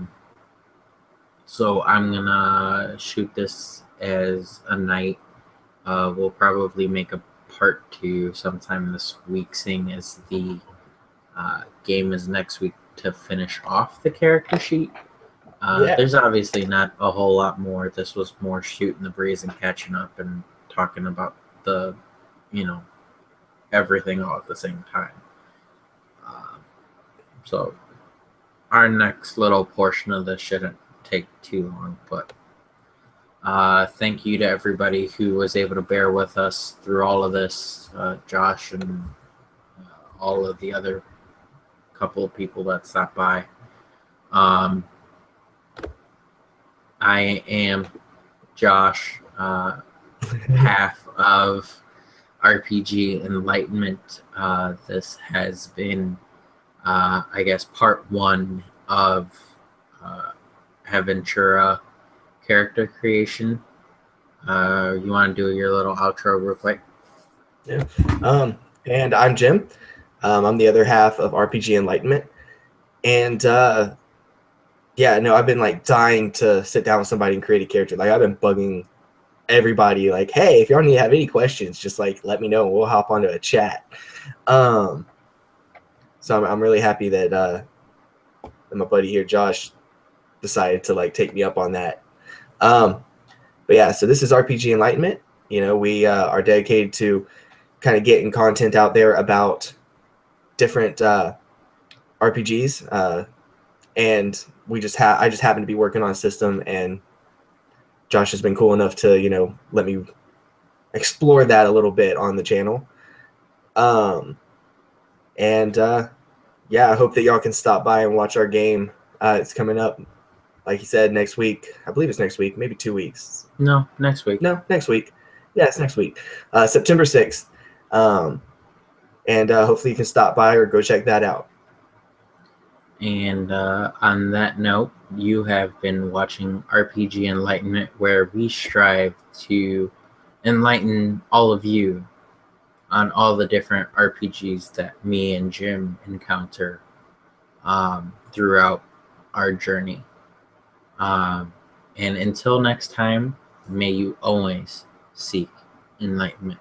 So I'm gonna shoot this as a night. We'll probably make a part 2 sometime this week, seeing as the game is next week to finish off the character sheet. There's obviously not a whole lot more. This was more shooting the breeze and catching up and talking about the, everything all at the same time. So our next little portion of this shouldn't take too long, but thank you to everybody who was able to bear with us through all of this, Josh and all of the other couple of people that stopped by. I am Josh, half of RPG Enlightenment. This has been, I guess, part 1 of Adventura character creation. You want to do your little outro real quick? Yeah. And I'm Jim. I'm the other half of RPG Enlightenment. And I've been like dying to sit down with somebody and create a character. Like I've been bugging everybody like, hey, if y'all need to have any questions, just like let me know and we'll hop onto a chat. So I'm really happy that my buddy here, Josh, decided to like take me up on that. But yeah, so this is RPG Enlightenment. We are dedicated to kind of getting content out there about different RPGs, and I just happen to be working on a system, and Josh has been cool enough to let me explore that a little bit on the channel. I hope that y'all can stop by and watch our game. It's coming up, like you said, next week. I believe it's next week, maybe 2 weeks. No, next week. No, next week. Yeah, it's next week, September 6th. And hopefully you can stop by or go check that out. And on that note, you have been watching RPG Enlightenment, where we strive to enlighten all of you on all the different RPGs that me and Jim encounter throughout our journey. And until next time, may you always seek enlightenment.